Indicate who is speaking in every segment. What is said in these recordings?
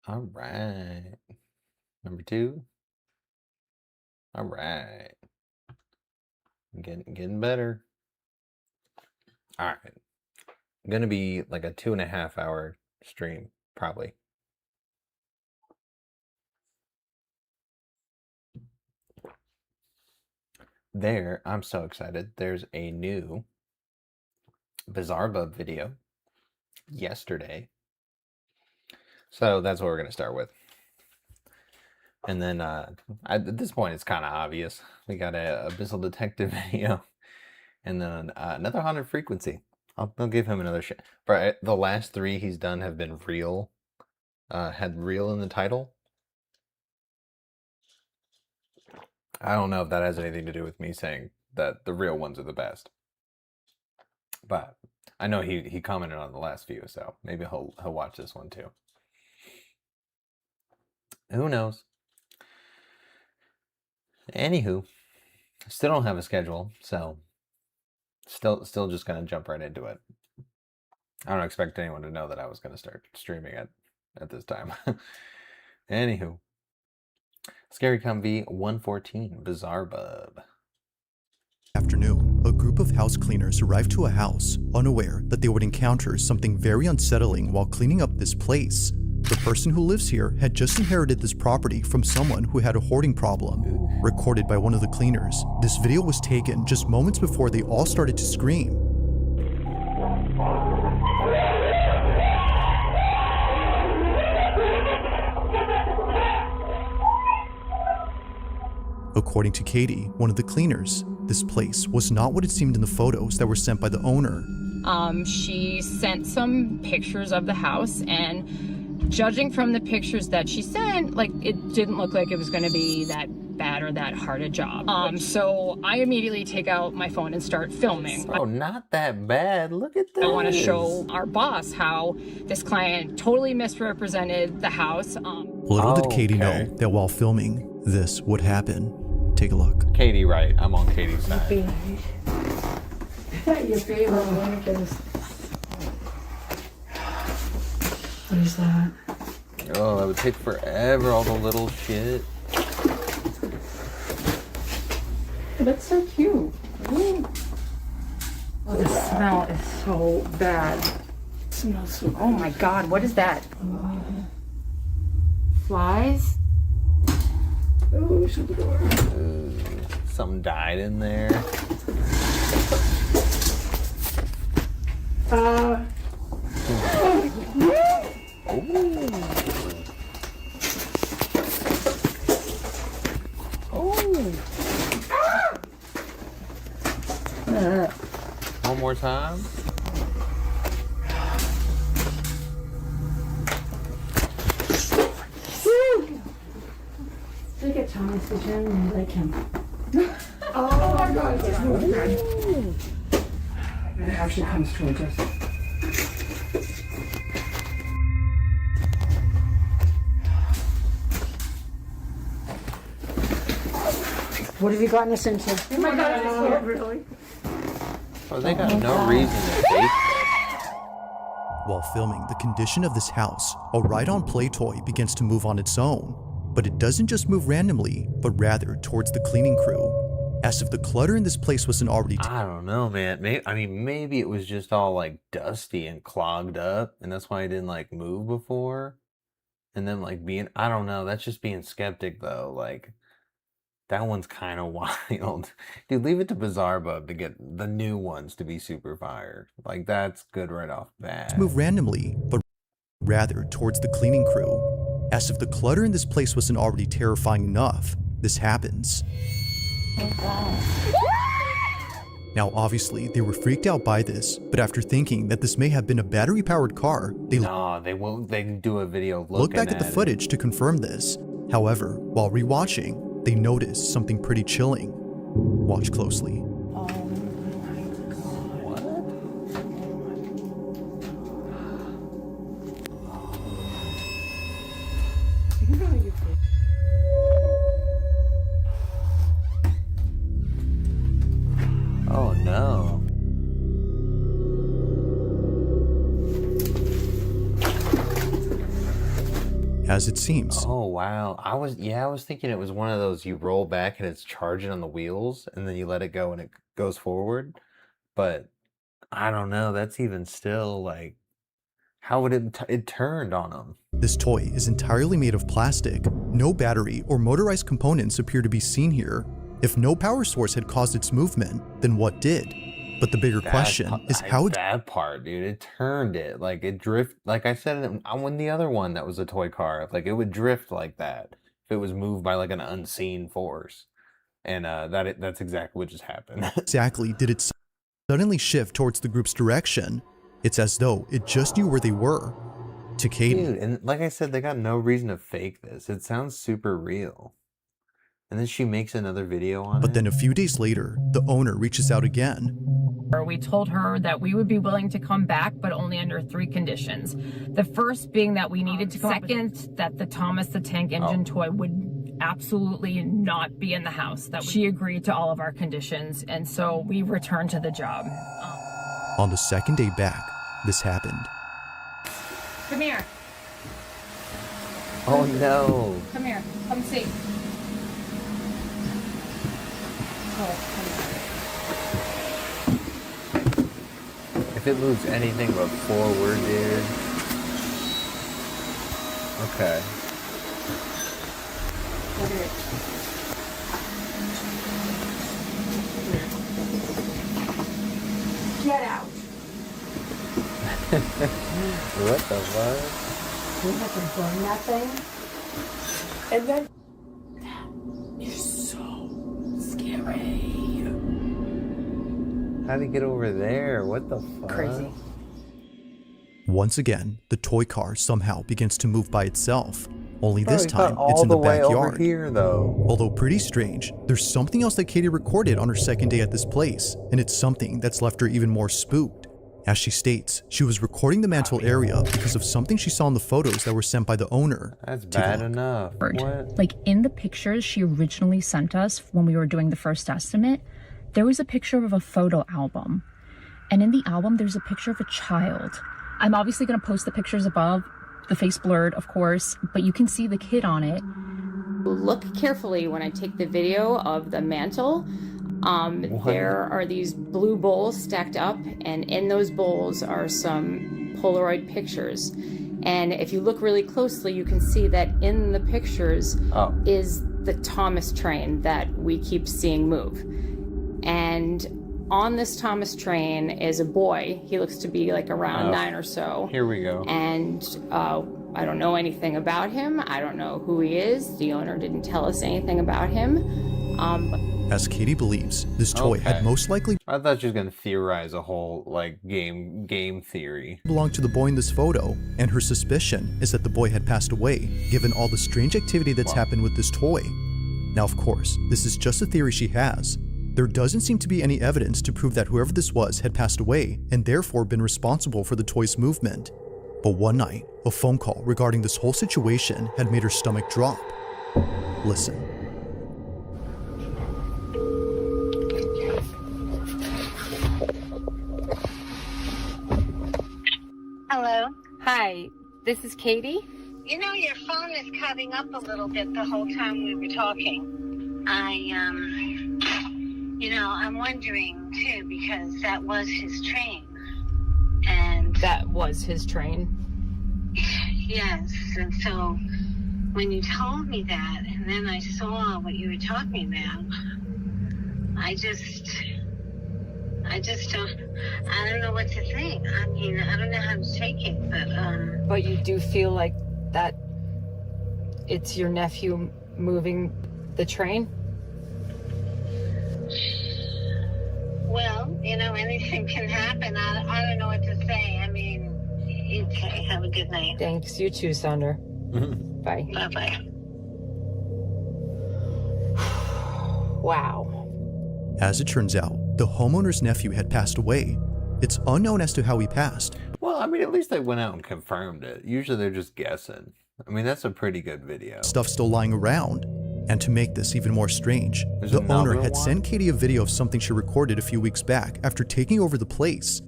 Speaker 1: All right. Number two. All right. Getting better. All right. Gonna be like a 2.5 hour stream, probably. I'm so excited. There's a new Bizarre Bub video yesterday. So that's what we're gonna start with. And then at this point, it's kind of obvious. We got a Abyssal Detective video, and then another Haunted Frequency. I'll give him another shot. But the last three he's done have been real, had real in the title. I don't know if that has anything to do with me saying that the real ones are the best. But I know he commented on the last few, so maybe he'll watch this one too. Who knows? Anywho, still don't have a schedule, so still just gonna jump right into it. I don't expect anyone to know that I was gonna start streaming at this time. Anywho, Scary Comfy 114 Bizarre Bub.
Speaker 2: Afternoon, a group of house cleaners arrived to a house, unaware that they would encounter something very unsettling while cleaning up this place. The person who lives here had just inherited this property from someone who had a hoarding problem. Recorded by one of the cleaners, this video was taken just moments before they all started to scream. According to Katie, one of the cleaners, this place was not what it seemed in the photos that were sent by the owner.
Speaker 3: She sent some pictures of the house, and judging from the pictures that she sent, like, it didn't look like it was going to be that bad or that hard a job. So I immediately take out my phone and start filming.
Speaker 1: Oh, not that bad. Look at this.
Speaker 3: I want to show our boss how this client totally misrepresented the house.
Speaker 2: Little did Katie know that while filming, this would happen. Take a look.
Speaker 1: Katie, right. I'm on Katie's side.
Speaker 4: Your favorite one is... What is that?
Speaker 1: Oh, that would take forever, all the little shit.
Speaker 4: That's so cute. Ooh. Oh, the smell is so bad. It smells so
Speaker 3: Oh my God, what is that?
Speaker 4: Flies? Oh, shut the door.
Speaker 1: Something died in there. Ooh. One more time.
Speaker 4: Look at Thomas the gym and like him. Oh my God, it's so good. It actually comes towards us. What have you gotten us into? Oh my God, it's so really.
Speaker 1: Oh, they got no reason to fake.
Speaker 2: While filming the condition of this house, a ride-on play toy begins to move on its own. But it doesn't just move randomly, but rather towards the cleaning crew. As if the clutter in this place wasn't already...
Speaker 1: I don't know, man. Maybe it was just all like dusty and clogged up, and that's why it didn't like move before. And then like I don't know, that's just being skeptic though. Like, that one's kind of wild. Dude, leave it to Bizarre Bub to get the new ones to be super fire. Like, that's good right off the bat.
Speaker 2: Move randomly, but rather towards the cleaning crew. As if the clutter in this place wasn't already terrifying enough, this happens. Now, obviously, they were freaked out by this, but after thinking that this may have been a battery-powered car, they
Speaker 1: do a video
Speaker 2: look back at the footage to confirm this. However, while rewatching, they notice something pretty chilling. Watch closely.
Speaker 1: Oh no.
Speaker 2: as it seems.
Speaker 1: Oh wow. I was thinking it was one of those you roll back and it's charging on the wheels and then you let it go and it goes forward. But I don't know, that's even still like how would it turned on them?
Speaker 2: This toy is entirely made of plastic. No battery or motorized components appear to be seen here. If no power source had caused its movement, then what did? But the bigger question is how
Speaker 1: that part, dude, it turned it. Like it drift, like I said on the other one that was a toy car, like it would drift like that if it was moved by like an unseen force. And that's exactly what just happened.
Speaker 2: exactly did it suddenly shift towards the group's direction. It's as though it just knew where they were. To Katie.
Speaker 1: Dude, and like I said, they got no reason to fake this. It sounds super real. And then she makes another video on it.
Speaker 2: But then a few days later, the owner reaches out again.
Speaker 3: We told her that we would be willing to come back, but only under 3 conditions. The first being that we needed to come. Second, that the Thomas the Tank Engine toy would absolutely not be in the house. That she agreed to all of our conditions, and so we returned to the job.
Speaker 2: On the second day back, this happened.
Speaker 3: Come here.
Speaker 1: Oh no.
Speaker 3: Come here. Come see. Oh,
Speaker 1: If it moves anything but forward, dude. Okay.
Speaker 3: look at it. Get out.
Speaker 1: What the fuck?
Speaker 3: We have to burn that thing. And then that is so scary.
Speaker 1: How'd he get over there? What the fuck?
Speaker 3: Crazy.
Speaker 2: Once again, the toy car somehow begins to move by itself. Only
Speaker 1: Bro,
Speaker 2: this
Speaker 1: he got
Speaker 2: time,
Speaker 1: all
Speaker 2: it's in the
Speaker 1: way
Speaker 2: backyard.
Speaker 1: over here, though.
Speaker 2: Although pretty strange, there's something else that Katie recorded on her second day at this place, and it's something that's left her even more spooked. As she states, she was recording the mantle area because of something she saw in the photos that were sent by the owner.
Speaker 1: That's bad enough. What?
Speaker 5: Like in the pictures she originally sent us when we were doing the first estimate, there was a picture of a photo album. And in the album, there's a picture of a child. I'm obviously going to post the pictures above, the face blurred, of course, but you can see the kid on it.
Speaker 3: Look carefully when I take the video of the mantle. There are these blue bowls stacked up, and in those bowls are some Polaroid pictures. And if you look really closely, you can see that in the pictures is the Thomas train that we keep seeing move. And on this Thomas train is a boy. He looks to be like around 9 or so.
Speaker 1: Here we go.
Speaker 3: And I don't know anything about him. I don't know who he is. The owner didn't tell us anything about him.
Speaker 2: As Katie believes, this toy had most likely
Speaker 1: I thought she was gonna theorize a whole like game theory.
Speaker 2: belonged to the boy in this photo, and her suspicion is that the boy had passed away, given all the strange activity that's happened with this toy. Now, of course, this is just a theory she has. There doesn't seem to be any evidence to prove that whoever this was had passed away and therefore been responsible for the toy's movement. But one night, a phone call regarding this whole situation had made her stomach drop. Listen.
Speaker 6: Hello.
Speaker 3: Hi, this is Katie.
Speaker 6: You know, your phone is cutting up a little bit the whole time we were talking. I'm wondering too, because that was his train. And
Speaker 3: That was his train.
Speaker 6: yes, and so when you told me that, and then I saw what you were talking about, I don't know what to think. I mean, I don't know how to take it, but
Speaker 3: But you do feel like that it's your nephew moving the train?
Speaker 6: well, anything can happen. I don't know what to say. I mean, okay, have a good night.
Speaker 3: Thanks. You too, Soudah. Bye.
Speaker 6: Bye-bye.
Speaker 3: Wow.
Speaker 2: As it turns out, the homeowner's nephew had passed away. It's unknown as to how he passed.
Speaker 1: Well, I mean, at least they went out and confirmed it. Usually they're just guessing. I mean, that's a pretty good video.
Speaker 2: Stuff still lying around. And to make this even more strange,
Speaker 1: There's
Speaker 2: the
Speaker 1: another
Speaker 2: owner had
Speaker 1: one?
Speaker 2: sent Katie a video of something she recorded a few weeks back after taking over the place.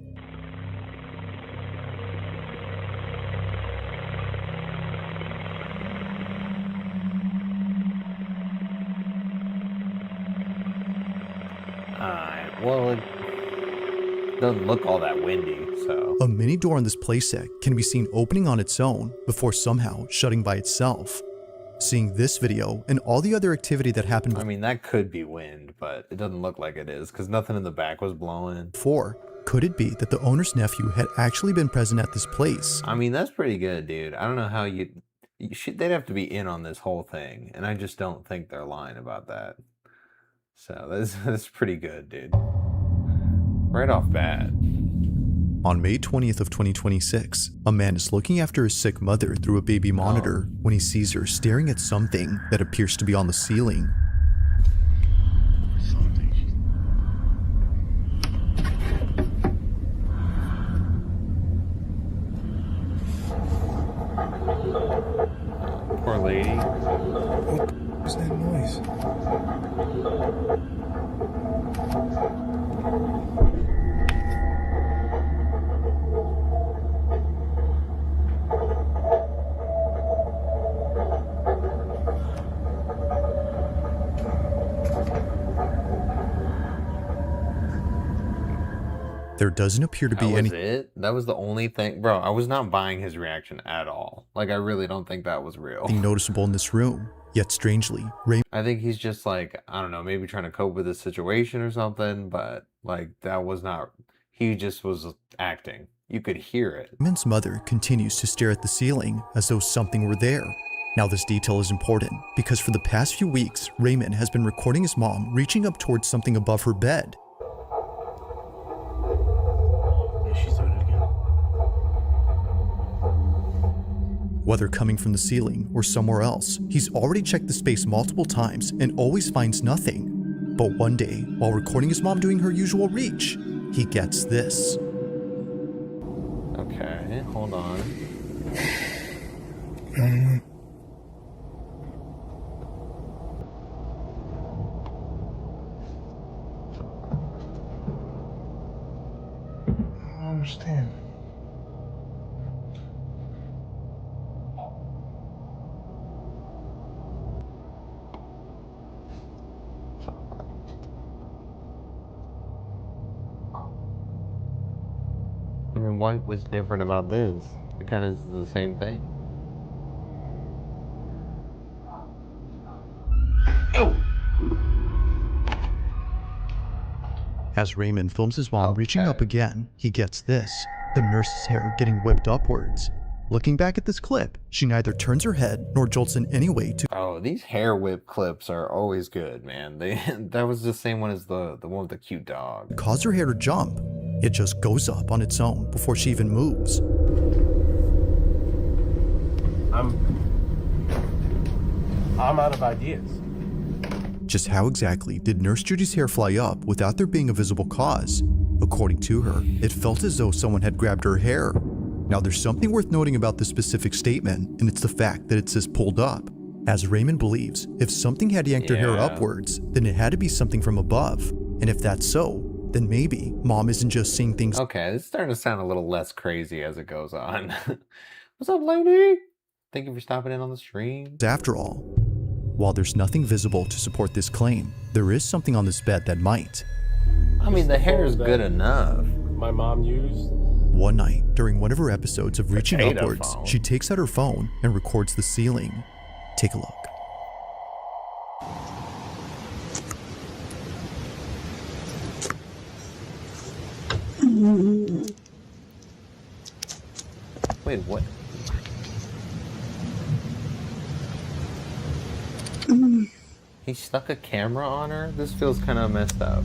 Speaker 1: Well, it doesn't look all that windy, so.
Speaker 2: A mini door on this playset can be seen opening on its own before somehow shutting by itself. Seeing this video and all the other activity that happened
Speaker 1: I mean, that could be wind, but it doesn't look like it is because nothing in the back was blowing.
Speaker 2: before, could it be that the owner's nephew had actually been present at this place?
Speaker 1: I mean, that's pretty good, dude. I don't know how they'd have to be in on this whole thing, and I just don't think they're lying about that. So that's pretty good, dude. Right off bat.
Speaker 2: On May 20th of 2026, a man is looking after his sick mother through a baby monitor when he sees her staring at something that appears to be on the ceiling.
Speaker 1: Poor lady.
Speaker 7: What's that noise?
Speaker 2: There doesn't appear to be
Speaker 1: That was
Speaker 2: any
Speaker 1: it? That was the only thing? Bro, I was not buying his reaction at all. Like, I really don't think that was real.
Speaker 2: anything noticeable in this room. Yet strangely, Raymond
Speaker 1: I think he's just like, I don't know, maybe trying to cope with the situation or something, but like, that was not, he just was acting. You could hear it.
Speaker 2: Raymond's mother continues to stare at the ceiling as though something were there. Now this detail is important because for the past few weeks, Raymond has been recording his mom reaching up towards something above her bed.
Speaker 7: Yeah, she's doing it again.
Speaker 2: Whether coming from the ceiling or somewhere else, he's already checked the space multiple times and always finds nothing. But one day, while recording his mom doing her usual reach, he gets this.
Speaker 1: Okay, hold on.
Speaker 7: I don't understand.
Speaker 1: I mean, what was different about this? It kind of is the same thing.
Speaker 2: As Raymond films his mom reaching up
Speaker 1: Okay.
Speaker 2: again, he gets this. The nurse's hair getting whipped upwards. Looking back at this clip, she neither turns her head nor jolts in any way to
Speaker 1: Oh, these hair whip clips are always good, man. That was the same one as the one with the cute dog.
Speaker 2: cause her hair to jump. It just goes up on its own before she even moves.
Speaker 7: I'm out of ideas.
Speaker 2: Just how exactly did Nurse Judy's hair fly up without there being a visible cause? According to her, it felt as though someone had grabbed her hair. Now there's something worth noting about this specific statement, and it's the fact that it says pulled up. As Raymond believes, if something had yanked her hair
Speaker 1: Yeah.
Speaker 2: upwards, then it had to be something from above. And if that's so, then maybe Mom isn't just seeing things
Speaker 1: Okay, it's starting to sound a little less crazy as it goes on. What's up, lady? Thank you for stopping in on the stream.
Speaker 2: after all. While there's nothing visible to support this claim, there is something on this bed that might.
Speaker 1: I mean, the hair is good enough.
Speaker 7: My mom used.
Speaker 2: One night, during one of her episodes of Reaching
Speaker 1: Potato
Speaker 2: Upwards,
Speaker 1: phone.
Speaker 2: she takes out her phone and records the ceiling. Take a look.
Speaker 1: Wait, what? He stuck a camera on her? This feels kind of messed up.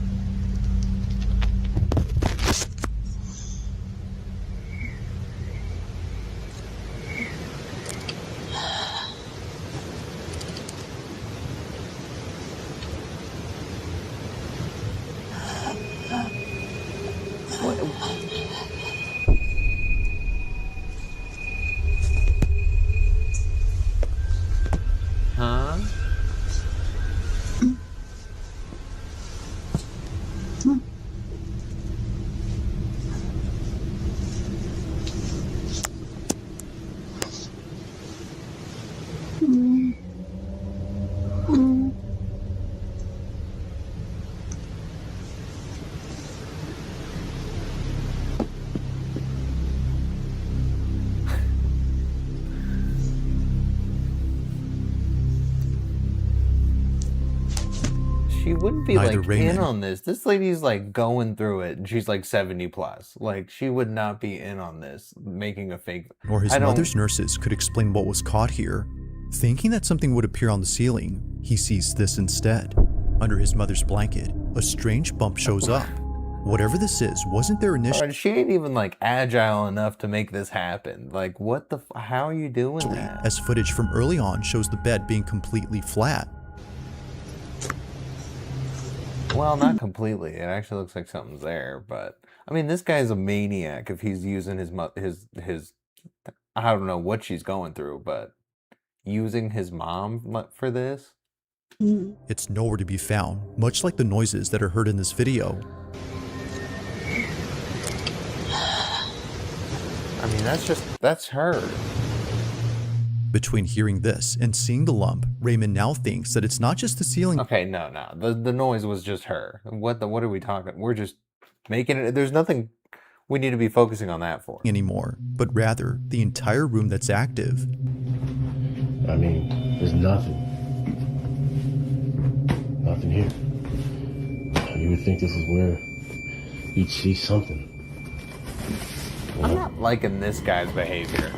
Speaker 1: Huh? wouldn't be
Speaker 2: Neither
Speaker 1: like
Speaker 2: Raymond
Speaker 1: in on this. This lady's like going through it and she's like 70 plus. Like she would not be in on this, making a fake.
Speaker 2: or his
Speaker 1: I don't-
Speaker 2: mother's nurses could explain what was caught here. Thinking that something would appear on the ceiling, he sees this instead. Under his mother's blanket, a strange bump shows up. Whatever this is wasn't there initially,
Speaker 1: And she ain't even like agile enough to make this happen. Like what the, how are you doing that?
Speaker 2: as footage from early on shows the bed being completely flat.
Speaker 1: Well, not completely. It actually looks like something's there, but I mean, this guy's a maniac if he's using his I don't know what she's going through, but using his mom for this.
Speaker 2: It's nowhere to be found, much like the noises that are heard in this video.
Speaker 1: I mean, that's her.
Speaker 2: Between hearing this and seeing the lump, Raymond now thinks that it's not just the ceiling
Speaker 1: Okay, no. The noise was just her. What are we talking? We're just making it. There's nothing we need to be focusing on that for.
Speaker 2: anymore, but rather the entire room that's active.
Speaker 7: I mean, there's nothing. Nothing here. You would think this is where you'd see something.
Speaker 1: I'm not liking this guy's behavior.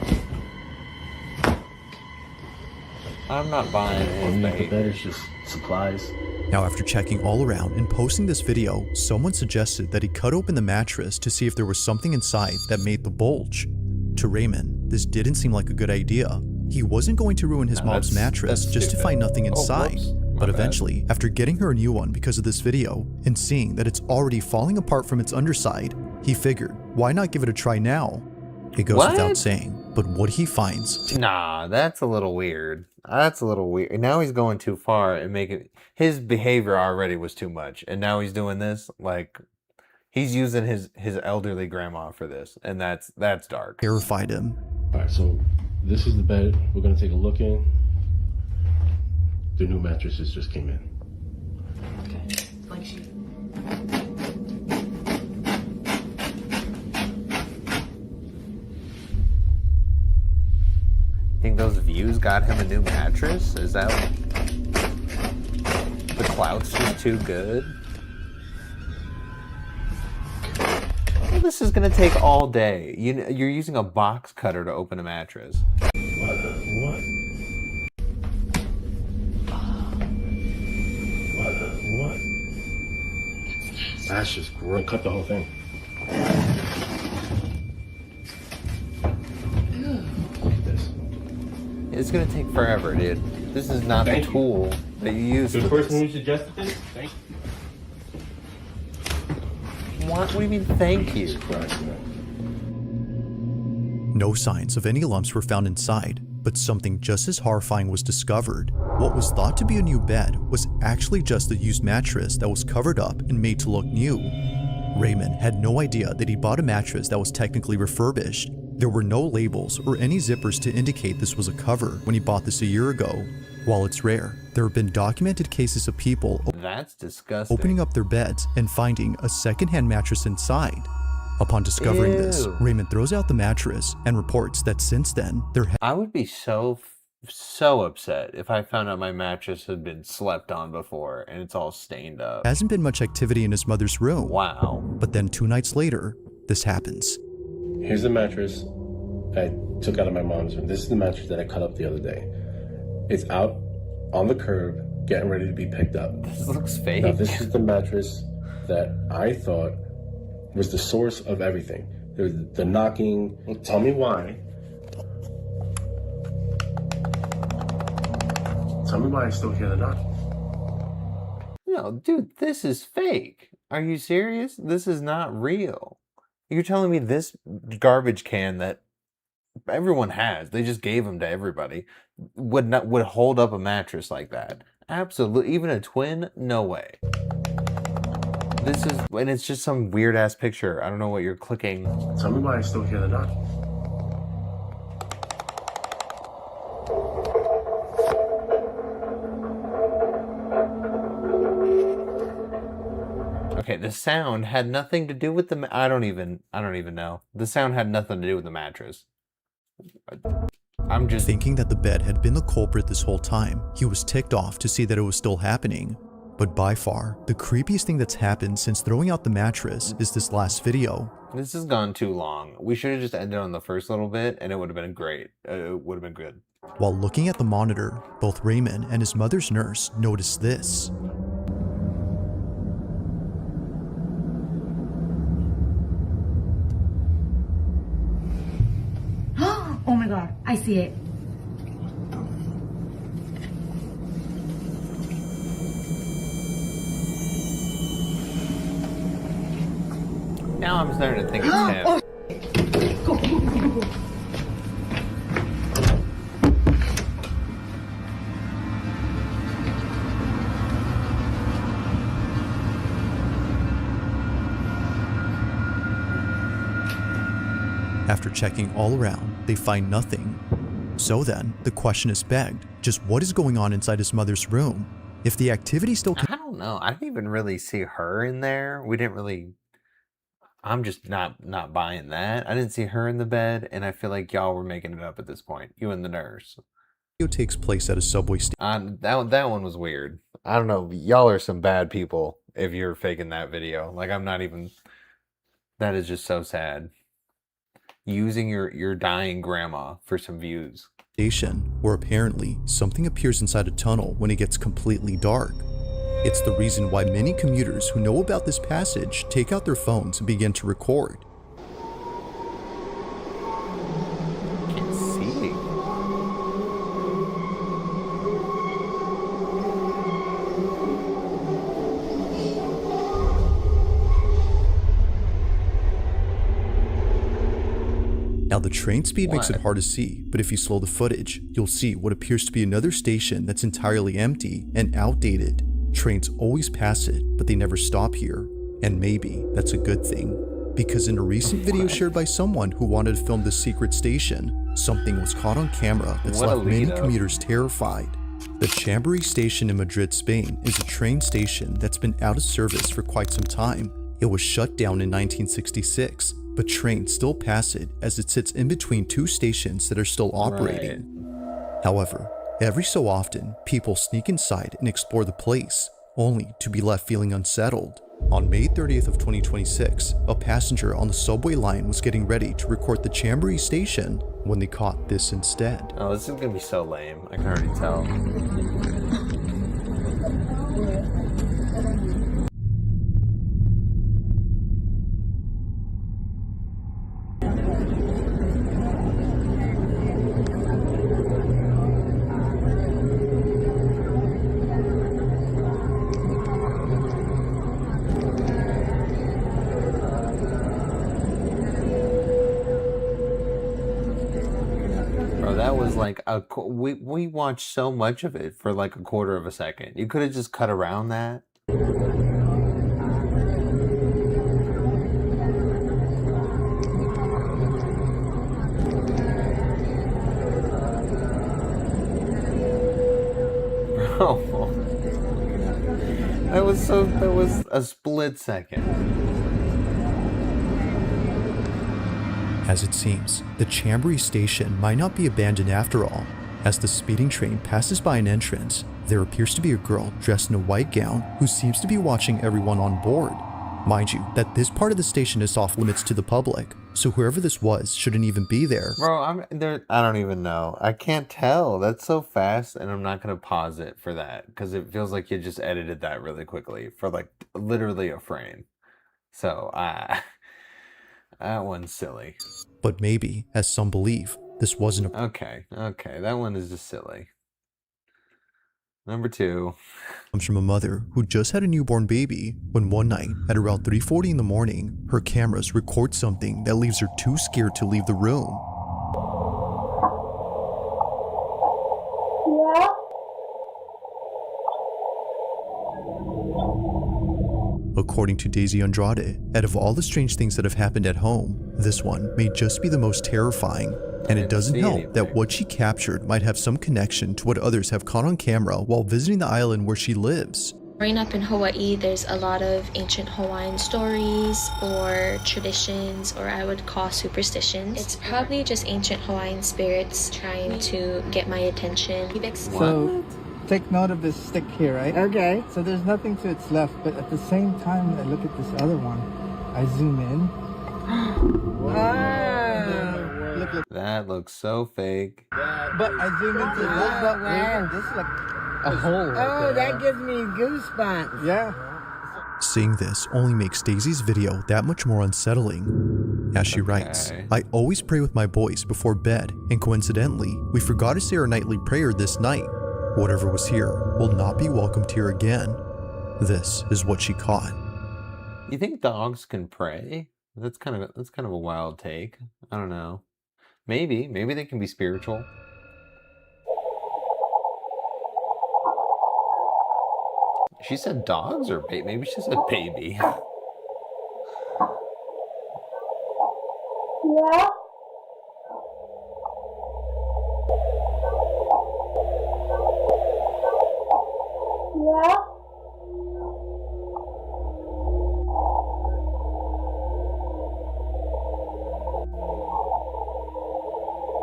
Speaker 1: I'm not buying his
Speaker 7: Underneath the
Speaker 1: behavior.
Speaker 7: bed is just supplies.
Speaker 2: Now, after checking all around and posting this video, someone suggested that he cut open the mattress to see if there was something inside that made the bulge. To Raymond, this didn't seem like a good idea. He wasn't going to ruin his
Speaker 1: No,
Speaker 2: mom's
Speaker 1: that's
Speaker 2: mattress just to
Speaker 1: stupid.
Speaker 2: find nothing
Speaker 1: Oh,
Speaker 2: inside.
Speaker 1: whoops. My
Speaker 2: But
Speaker 1: bad.
Speaker 2: eventually, after getting her a new one because of this video, and seeing that it's already falling apart from its underside, he figured, why not give it a try now? It goes
Speaker 1: What?
Speaker 2: without saying, but what he finds
Speaker 1: Nah, that's a little weird. That's a little weird. Now he's going too far and making his behavior already was too much, and now he's doing this. Like he's using his elderly grandma for this, and that's dark.
Speaker 2: terrified him.
Speaker 7: All right, so this is the bed. We're gonna take a look in. The new mattresses just came in.
Speaker 4: Okay. Like she.
Speaker 1: Think those views got him a new mattress? Is that the clout's just too good? Well, this is gonna take all day. You're using a box cutter to open a mattress.
Speaker 7: What? What? That's just gross. Cut the whole thing. Look at this.
Speaker 1: It's gonna take forever, dude. This is not
Speaker 7: Thank
Speaker 1: the
Speaker 7: you.
Speaker 1: tool that you use.
Speaker 7: The
Speaker 1: for
Speaker 7: person
Speaker 1: this.
Speaker 7: who suggested this? Thank you.
Speaker 1: What do you mean? Thank you.
Speaker 7: Jesus Christ, man.
Speaker 2: No signs of any lumps were found inside, but something just as horrifying was discovered. What was thought to be a new bed was actually just a used mattress that was covered up and made to look new. Raymond had no idea that he bought a mattress that was technically refurbished. There were no labels or any zippers to indicate this was a cover when he bought this a year ago. While it's rare, there have been documented cases of people
Speaker 1: That's disgusting.
Speaker 2: opening up their beds and finding a secondhand mattress inside. Upon discovering this,
Speaker 1: Ew.
Speaker 2: Raymond throws out the mattress and reports that since then, there
Speaker 1: I would be so upset if I found out my mattress had been slept on before and it's all stained up.
Speaker 2: hasn't been much activity in his mother's room.
Speaker 1: Wow.
Speaker 2: But then 2 nights later, this happens.
Speaker 7: Here's the mattress I took out of my mom's room. This is the mattress that I cut up the other day. It's out on the curb, getting ready to be picked up.
Speaker 1: This looks fake.
Speaker 7: Now, this is the mattress that I thought was the source of everything. The knocking. Tell me why. Tell me why I still hear the knocking.
Speaker 1: No, dude, this is fake. Are you serious? This is not real. You're telling me this garbage can that everyone has, they just gave them to everybody, would hold up a mattress like that? Absolutely. Even a twin? No way. This is, and it's just some weird ass picture. I don't know what you're clicking.
Speaker 7: Tell me why I still hear the knocking.
Speaker 1: Okay, the sound had nothing to do with the. I don't even know. The sound had nothing to do with the mattress. I'm just.
Speaker 2: Thinking that the bed had been the culprit this whole time, he was ticked off to see that it was still happening. But by far, the creepiest thing that's happened since throwing out the mattress is this last video.
Speaker 1: This has gone too long. We should have just ended on the first little bit and it would have been great. It would have been good.
Speaker 2: While looking at the monitor, both Raymond and his mother's nurse noticed this.
Speaker 8: Oh my god, I see it.
Speaker 1: Now I'm starting to think it's him.
Speaker 8: Oh, go, go, go, go, go.
Speaker 2: After checking all around, they find nothing. So then, the question is begged, just what is going on inside his mother's room? If the activity still
Speaker 1: I don't know. I didn't even really see her in there. We didn't really... I'm just not buying that. I didn't see her in the bed, and I feel like y'all were making it up at this point. You and the nurse.
Speaker 2: video takes place at a subway station.
Speaker 1: That one was weird. I don't know. Y'all are some bad people if you're faking that video. Like, I'm not even... That is just so sad. Using your dying grandma for some views.
Speaker 2: Where apparently something appears inside a tunnel when it gets completely dark. It's the reason why many commuters who know about this passage take out their phones and begin to record.
Speaker 1: Can't see.
Speaker 2: Now the train speed makes it
Speaker 1: What?
Speaker 2: hard to see, but if you slow the footage, you'll see what appears to be another station that's entirely empty and outdated. Trains always pass it, but they never stop here. And maybe that's a good thing. Because in a recent video
Speaker 1: What?
Speaker 2: shared by someone who wanted to film this secret station, something was caught on camera that's
Speaker 1: What a
Speaker 2: left many
Speaker 1: lead-up.
Speaker 2: commuters terrified. The Chambery station in Madrid, Spain is a train station that's been out of service for quite some time. It was shut down in 1966, but trains still pass it as it sits in between two stations that are still operating. However, every so often, people sneak inside and explore the place, only to be left feeling unsettled. On May 30th of 2026, a passenger on the subway line was getting ready to record the Chambery station when they caught this instead.
Speaker 1: Oh, this is gonna be so lame. I can already tell. Bro, that was like we watched so much of it for like a quarter of a second. You could have just cut around that. Bro. That was a split second.
Speaker 2: As it seems, the Chambery station might not be abandoned after all. As the speeding train passes by an entrance, there appears to be a girl dressed in a white gown who seems to be watching everyone on board. Mind you, that this part of the station is off limits to the public, so whoever this was shouldn't even be there.
Speaker 1: Bro, I'm there. I don't even know. I can't tell. That's so fast, and I'm not gonna pause it for that because it feels like you just edited that really quickly for like literally a frame. So that one's silly.
Speaker 2: But maybe, as some believe, this wasn't a
Speaker 1: Okay, that one is just silly. Number 2.
Speaker 2: comes from a mother who just had a newborn baby when one night at around 3:40 in the morning, her cameras record something that leaves her too scared to leave the room. According to Daisy Andrade, out of all the strange things that have happened at home, this one may just be the most terrifying. And it doesn't
Speaker 1: see
Speaker 2: help
Speaker 1: anything.
Speaker 2: that what she captured might have some connection to what others have caught on camera while visiting the island where she lives.
Speaker 9: Growing up in Hawaii, there's a lot of ancient Hawaiian stories or traditions, or I would call superstitions. It's probably just ancient Hawaiian spirits trying to get my attention.
Speaker 4: So
Speaker 10: take note of this stick here, right?
Speaker 11: Okay.
Speaker 10: So there's nothing to its left, but at the same time, I look at this other one. I zoom in.
Speaker 11: Wow.
Speaker 10: Look.
Speaker 1: That looks so fake.
Speaker 10: But I zoom into the left, but
Speaker 11: wow.
Speaker 10: this is like a hole.
Speaker 11: Oh, that gives me goosebumps.
Speaker 10: Yeah.
Speaker 2: Seeing this only makes Daisy's video that much more unsettling. As she writes, I always pray with my boys before bed, and coincidentally, we forgot to say our nightly prayer this night. Whatever was here will not be welcomed here again. This is what she caught.
Speaker 1: You think dogs can pray? That's kind of a wild take. I don't know. Maybe they can be spiritual. She said dogs or baby. Maybe she said baby.
Speaker 6: Yeah. Yeah.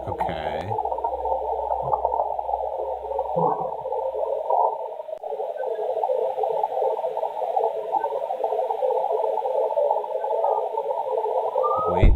Speaker 1: Okay. Wait.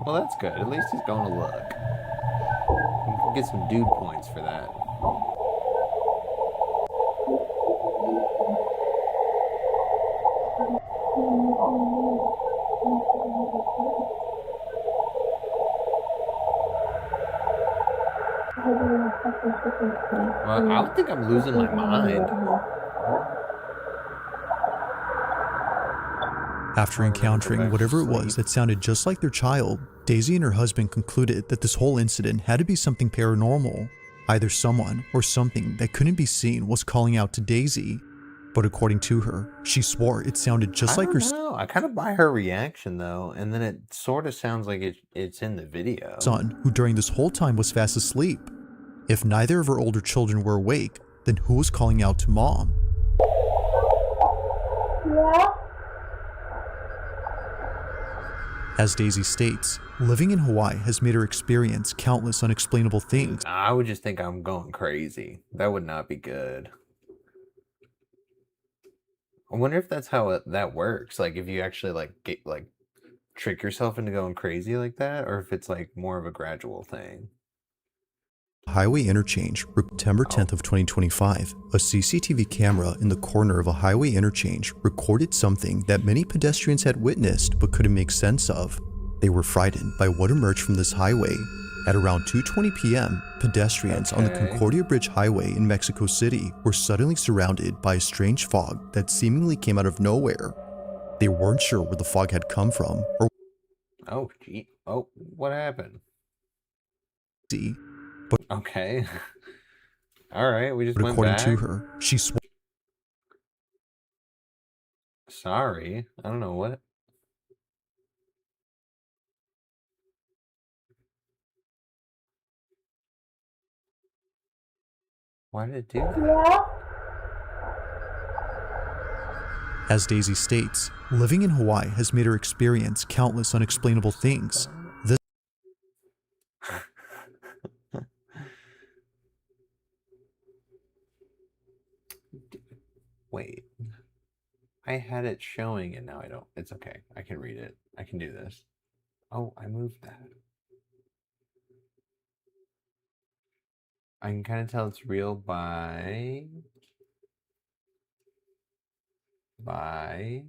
Speaker 1: Well, that's good. At least he's going to look. You can get some dude points for that. Well, I don't think I'm losing my mind.
Speaker 2: After encountering whatever it was that sounded just like their child, Daisy and her husband concluded that this whole incident had to be something paranormal. Either someone or something that couldn't be seen was calling out to Daisy. But according to her, she swore it sounded just like her
Speaker 1: I kind of buy her reaction though, and then it sort of sounds like it's in the video.
Speaker 2: son, who during this whole time was fast asleep. If neither of her older children were awake, then who was calling out to mom?
Speaker 6: Yeah.
Speaker 2: As Daisy states, living in Hawaii has made her experience countless unexplainable things.
Speaker 1: I would just think I'm going crazy. That would not be good. I wonder if that's how that works. Like if you actually trick yourself into going crazy like that, or if it's like more of a gradual thing.
Speaker 2: Highway interchange, September 10th of 2025, a CCTV camera in the corner of a highway interchange recorded something that many pedestrians had witnessed but couldn't make sense of. They were frightened by what emerged from this highway. At around 2:20 p.m., pedestrians on the Concordia Bridge Highway in Mexico City were suddenly surrounded by a strange fog that seemingly came out of nowhere. They weren't sure where the fog had come from or
Speaker 1: Oh, gee. Oh, what happened?
Speaker 2: But
Speaker 1: okay. All right, we just
Speaker 2: but
Speaker 1: went
Speaker 2: according
Speaker 1: back.
Speaker 2: to her, she swore.
Speaker 1: Sorry, I don't know what. Why did it do that?
Speaker 6: Yeah.
Speaker 2: As Daisy states, living in Hawaii has made her experience countless unexplainable things. This
Speaker 1: Wait. I had it showing and now I don't. It's okay. I can read it. I can do this. Oh, I moved that. I can kind of tell it's real by by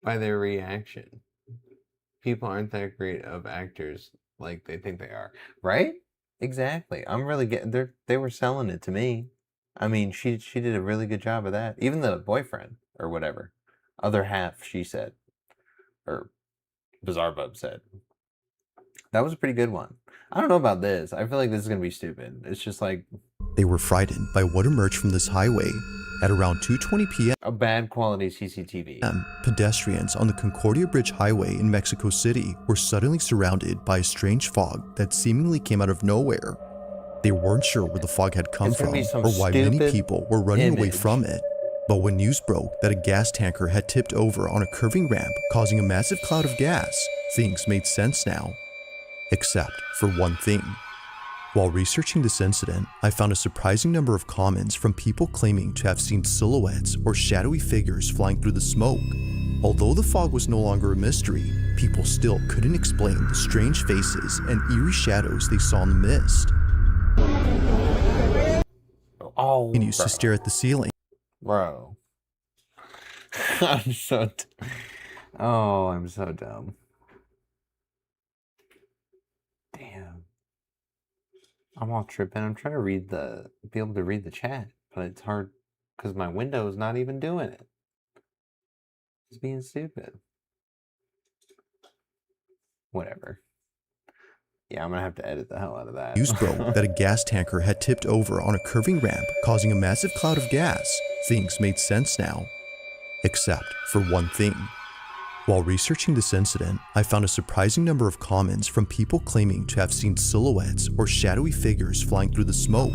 Speaker 1: their reaction. People aren't that great of actors like they think they are, right? Exactly. I'm really getting they were selling it to me. I mean, she did a really good job of that. Even the boyfriend or whatever. Other half, she said. Or Bizarre Bub said. That was a pretty good one. I don't know about this. I feel like this is going to be stupid. It's just like
Speaker 2: They were frightened by what emerged from this highway. At around 2:20 p.m.,
Speaker 1: A bad quality CCTV.
Speaker 2: pedestrians on the Concordia Bridge Highway in Mexico City were suddenly surrounded by a strange fog that seemingly came out of nowhere. They weren't sure where the fog had come
Speaker 1: It's gonna
Speaker 2: from
Speaker 1: be some
Speaker 2: or why many
Speaker 1: stupid
Speaker 2: people were running away
Speaker 1: image.
Speaker 2: from it. But when news broke that a gas tanker had tipped over on a curving ramp, causing a massive cloud of gas, things made sense now. Except for one thing. While researching this incident, I found a surprising number of comments from people claiming to have seen silhouettes or shadowy figures flying through the smoke. Although the fog was no longer a mystery, people still couldn't explain the strange faces and eerie shadows they saw in the mist.
Speaker 1: Oh,
Speaker 2: Continues to stare at the ceiling.
Speaker 1: bro. I'm so. Oh, I'm so dumb. Damn. I'm all tripping. I'm trying to be able to read the chat, but it's hard because my window is not even doing it. It's being stupid. Whatever. Yeah, I'm gonna have to edit the hell out of that.
Speaker 2: News broke that a gas tanker had tipped over on a curving ramp, causing a massive cloud of gas. Things made sense now. Except for one thing. While researching this incident, I found a surprising number of comments from people claiming to have seen silhouettes or shadowy figures flying through the smoke.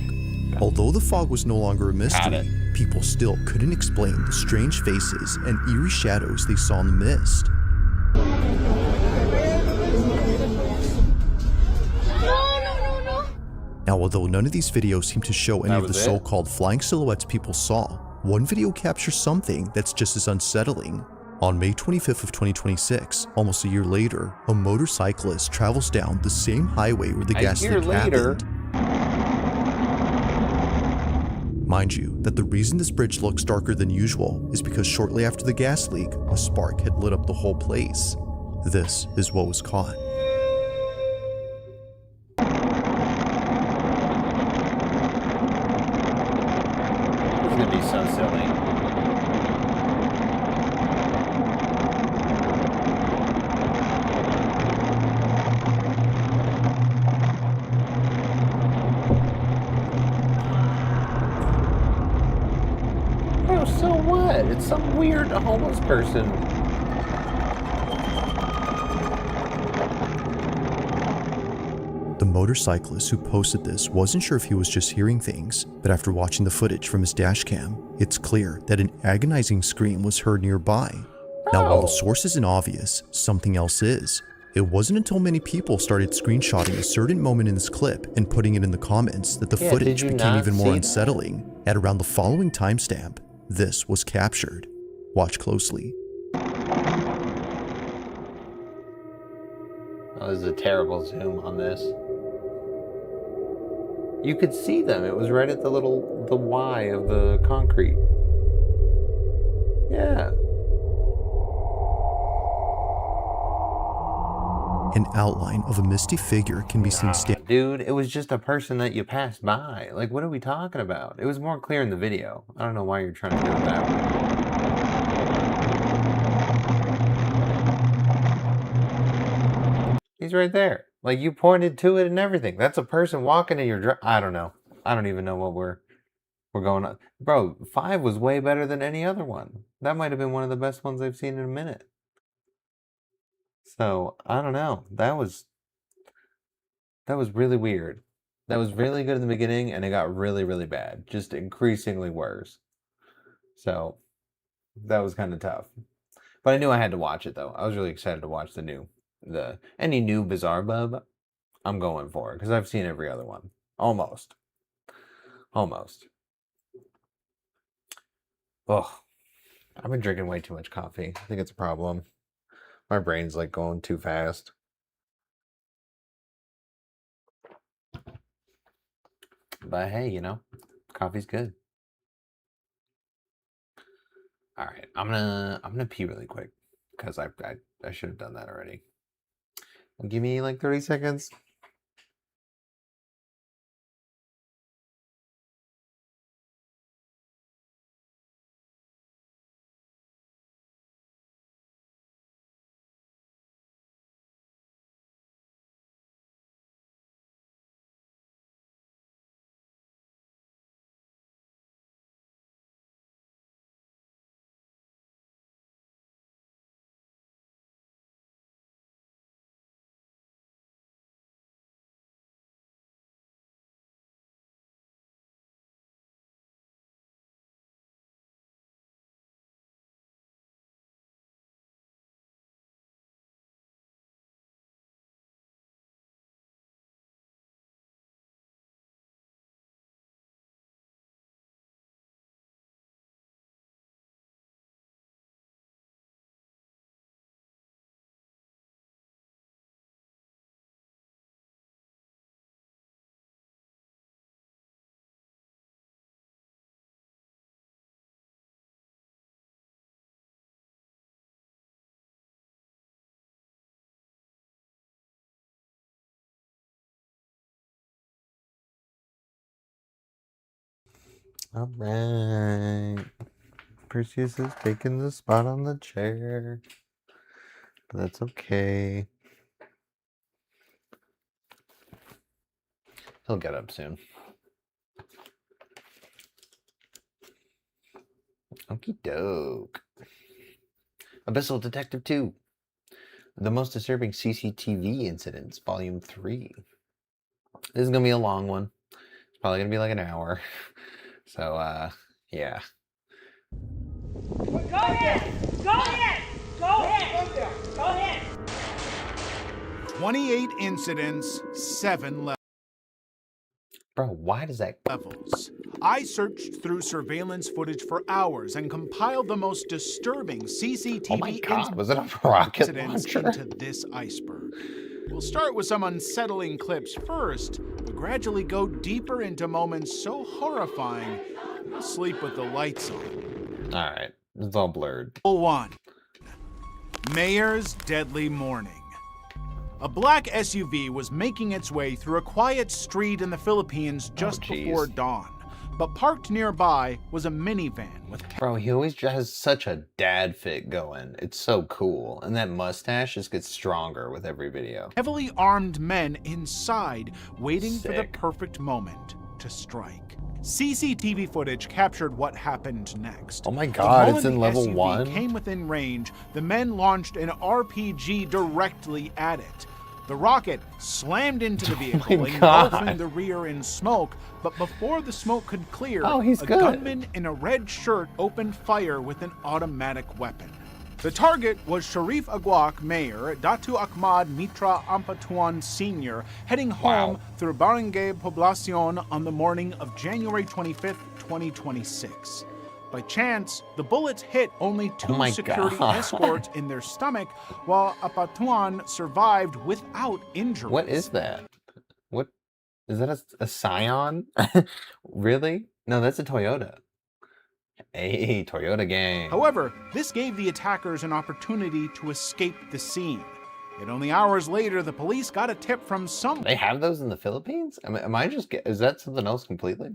Speaker 2: Although the fog was no longer a mystery, people still couldn't explain the strange faces and eerie shadows they saw in the mist. Now, although none of these videos seem to show any of the so-called flying silhouettes people saw, one video captures something that's just as unsettling. On May 25th of 2026, almost a year later, a motorcyclist travels down the same highway where the gas leak happened. Mind you, that the reason this bridge looks darker than usual is because shortly after the gas leak, a spark had lit up the whole place. This is what was caught.
Speaker 1: It's gonna be so silly. Oh, so what? It's some weird homeless person.
Speaker 2: The motorcyclist who posted this wasn't sure if he was just hearing things, but after watching the footage from his dashcam, it's clear that an agonizing scream was heard nearby. Now, while the source isn't obvious, something else is. It wasn't until many people started screenshotting a certain moment in this clip and putting it in the comments that the footage became even more unsettling. At around the following timestamp, this was captured. Watch closely.
Speaker 1: Oh, this is a terrible zoom on this. You could see them. It was right at the Y of the concrete. Yeah.
Speaker 2: An outline of a misty figure can be seen standing.
Speaker 1: Dude, it was just a person that you passed by. Like, what are we talking about? It was more clear in the video. I don't know why you're trying to do it that way. He's right there. Like, you pointed to it and everything. That's a person walking in your I don't know. I don't even know what we're going on. Bro, 5 was way better than any other one. That might have been one of the best ones I've seen in a minute. So, I don't know. That was really weird. That was really good in the beginning, and it got really, really bad. Just increasingly worse. So, that was kind of tough. But I knew I had to watch it, though. I was really excited to watch any new Bizarre Bub. I'm going for it, because I've seen every other one. Almost. Oh, I've been drinking way too much coffee. I think it's a problem. My brain's like going too fast. But hey, coffee's good. All right, I'm gonna pee really quick because I should have done that already. Give me like 30 seconds. All right. Perseus is taking the spot on the chair. But that's okay. He'll get up soon. Okie doke. Abyssal Detective 2. The Most Disturbing CCTV Incidents, Volume 3. This is going to be a long one. It's probably going to be like an hour. So, yeah.
Speaker 12: Go ahead! Go ahead! Go ahead! Go ahead!
Speaker 13: 28 incidents, 7 levels.
Speaker 1: Bro, why does that...
Speaker 13: I searched through surveillance footage for hours and compiled the most disturbing CCTV
Speaker 1: oh my God, was it a rocket
Speaker 13: incidents
Speaker 1: launcher?
Speaker 13: into this iceberg. We'll start with some unsettling clips first, but gradually go deeper into moments so horrifying, you'll sleep with the lights on.
Speaker 1: Alright, it's all blurred.
Speaker 13: 1. Mayor's Deadly Morning. A black SUV was making its way through a quiet street in the Philippines just before dawn. But parked nearby was a minivan with...
Speaker 1: Bro, he always just has such a dad fit going. It's so cool. And that mustache just gets stronger with every video.
Speaker 13: Heavily armed men inside, waiting for the perfect moment to strike. CCTV footage captured what happened next.
Speaker 1: Oh my God, it's in
Speaker 13: The
Speaker 1: level
Speaker 13: SUV
Speaker 1: 1?
Speaker 13: came within range, the men launched an RPG directly at it. The rocket slammed into the vehicle, engulfing the rear in smoke, but before the smoke could clear, a gunman in a red shirt opened fire with an automatic weapon. The target was Sharif Aguak Mayor Datu Ahmad Mitra Ampatuan Sr. heading home through Barangay Poblacion on the morning of January 25th, 2026. By chance, the bullets hit only 2 security escorts in their stomach, while Apatuan survived without injuries.
Speaker 1: What is that? What? Is that a Scion? Really? No, that's a Toyota. Hey, Toyota gang.
Speaker 13: However, this gave the attackers an opportunity to escape the scene. Yet only hours later, the police got a tip from someone.
Speaker 1: They have those in the Philippines? Am I just... Is that something else completely?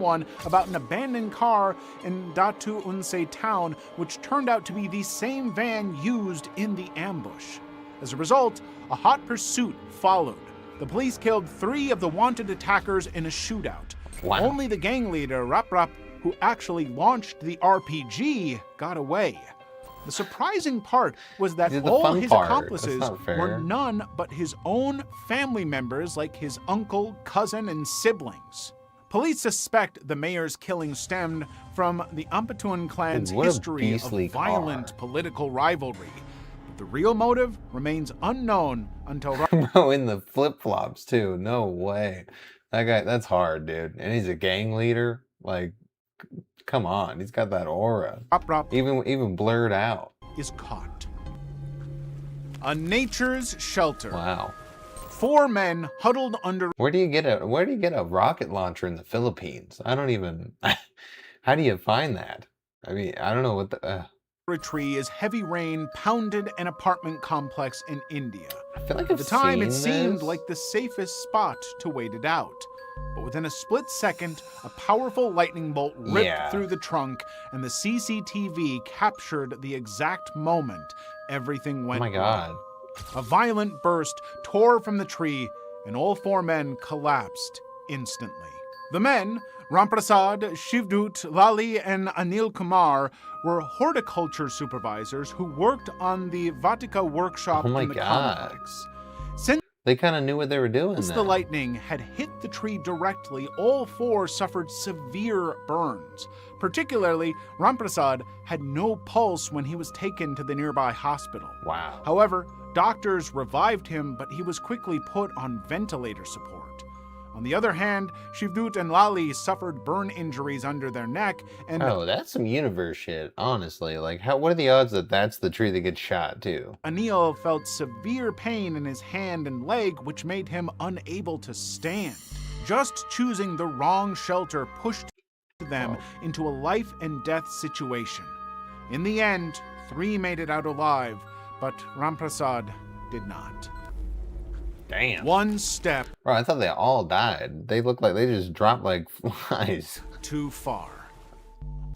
Speaker 13: About an abandoned car in Datu Unsay town, which turned out to be the same van used in the ambush. As a result, a hot pursuit followed. The police killed 3 of the wanted attackers in a shootout.
Speaker 1: Wow.
Speaker 13: Only the gang leader, Rap Rap, who actually launched the RPG, got away. The surprising part was that all his accomplices were none but his own family members, like his uncle, cousin, and siblings. Police suspect the mayor's killing stemmed from the Ampatuan clan's history of violent political rivalry. But the real motive remains unknown until...
Speaker 1: Bro, in the flip-flops, too. No way. That guy, that's hard, dude. And he's a gang leader. Like... Come on, he's got that aura. Even blurred out.
Speaker 13: Is caught. A nature's shelter.
Speaker 1: Wow.
Speaker 13: 4 men huddled under...
Speaker 1: Where do you get a rocket launcher in the Philippines? I don't even... How do you find that? I mean, I don't know what the...
Speaker 13: A tree as heavy rain pounded an apartment complex in India.
Speaker 1: I feel like
Speaker 13: At the time, it seemed like the safest spot to wait it out. But within a split second, a powerful lightning bolt ripped through the trunk, and the CCTV captured the exact moment everything went wrong.
Speaker 1: Oh my God.
Speaker 13: A violent burst tore from the tree, and all 4 men collapsed instantly. The men, Ramprasad, Shivdut, Lali, and Anil Kumar, were horticulture supervisors who worked on the Vatika workshop in the complex.
Speaker 1: They kind of knew what they were doing.
Speaker 13: Since the lightning had hit the tree directly, all 4 suffered severe burns. Particularly, Ramprasad had no pulse when he was taken to the nearby hospital.
Speaker 1: Wow.
Speaker 13: However, doctors revived him, but he was quickly put on ventilator support. On the other hand, Shivdut and Lali suffered burn injuries under their neck, and...
Speaker 1: Oh, that's some universe shit, honestly. Like, what are the odds that that's the tree that gets shot, too?
Speaker 13: Anil felt severe pain in his hand and leg, which made him unable to stand. Just choosing the wrong shelter pushed them into a life and death situation. In the end, 3 made it out alive, but Ramprasad did not.
Speaker 1: Damn.
Speaker 13: 1 step.
Speaker 1: Bro, I thought they all died. They look like they just dropped like flies.
Speaker 13: Too far.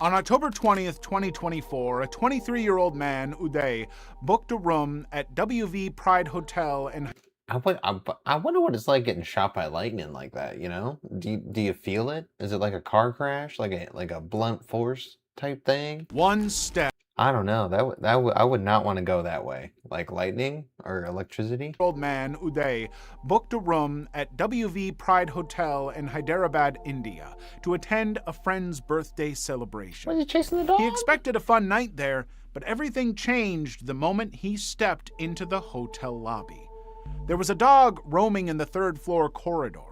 Speaker 13: On October 20th, 2024, a 23-year-old man, Uday, booked a room at WV Pride Hotel in...
Speaker 1: I wonder what it's like getting shot by lightning like that, you know? Do you feel it? Is it like a car crash? Like a blunt force type thing?
Speaker 13: One step.
Speaker 1: I don't know. I would not want to go that way. Like lightning or electricity.
Speaker 13: Old man Uday booked a room at WV Pride Hotel in Hyderabad, India, to attend a friend's birthday celebration.
Speaker 1: Was he chasing the dog?
Speaker 13: He expected a fun night there, but everything changed the moment he stepped into the hotel lobby. There was a dog roaming in the third-floor corridor.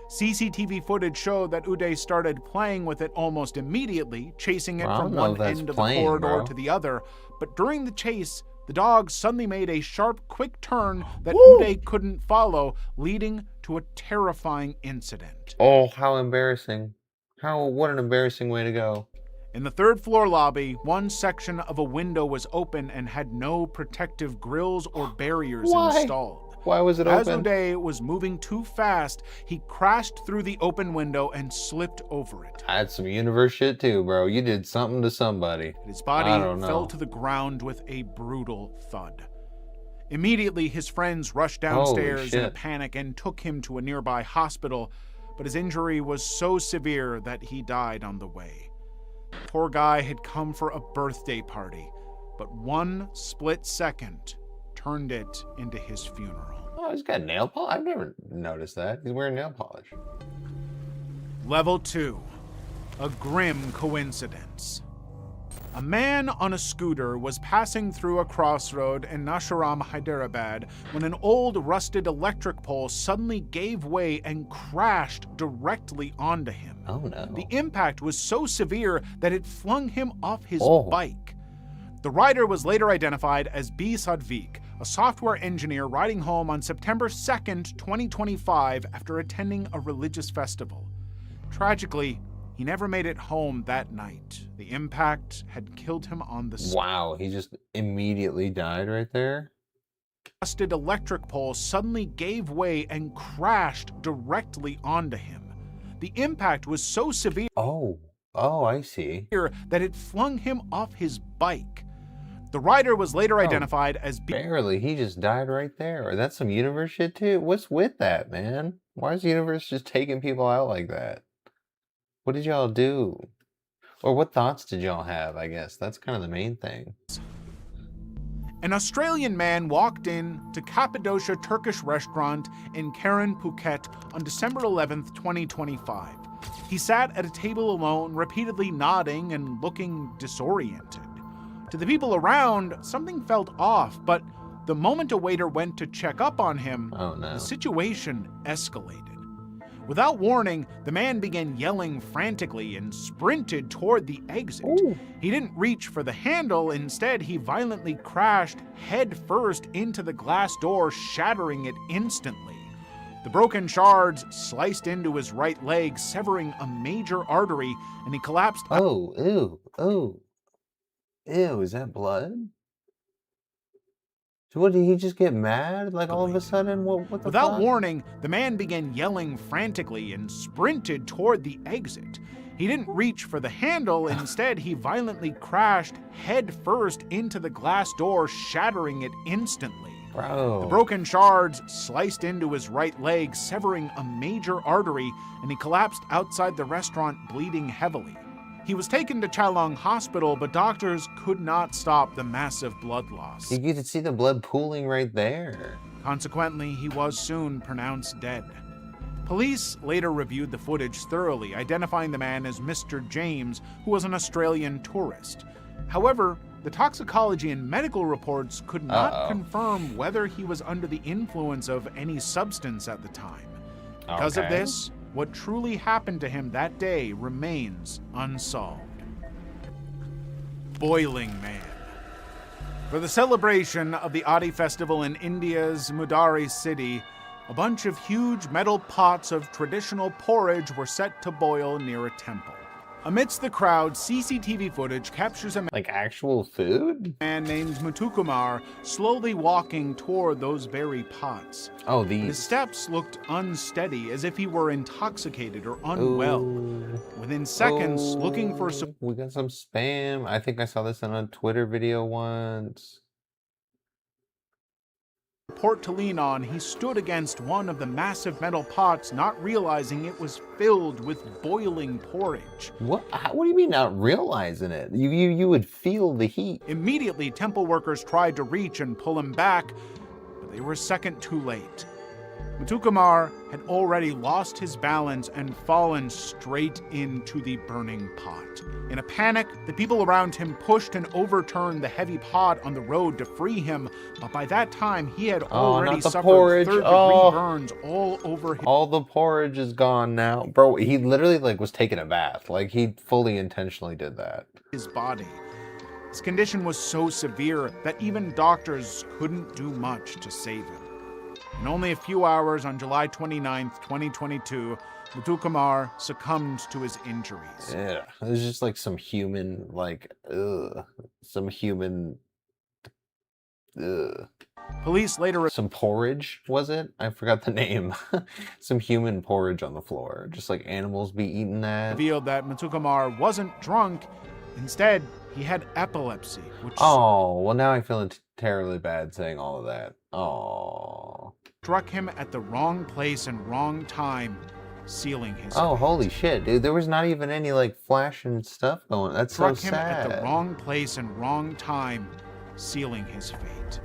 Speaker 13: CCTV footage showed that Uday started playing with it almost immediately, chasing it from one end of the corridor to the other. But during the chase, the dog suddenly made a sharp, quick turn that Uday couldn't follow, leading to a terrifying incident.
Speaker 1: Oh, how embarrassing. What an embarrassing way to go.
Speaker 13: In the third-floor lobby, one section of a window was open and had no protective grills or barriers installed.
Speaker 1: Why was it open?
Speaker 13: As Uday was moving too fast, he crashed through the open window and slipped over it.
Speaker 1: I had some universe shit too, bro. You did something to somebody.
Speaker 13: His body fell to the ground with a brutal thud. Immediately, his friends rushed downstairs in a panic and took him to a nearby hospital, but his injury was so severe that he died on the way. The poor guy had come for a birthday party, but one split second turned it into his funeral.
Speaker 1: Oh, he's got nail polish? I've never noticed that. He's wearing nail polish.
Speaker 13: Level 2. A grim coincidence. A man on a scooter was passing through a crossroad in Nasharam, Hyderabad, when an old rusted electric pole suddenly gave way and crashed directly onto him.
Speaker 1: Oh no.
Speaker 13: The impact was so severe that it flung him off his bike. The rider was later identified as B. Sadvik, a software engineer riding home on September 2nd, 2025 after attending a religious festival. Tragically, he never made it home that night. The impact had killed him on the spot.
Speaker 1: Wow, he just immediately died right there?
Speaker 13: The rusted electric pole suddenly gave way and crashed directly onto him. The impact was so severe
Speaker 1: I see.
Speaker 13: that it flung him off his bike. The rider was later identified as...
Speaker 1: Barely, he just died right there. That's some universe shit too. What's with that, man? Why is the universe just taking people out like that? What did y'all do? Or what thoughts did y'all have, I guess? That's kind of the main thing.
Speaker 13: An Australian man walked in to Cappadocia Turkish restaurant in Karen, Phuket on December 11th, 2025. He sat at a table alone, repeatedly nodding and looking disoriented. To the people around, something felt off, but the moment a waiter went to check up on him, the situation escalated. Without warning, the man began yelling frantically and sprinted toward the exit. He didn't reach for the handle. Instead, he violently crashed head-first into the glass door, shattering it instantly. The broken shards sliced into his right leg, severing a major artery, and he collapsed.
Speaker 1: Ew, is that blood? So what, did he just get mad? Like all of a sudden? What the
Speaker 13: Without
Speaker 1: fuck?
Speaker 13: warning, the man began yelling frantically and sprinted toward the exit. He didn't reach for the handle. Instead, he violently crashed head-first into the glass door, shattering it instantly.
Speaker 1: Bro.
Speaker 13: The broken shards sliced into his right leg, severing a major artery, and he collapsed outside the restaurant, bleeding heavily. He was taken to Chalong Hospital, but doctors could not stop the massive blood loss.
Speaker 1: You get to see the blood pooling right there.
Speaker 13: Consequently, he was soon pronounced dead. Police later reviewed the footage thoroughly, identifying the man as Mr. James, who was an Australian tourist. However, the toxicology and medical reports could not confirm whether he was under the influence of any substance at the time. Because of this, what truly happened to him that day remains unsolved. Boiling Man. For the celebration of the Adi festival in India's Mudari city, a bunch of huge metal pots of traditional porridge were set to boil near a temple. Amidst the crowd, CCTV footage captures a
Speaker 1: Like actual food?
Speaker 13: man named Muthukumar slowly walking toward those very pots.
Speaker 1: Oh,
Speaker 13: His
Speaker 1: these.
Speaker 13: steps looked unsteady, as if he were intoxicated or unwell. Within seconds, looking for
Speaker 1: We got some spam. I think I saw this in a Twitter video once.
Speaker 13: support to lean on, he stood against one of the massive metal pots, not realizing it was filled with boiling porridge.
Speaker 1: What do you mean not realizing it? You would feel the heat.
Speaker 13: Immediately, temple workers tried to reach and pull him back, but they were a second too late. Muthukumar had already lost his balance and fallen straight into the burning pot. In a panic, the people around him pushed and overturned the heavy pot on the road to free him, but by that time he had already suffered third-degree burns all over his...
Speaker 1: All the porridge is gone now. Bro, he literally was taking a bath. Like, he fully intentionally did that.
Speaker 13: His body. His condition was so severe that even doctors couldn't do much to save him. In only a few hours on July 29th, 2022, Muthukumar succumbed to his injuries.
Speaker 1: Yeah, it was just like some human, some human,
Speaker 13: Police later...
Speaker 1: Some porridge, was it? I forgot the name. Some human porridge on the floor. Just like animals be eating that.
Speaker 13: Revealed that Muthukumar wasn't drunk. Instead, he had epilepsy, which...
Speaker 1: Oh, well now I feel terribly bad saying all of that. Oh.
Speaker 13: Struck him at the wrong place and wrong time, sealing his fate.
Speaker 1: Holy shit, dude. There was not even any flashing stuff going. That's so sad.
Speaker 13: Struck him at the wrong place and wrong time, sealing his fate.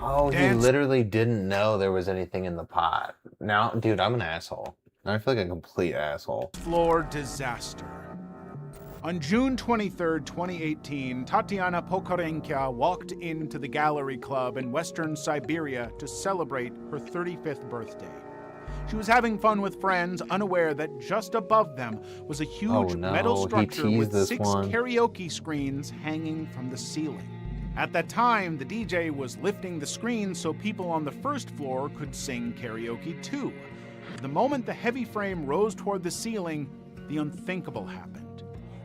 Speaker 1: Oh, he literally didn't know there was anything in the pot. Now, dude, I'm an asshole. Now I feel like a complete asshole.
Speaker 13: Floor disaster. On June 23, 2018, Tatiana Pokarenka walked into the Gallery Club in Western Siberia to celebrate her 35th birthday. She was having fun with friends, unaware that just above them was a huge metal structure with 6 karaoke screens hanging from the ceiling. At that time, the DJ was lifting the screen so people on the first floor could sing karaoke too. The moment the heavy frame rose toward the ceiling, the unthinkable happened.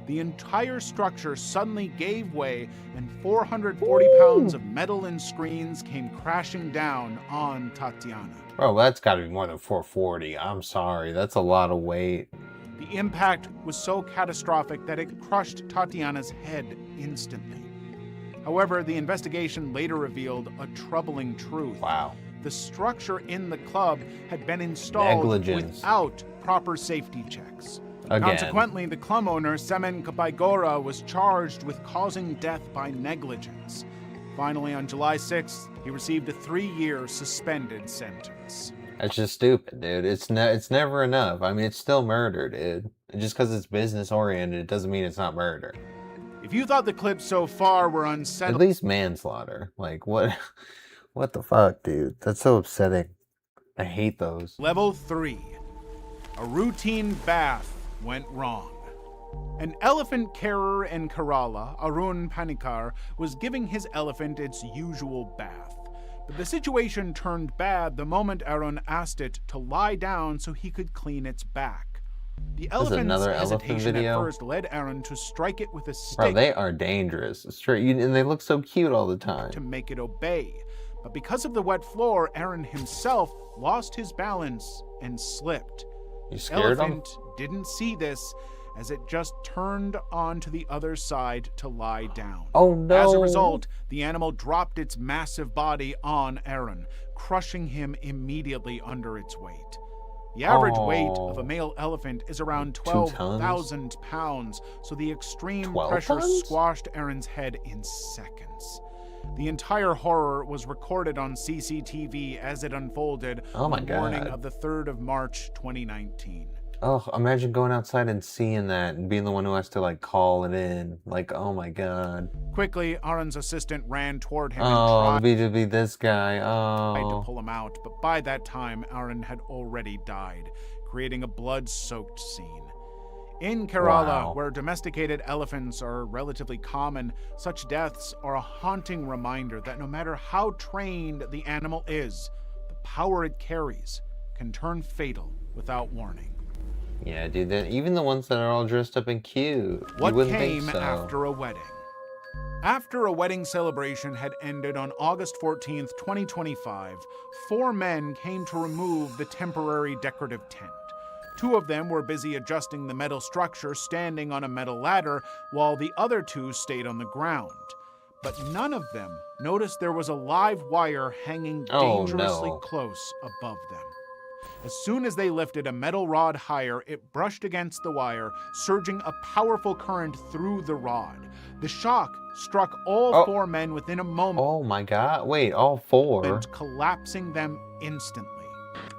Speaker 13: The entire structure suddenly gave way, and 440 pounds of metal and screens came crashing down on Tatiana.
Speaker 1: Bro, that's got to be more than 440. I'm sorry. That's a lot of weight.
Speaker 13: The impact was so catastrophic that it crushed Tatiana's head instantly. However, the investigation later revealed a troubling truth.
Speaker 1: Wow.
Speaker 13: The structure in the club had been installed without proper safety checks.
Speaker 1: Again.
Speaker 13: Consequently, the club owner, Semen Kapaigora, was charged with causing death by negligence. Finally, on July 6th, he received a 3-year suspended sentence.
Speaker 1: That's just stupid, dude. It's never enough. I mean, it's still murder, dude. Just because it's business-oriented, it doesn't mean it's not murder.
Speaker 13: If you thought the clips so far were unsettling...
Speaker 1: At least manslaughter. Like, what the fuck, dude? That's so upsetting. I hate those.
Speaker 13: Level 3. A routine bath went wrong. An elephant carer in Kerala, Arun Panikar, was giving his elephant its usual bath. But the situation turned bad the moment Arun asked it to lie down so he could clean its back. The elephant's hesitation at first led Arun to strike it with a stick.
Speaker 1: Bro, they are dangerous. And they look so cute all the time.
Speaker 13: To make it obey. But because of the wet floor, Arun himself lost his balance and slipped.
Speaker 1: You scared him?
Speaker 13: The elephant didn't see this, as it just turned onto the other side to lie down.
Speaker 1: Oh no!
Speaker 13: As a result, the animal dropped its massive body on Arun, crushing him immediately under its weight. The average weight of a male elephant is around 12,000 pounds, so the extreme pressure squashed Arun's head in seconds. The entire horror was recorded on CCTV as it unfolded on the morning of the 3rd of March, 2019.
Speaker 1: Oh, imagine going outside and seeing that and being the one who has to call it in. Oh my god.
Speaker 13: Quickly, Arun's assistant ran toward him
Speaker 1: and tried
Speaker 13: to
Speaker 1: be this guy.
Speaker 13: to pull him out, but by that time, Arun had already died, creating a blood-soaked scene. In Kerala, where domesticated elephants are relatively common, such deaths are a haunting reminder that no matter how trained the animal is, the power it carries can turn fatal without warning.
Speaker 1: Yeah, dude, even the ones that are all dressed up and cute.
Speaker 13: What
Speaker 1: you wouldn't
Speaker 13: came
Speaker 1: think so.
Speaker 13: after a wedding? After a wedding celebration had ended on August 14th, 2025, 4 men came to remove the temporary decorative tent. 2 of them were busy adjusting the metal structure standing on a metal ladder, while the other 2 stayed on the ground. But none of them noticed there was a live wire hanging dangerously close above them. As soon as they lifted a metal rod higher, it brushed against the wire, surging a powerful current through the rod. The shock struck all 4 men within a moment.
Speaker 1: Oh my god, wait, all 4?
Speaker 13: Collapsing them instantly.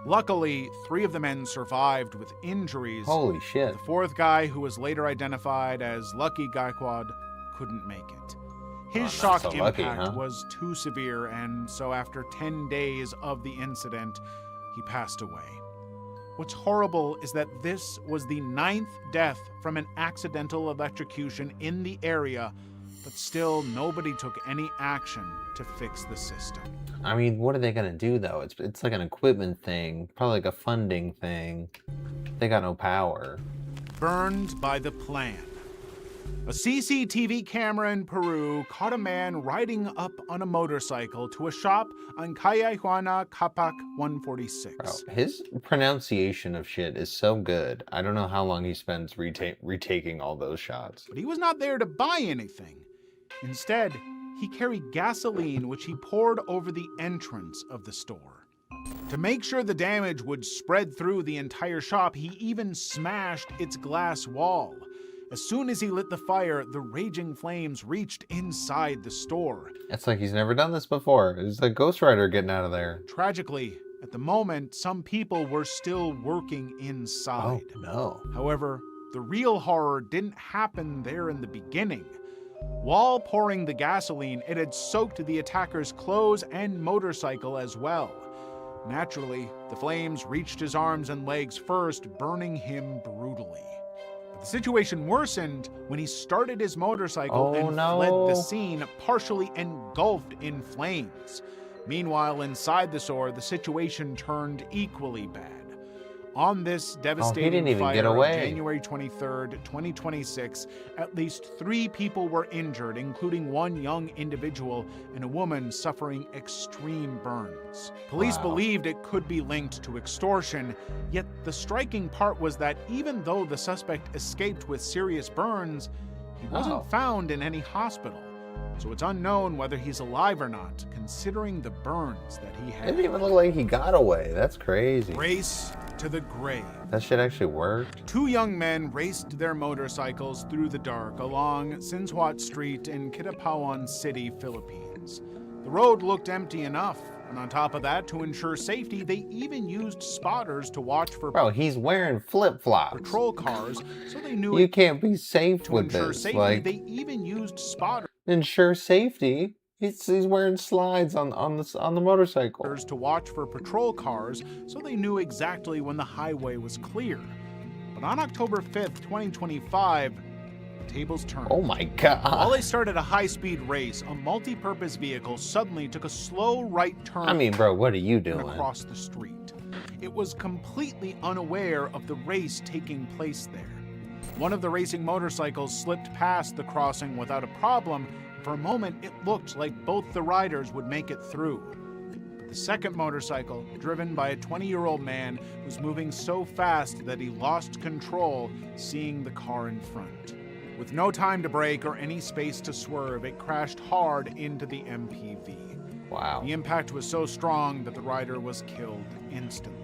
Speaker 13: Luckily, 3 of the men survived with injuries.
Speaker 1: Holy shit.
Speaker 13: The 4th guy, who was later identified as Lucky Gaikwad, couldn't make it. His shock
Speaker 1: so
Speaker 13: impact
Speaker 1: lucky,
Speaker 13: was too severe, and so after 10 days of the incident, he passed away. What's horrible is that this was the 9th death from an accidental electrocution in the area, but still nobody took any action to fix the system.
Speaker 1: I mean, what are they gonna do though? It's like an equipment thing, probably like a funding thing. They got no power.
Speaker 13: Burned by the plan. A CCTV camera in Peru caught a man riding up on a motorcycle to a shop on Calle Juana Capac 146.
Speaker 1: Bro, his pronunciation of shit is so good. I don't know how long he spends retaking all those shots.
Speaker 13: But he was not there to buy anything. Instead, he carried gasoline which he poured over the entrance of the store. To make sure the damage would spread through the entire shop, he even smashed its glass wall. As soon as he lit the fire, the raging flames reached inside the store.
Speaker 1: It's like he's never done this before. It's like Ghost Rider getting out of there.
Speaker 13: Tragically, at the moment, some people were still working inside.
Speaker 1: Oh, no.
Speaker 13: However, the real horror didn't happen there in the beginning. While pouring the gasoline, it had soaked the attacker's clothes and motorcycle as well. Naturally, the flames reached his arms and legs first, burning him brutally. But the situation worsened when he started his motorcycle and fled the scene, partially engulfed in flames. Meanwhile, inside the store, the situation turned equally bad. On this devastating fire of January 23rd, 2026, at least 3 people were injured, including 1 young individual and a woman suffering extreme burns. Police believed it could be linked to extortion, yet the striking part was that even though the suspect escaped with serious burns, he wasn't found in any hospital. So it's unknown whether he's alive or not, considering the burns that he had.
Speaker 1: It didn't even look like he got away. That's crazy.
Speaker 13: Race to the grave.
Speaker 1: That shit actually worked.
Speaker 13: 2 young men raced their motorcycles through the dark along Sinsuat Street in Kidapawan City, Philippines. The road looked empty enough, and on top of that, to ensure safety, they even used spotters to watch for
Speaker 1: he's wearing flip-flops.
Speaker 13: Patrol cars, so they knew
Speaker 1: you can't be safe with
Speaker 13: ensure
Speaker 1: this.
Speaker 13: Safety,
Speaker 1: like,
Speaker 13: they even used spotters.
Speaker 1: Ensure safety. He's wearing slides on the motorcycle.
Speaker 13: To watch for patrol cars, so they knew exactly when the highway was clear. But on October 5th, 2025, the tables turned.
Speaker 1: Oh my god.
Speaker 13: While they started a high-speed race, a multi-purpose vehicle suddenly took a slow right turn.
Speaker 1: I mean, bro, what are you doing?
Speaker 13: Across the street. It was completely unaware of the race taking place there. One of the racing motorcycles slipped past the crossing without a problem. For a moment, it looked like both the riders would make it through. But the second motorcycle, driven by a 20-year-old man, was moving so fast that he lost control, seeing the car in front. With no time to brake or any space to swerve, it crashed hard into the MPV.
Speaker 1: Wow.
Speaker 13: The impact was so strong that the rider was killed instantly.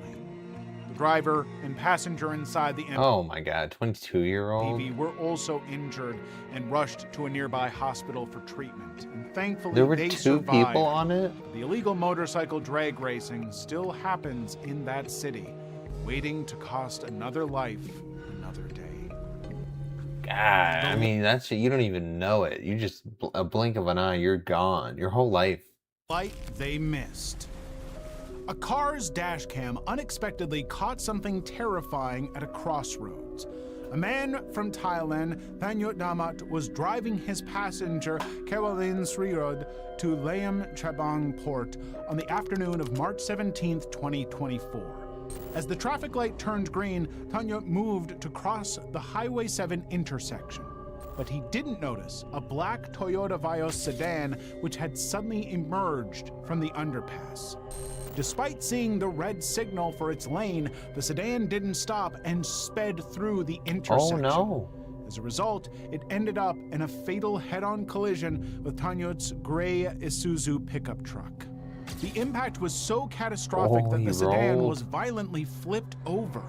Speaker 13: The driver and passenger inside the MPV
Speaker 1: oh my god, 22-year-old
Speaker 13: were also injured and rushed to a nearby hospital for treatment. And thankfully,
Speaker 1: there were
Speaker 13: they
Speaker 1: 2
Speaker 13: survived.
Speaker 1: people on it?
Speaker 13: The illegal motorcycle drag racing still happens in that city, waiting to cost another life another day.
Speaker 1: God, I mean, that's you don't even know it. You just a blink of an eye, you're gone. Your whole life.
Speaker 13: Light they missed. A car's dash cam unexpectedly caught something terrifying at a crossroads. A man from Thailand, Thanyot Damat, was driving his passenger Kewalin Srirod to Layam Chabang Port on the afternoon of March 17, 2024. As the traffic light turned green, Tanya moved to cross the Highway 7 intersection. But he didn't notice a black Toyota Vios sedan which had suddenly emerged from the underpass. Despite seeing the red signal for its lane, the sedan didn't stop and sped through the intersection.
Speaker 1: Oh no.
Speaker 13: As a result, it ended up in a fatal head-on collision with Tanyot's gray Isuzu pickup truck. The impact was so catastrophic that the sedan was violently flipped over.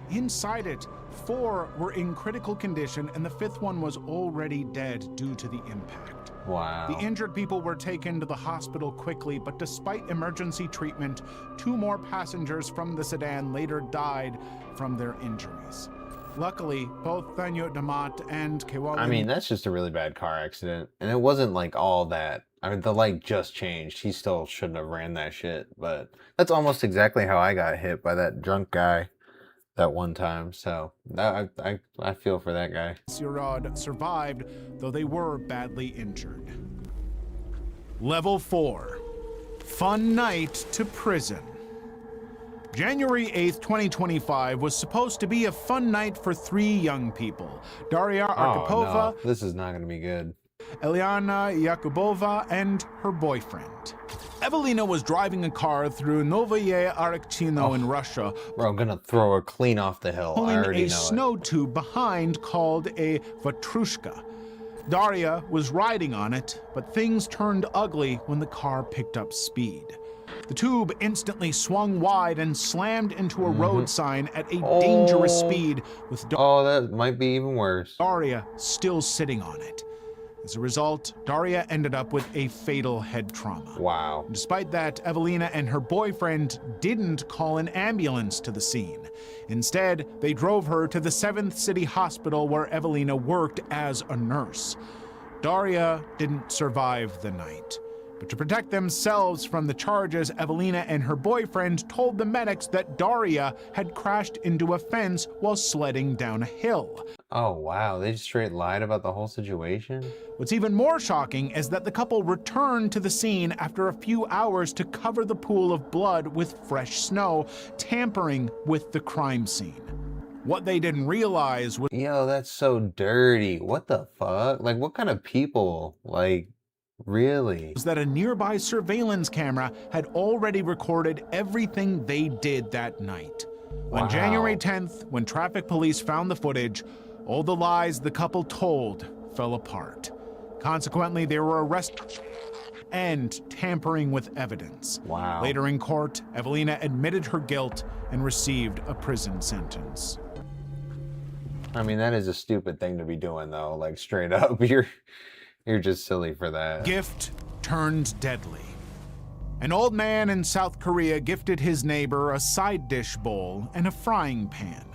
Speaker 13: Inside it, 4 were in critical condition and the 5th one was already dead due to the impact.
Speaker 1: Wow.
Speaker 13: The injured people were taken to the hospital quickly, but despite emergency treatment, 2 more passengers from the sedan later died from their injuries. Luckily, both Tanyot Damat and Kewalin...
Speaker 1: I mean, that's just a really bad car accident. And it wasn't like all that. I mean, the light just changed. He still shouldn't have ran that shit. But that's almost exactly how I got hit by that drunk guy that one time. So I feel for that guy.
Speaker 13: Sirad survived, though they were badly injured. Level 4. Fun night to prison. January 8th, 2025 was supposed to be a fun night for 3 young people. Daria Arkhipova,
Speaker 1: no. This is not going to be good.
Speaker 13: Eliana Yakubova, and her boyfriend. Evelina was driving a car through Novoye Arakchino in Russia.
Speaker 1: Bro, I'm going to throw her clean off the hill. I already know
Speaker 13: a snow tube behind called a Vatrushka. Daria was riding on it, but things turned ugly when the car picked up speed. The tube instantly swung wide and slammed into a road sign at a dangerous speed with
Speaker 1: that might be even worse.
Speaker 13: Daria still sitting on it. As a result, Daria ended up with a fatal head trauma.
Speaker 1: Wow.
Speaker 13: Despite that, Evelina and her boyfriend didn't call an ambulance to the scene. Instead, they drove her to the 7th City Hospital where Evelina worked as a nurse. Daria didn't survive the night. But to protect themselves from the charges, Evelina and her boyfriend told the medics that Daria had crashed into a fence while sledding down a hill.
Speaker 1: Oh, wow. They just straight lied about the whole situation?
Speaker 13: What's even more shocking is that the couple returned to the scene after a few hours to cover the pool of blood with fresh snow, tampering with the crime scene. What they didn't realize was...
Speaker 1: Yo, that's so dirty. What the fuck? Like, what kind of people, like... Really?
Speaker 13: Was that a nearby surveillance camera had already recorded everything they did that night. On January 10th, when traffic police found the footage, all the lies the couple told fell apart. Consequently, they were arrested and tampering with evidence.
Speaker 1: Wow.
Speaker 13: Later in court, Evelina admitted her guilt and received a prison sentence.
Speaker 1: I mean, that is a stupid thing to be doing, though. Like, straight up, you're just silly for that.
Speaker 13: Gift turned deadly. An old man in South Korea gifted his neighbor a side dish bowl and a frying pan.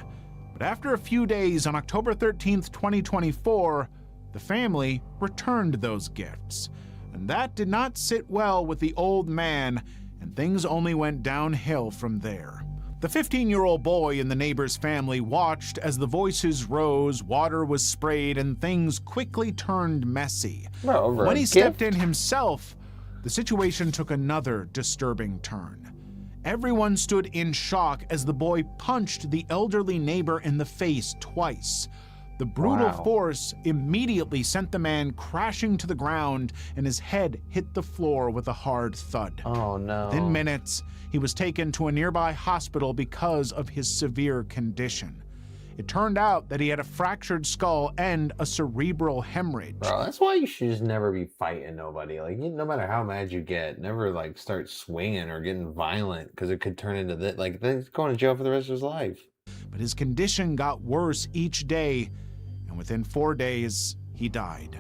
Speaker 13: But after a few days, on October 13th, 2024, the family returned those gifts. And that did not sit well with the old man, and things only went downhill from there. The 15-year-old boy in the neighbor's family watched as the voices rose, water was sprayed, and things quickly turned messy. When he stepped in himself, the situation took another disturbing turn. Everyone stood in shock as the boy punched the elderly neighbor in the face twice. The brutal force immediately sent the man crashing to the ground, and his head hit the floor with a hard thud.
Speaker 1: Oh no.
Speaker 13: Within minutes, he was taken to a nearby hospital because of his severe condition. It turned out that he had a fractured skull and a cerebral hemorrhage.
Speaker 1: Bro, that's why you should just never be fighting nobody. Like, no matter how mad you get, never like start swinging or getting violent, because it could turn into this. Like, he's going to jail for the rest of his life.
Speaker 13: But his condition got worse each day, and within 4 days, he died.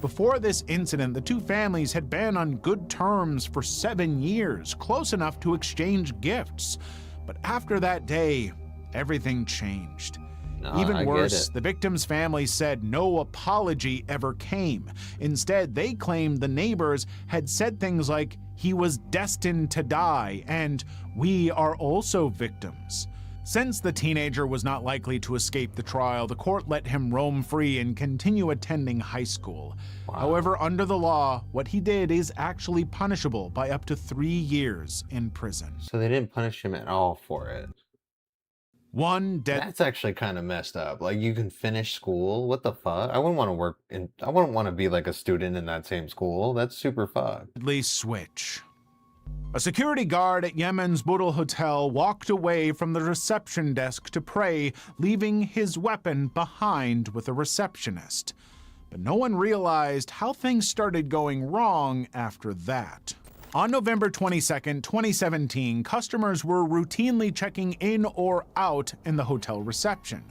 Speaker 13: Before this incident, the two families had been on good terms for 7 years, close enough to exchange gifts. But after that day, everything changed. Even worse, the victim's family said no apology ever came. Instead, they claimed the neighbors had said things like, "He was destined to die," and "We are also victims." Since the teenager was not likely to escape the trial, the court let him roam free and continue attending high school.
Speaker 1: Wow.
Speaker 13: However, under the law, what he did is actually punishable by up to 3 years in prison.
Speaker 1: So they didn't punish him at all for it. That's actually kind of messed up. Like, you can finish school? What the fuck? I wouldn't want to work in... I wouldn't want to be like a student in that same school. That's super fucked.
Speaker 13: Switch. A security guard at Yemen's Budul Hotel walked away from the reception desk to pray, leaving his weapon behind with a receptionist. But no one realized how things started going wrong after that. On November 22nd, 2017, customers were routinely checking in or out in the hotel reception.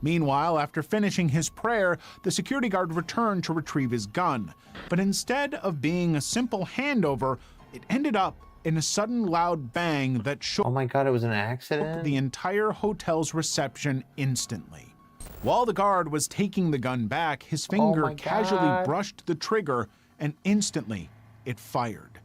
Speaker 13: Meanwhile, after finishing his prayer, the security guard returned to retrieve his gun. But instead of being a simple handover, it ended up in a sudden loud bang that shook
Speaker 1: Oh my god, it was an accident?
Speaker 13: the entire hotel's reception instantly. While the guard was taking the gun back, his finger casually brushed the trigger and instantly it fired.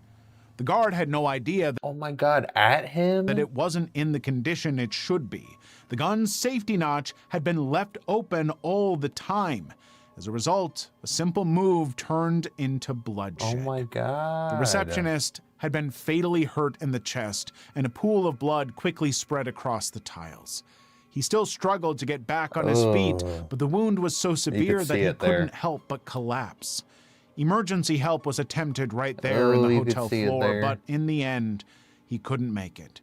Speaker 13: The guard had no idea that,
Speaker 1: oh my god, at him?
Speaker 13: That it wasn't in the condition it should be. The gun's safety notch had been left open all the time. As a result, a simple move turned into bloodshed.
Speaker 1: Oh my god.
Speaker 13: The receptionist had been fatally hurt in the chest, and a pool of blood quickly spread across the tiles. He still struggled to get back on his feet, but the wound was so severe that he couldn't help but collapse. Emergency help was attempted right there in the hotel floor, but in the end, he couldn't make it.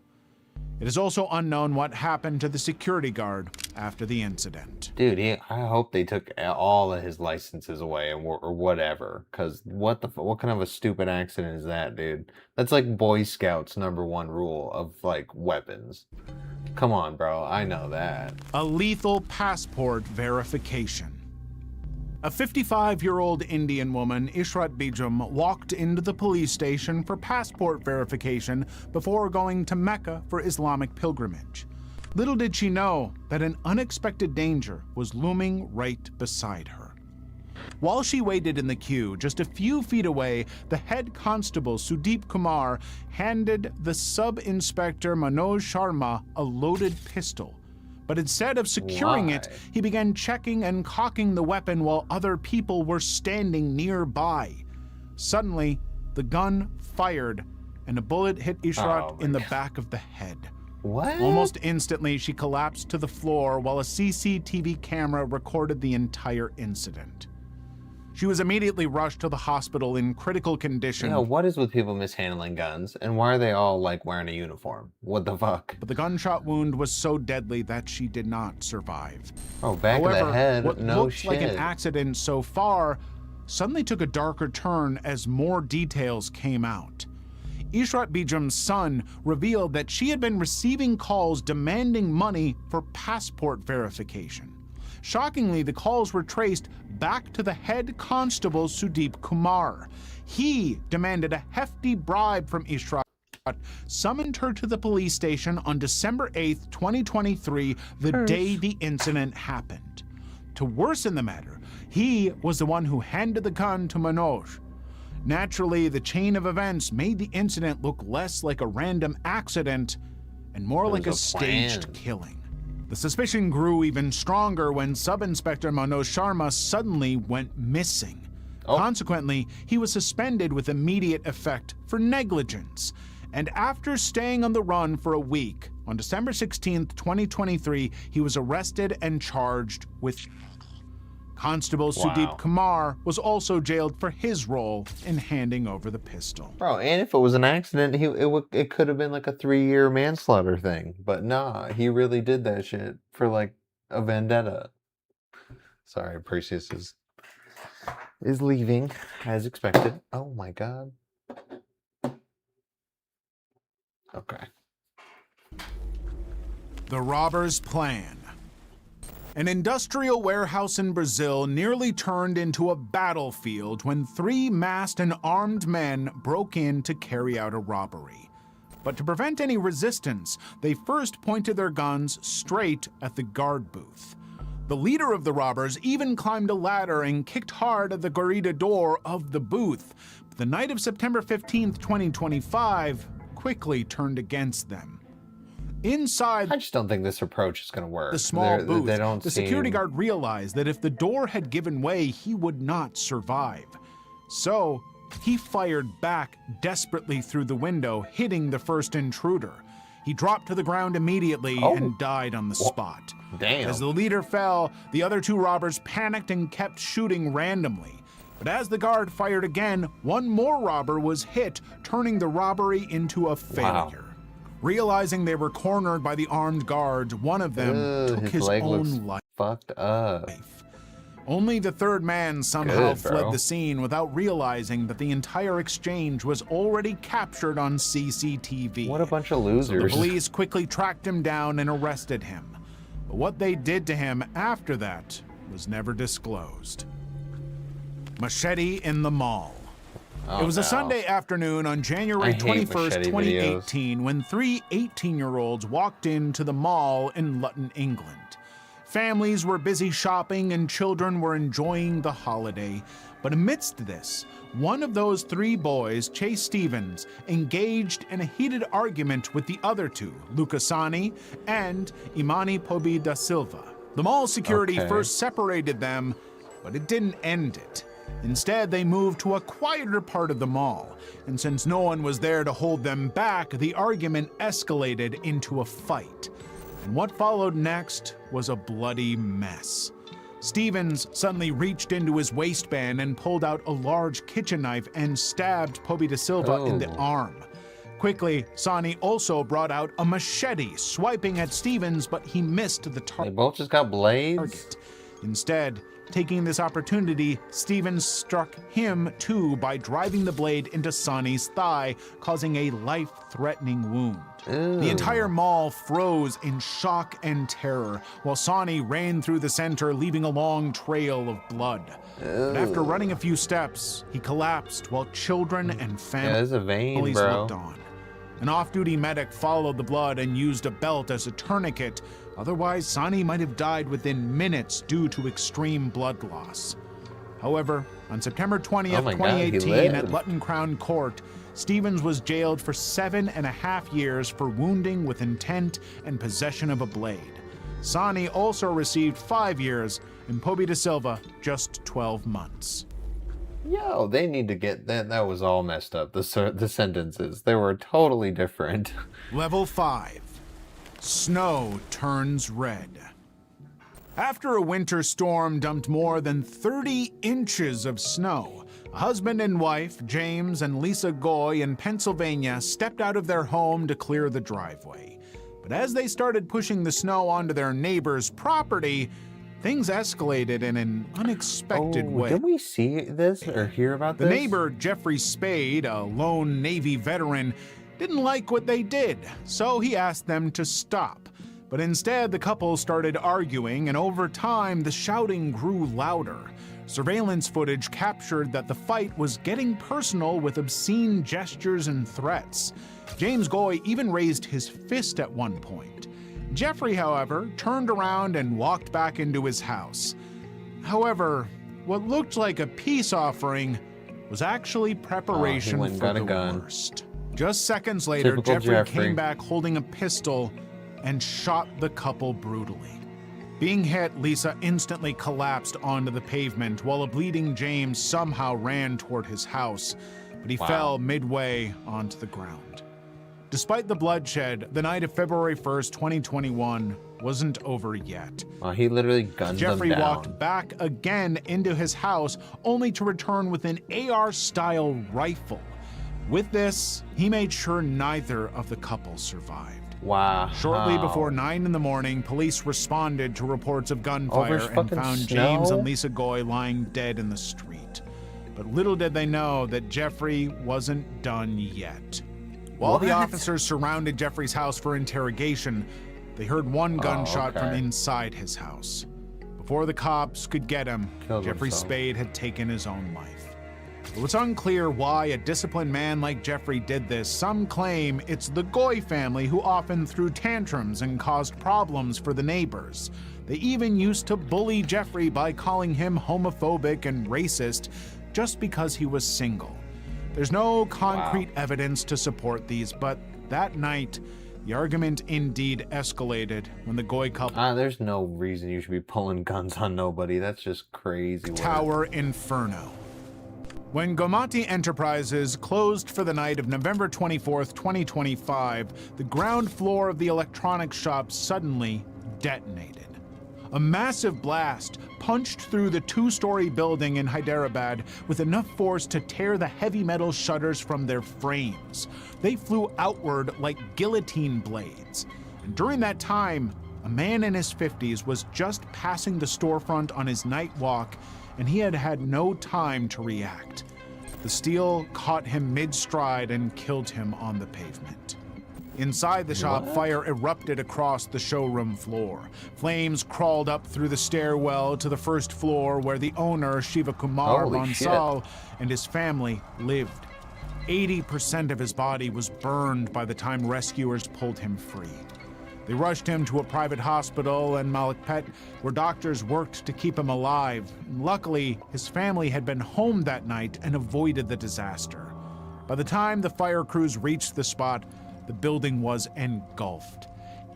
Speaker 13: It is also unknown what happened to the security guard after the incident.
Speaker 1: Dude, I hope they took all of his licenses away or whatever. Because what kind of a stupid accident is that, dude? That's like Boy Scouts #1 rule of, like, weapons. Come on, bro. I know that.
Speaker 13: A lethal passport verification. A 55-year-old Indian woman, Ishrat Bijum, walked into the police station for passport verification before going to Mecca for Islamic pilgrimage. Little did she know that an unexpected danger was looming right beside her. While she waited in the queue, just a few feet away, the head constable, Sudeep Kumar, handed the sub-inspector Manoj Sharma a loaded pistol. But instead of securing it, he began checking and cocking the weapon while other people were standing nearby. Suddenly, the gun fired, and a bullet hit Ishrat in the back of the head.
Speaker 1: What?
Speaker 13: Almost instantly, she collapsed to the floor while a CCTV camera recorded the entire incident. She was immediately rushed to the hospital in critical condition.
Speaker 1: Yeah, what is with people mishandling guns? And why are they all, like, wearing a uniform? What the fuck?
Speaker 13: But the gunshot wound was so deadly that she did not survive.
Speaker 1: Oh, back of the head?
Speaker 13: What
Speaker 1: no
Speaker 13: looked
Speaker 1: shit.
Speaker 13: like an accident so far suddenly took a darker turn as more details came out. Ishrat Bijum's son revealed that she had been receiving calls demanding money for passport verification. Shockingly, the calls were traced back to the head constable, Sudeep Kumar. He demanded a hefty bribe from Ishrat, summoned her to the police station on December 8th, 2023, the day the incident happened. To worsen the matter, he was the one who handed the gun to Manoj. Naturally, the chain of events made the incident look less like a random accident and more like a staged killing. The suspicion grew even stronger when Sub-Inspector Manoj Sharma suddenly went missing. Consequently, he was suspended with immediate effect for negligence. And after staying on the run for a week, on December 16th, 2023, he was arrested and charged with... Constable Sudeep Kumar was also jailed for his role in handing over the pistol.
Speaker 1: Bro, and if it was an accident, it could have been like a 3-year manslaughter thing. But nah, he really did that shit for like a vendetta. Sorry, Precious is leaving as expected. Oh my god. Okay.
Speaker 13: The robber's plan. An industrial warehouse in Brazil nearly turned into a battlefield when 3 masked and armed men broke in to carry out a robbery. But to prevent any resistance, they first pointed their guns straight at the guard booth. The leader of the robbers even climbed a ladder and kicked hard at the corridor door of the booth. But the night of September 15th, 2025 quickly turned against them. Inside
Speaker 1: I just don't think this approach is going to work.
Speaker 13: the small booth,
Speaker 1: They don't
Speaker 13: the security
Speaker 1: seem-
Speaker 13: guard realized that if the door had given way, he would not survive. So he fired back desperately through the window, hitting the first intruder. He dropped to the ground immediately and died on the spot.
Speaker 1: Damn.
Speaker 13: As the leader fell, the other two robbers panicked and kept shooting randomly. But as the guard fired again, one more robber was hit, turning the robbery into a failure. Realizing they were cornered by the armed guards, one of them took his
Speaker 1: leg looks
Speaker 13: own life.
Speaker 1: fucked up.
Speaker 13: Only the third man somehow
Speaker 1: Good, bro.
Speaker 13: fled the scene without realizing that the entire exchange was already captured on CCTV.
Speaker 1: What a bunch of
Speaker 13: So the
Speaker 1: losers.
Speaker 13: police quickly tracked him down and arrested him. But what they did to him after that was never disclosed. Machete in the mall. It was a Sunday afternoon on January
Speaker 1: I hate
Speaker 13: 21st,
Speaker 1: machete
Speaker 13: 2018, when three 18-year-olds walked into the mall in Luton, England. Families were busy shopping and children were enjoying the holiday. But amidst this, one of those three boys, Chase Stevens, engaged in a heated argument with the other two, Luca Sani and Imani Pobi da Silva. The mall security first separated them, but it didn't end it. Instead, they moved to a quieter part of the mall, and since no one was there to hold them back, the argument escalated into a fight. And what followed next was a bloody mess. Stevens suddenly reached into his waistband and pulled out a large kitchen knife and stabbed Pobi da Silva in the arm. Quickly, Sani also brought out a machete, swiping at Stevens, but he missed the target.
Speaker 1: They both just got blades?
Speaker 13: Instead, taking this opportunity, Stevens struck him too by driving the blade into Sani's thigh, causing a life-threatening wound. The entire mall froze in shock and terror, while Sani ran through the center, leaving a long trail of blood. But after running a few steps, he collapsed while children and families looked on. An off-duty medic followed the blood and used a belt as a tourniquet. Otherwise, Sani might have died within minutes due to extreme blood loss. However, on September 20th, 2018, at Luton Crown Court, Stevens was jailed for 7.5 years for wounding with intent and possession of a blade. Sani also received 5 years, and Pobi da Silva just 12 months.
Speaker 1: Yo, they need to get that. That was all messed up. The sentences, they were totally different.
Speaker 13: Level 5. Snow turns red. After a winter storm dumped more than 30 inches of snow, a husband and wife, James and Lisa Goy in Pennsylvania, stepped out of their home to clear the driveway. But as they started pushing the snow onto their neighbor's property, things escalated in an unexpected way.
Speaker 1: Did we see this or hear about
Speaker 13: The
Speaker 1: this?
Speaker 13: neighbor, Jeffrey Spade, a lone Navy veteran, didn't like what they did, so he asked them to stop. But instead, the couple started arguing, and over time, the shouting grew louder. Surveillance footage captured that the fight was getting personal with obscene gestures and threats. James Goy even raised his fist at one point. Jeffrey, however, turned around and walked back into his house. However, what looked like a peace offering was actually preparation
Speaker 1: went and
Speaker 13: for
Speaker 1: got a
Speaker 13: the
Speaker 1: gun.
Speaker 13: worst. Just seconds later,
Speaker 1: Typical
Speaker 13: Jeffrey came back holding a pistol and shot the couple brutally. Being hit, Lisa instantly collapsed onto the pavement while a bleeding James somehow ran toward his house, but he fell midway onto the ground. Despite the bloodshed, the night of February 1st, 2021 wasn't over yet.
Speaker 1: He literally gunned
Speaker 13: Jeffrey
Speaker 1: them down.
Speaker 13: walked back again into his house, only to return with an AR-style rifle. With this, he made sure neither of the couple survived.
Speaker 1: Wow.
Speaker 13: Shortly before 9 in the morning, police responded to reports of gunfire and
Speaker 1: fucking
Speaker 13: found
Speaker 1: snow?
Speaker 13: James and Lisa Goy lying dead in the street. But little did they know that Jeffrey wasn't done yet. While the officers surrounded Jeffrey's house for interrogation, they heard one gunshot from inside his house. Before the cops could get him, Jeffrey Spade had taken his own life. Though it's unclear why a disciplined man like Jeffrey did this, some claim it's the Goy family who often threw tantrums and caused problems for the neighbors. They even used to bully Jeffrey by calling him homophobic and racist just because he was single. There's no concrete evidence to support these, but that night, The argument indeed escalated when the Goy couple
Speaker 1: There's no reason you should be pulling guns on nobody. That's just crazy work.
Speaker 13: Tower Inferno. When Gomati Enterprises closed for the night of November 24th, 2025, the ground floor of the electronics shop suddenly detonated. A massive blast punched through the two-story building in Hyderabad with enough force to tear the heavy metal shutters from their frames. They flew outward like guillotine blades. And during that time, a man in his 50s was just passing the storefront on his night walk, and he had had no time to react. The steel caught him mid-stride and killed him on the pavement. Inside the shop, fire erupted across the showroom floor. Flames crawled up through the stairwell to the first floor where the owner, Shiva Kumar Bansal, and his family lived. 80% of his body was burned by the time rescuers pulled him free. They rushed him to a private hospital in Malakpet, where doctors worked to keep him alive. Luckily, his family had been home that night and avoided the disaster. By the time the fire crews reached the spot, the building was engulfed.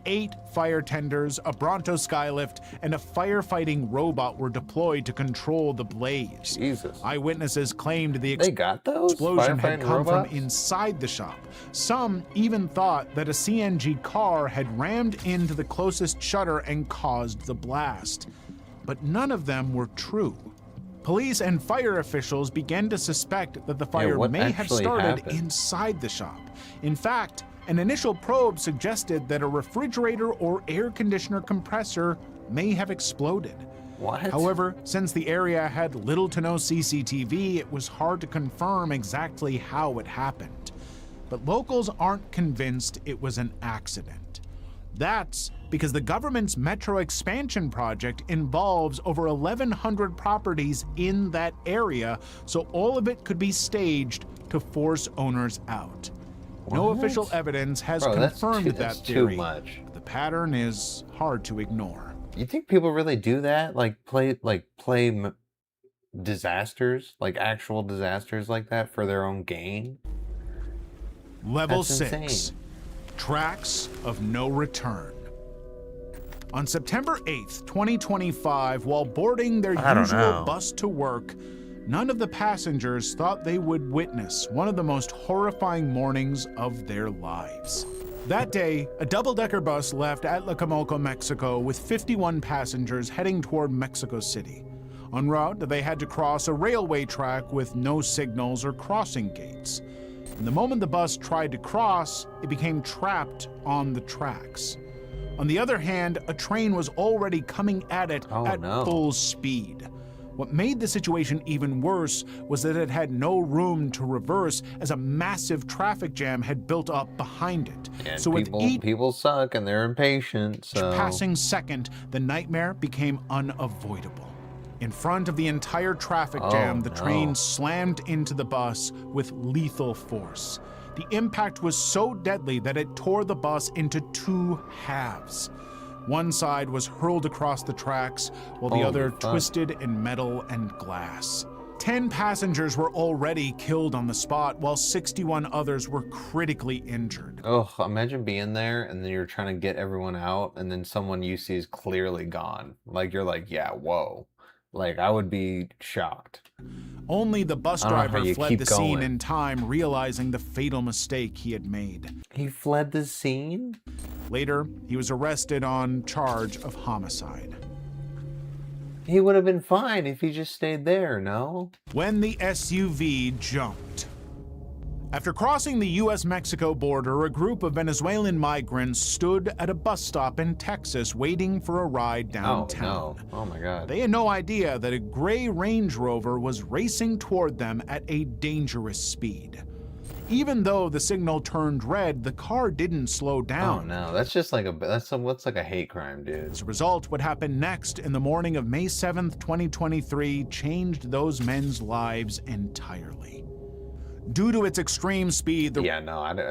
Speaker 13: 8 fire tenders, a Bronto skylift, and a firefighting robot were deployed to control the blaze.
Speaker 1: Jesus.
Speaker 13: Eyewitnesses claimed the
Speaker 1: those
Speaker 13: explosion had come
Speaker 1: robots?
Speaker 13: from inside the shop. Some even thought that a CNG car had rammed into the closest shutter and caused the blast. But none of them were true. Police and fire officials began to suspect that the fire may have started inside the shop. In fact, an initial probe suggested that a refrigerator or air conditioner compressor may have exploded.
Speaker 1: What?
Speaker 13: However, since the area had little to no CCTV, it was hard to confirm exactly how it happened. But locals aren't convinced it was an accident. That's because the government's metro expansion project involves over 1,100 properties in that area, so all of it could be staged to force owners out. No official evidence has confirmed that theory.
Speaker 1: Too much.
Speaker 13: The pattern is hard to ignore.
Speaker 1: You think people really do that? Play disasters, like actual disasters like that for their own gain?
Speaker 13: Level
Speaker 1: That's
Speaker 13: 6.
Speaker 1: insane.
Speaker 13: Tracks of no return. On September 8th, 2025, while boarding their usual bus to work, none of the passengers thought they would witness one of the most horrifying mornings of their lives. That day, a double-decker bus left Atlacomulco, Mexico, with 51 passengers heading toward Mexico City. En route, they had to cross a railway track with no signals or crossing gates. And the moment the bus tried to cross, it became trapped on the tracks. On the other hand, a train was already coming at it at full speed. What made the situation even worse was that it had no room to reverse, as a massive traffic jam had built up behind it.
Speaker 1: And
Speaker 13: so
Speaker 1: people suck and they're impatient. So
Speaker 13: passing second, the nightmare became unavoidable. In front of the entire traffic jam, the train slammed into the bus with lethal force. The impact was so deadly that it tore the bus into 2 halves. One side was hurled across the tracks, while the other twisted in metal and glass. 10 passengers were already killed on the spot, while 61 others were critically injured.
Speaker 1: Oh, imagine being there and then you're trying to get everyone out and then someone you see is clearly gone. Like, you're like, yeah, whoa. Like, I would be shocked.
Speaker 13: Only the bus driver fled the scene in time, realizing the fatal mistake he had made.
Speaker 1: He fled the scene?
Speaker 13: Later, he was arrested on charge of homicide.
Speaker 1: He would have been fine if he just stayed there, no?
Speaker 13: When the SUV jumped. After crossing the U.S.-Mexico border, a group of Venezuelan migrants stood at a bus stop in Texas waiting for a ride downtown.
Speaker 1: Oh, no. Oh, my God.
Speaker 13: They had no idea that a gray Range Rover was racing toward them at a dangerous speed. Even though the signal turned red, the car didn't slow down.
Speaker 1: Oh, no. That's just like what's like a hate crime, dude.
Speaker 13: As a result, what happened next in the morning of May 7th, 2023 changed those men's lives entirely. Due to its extreme speed, the
Speaker 1: I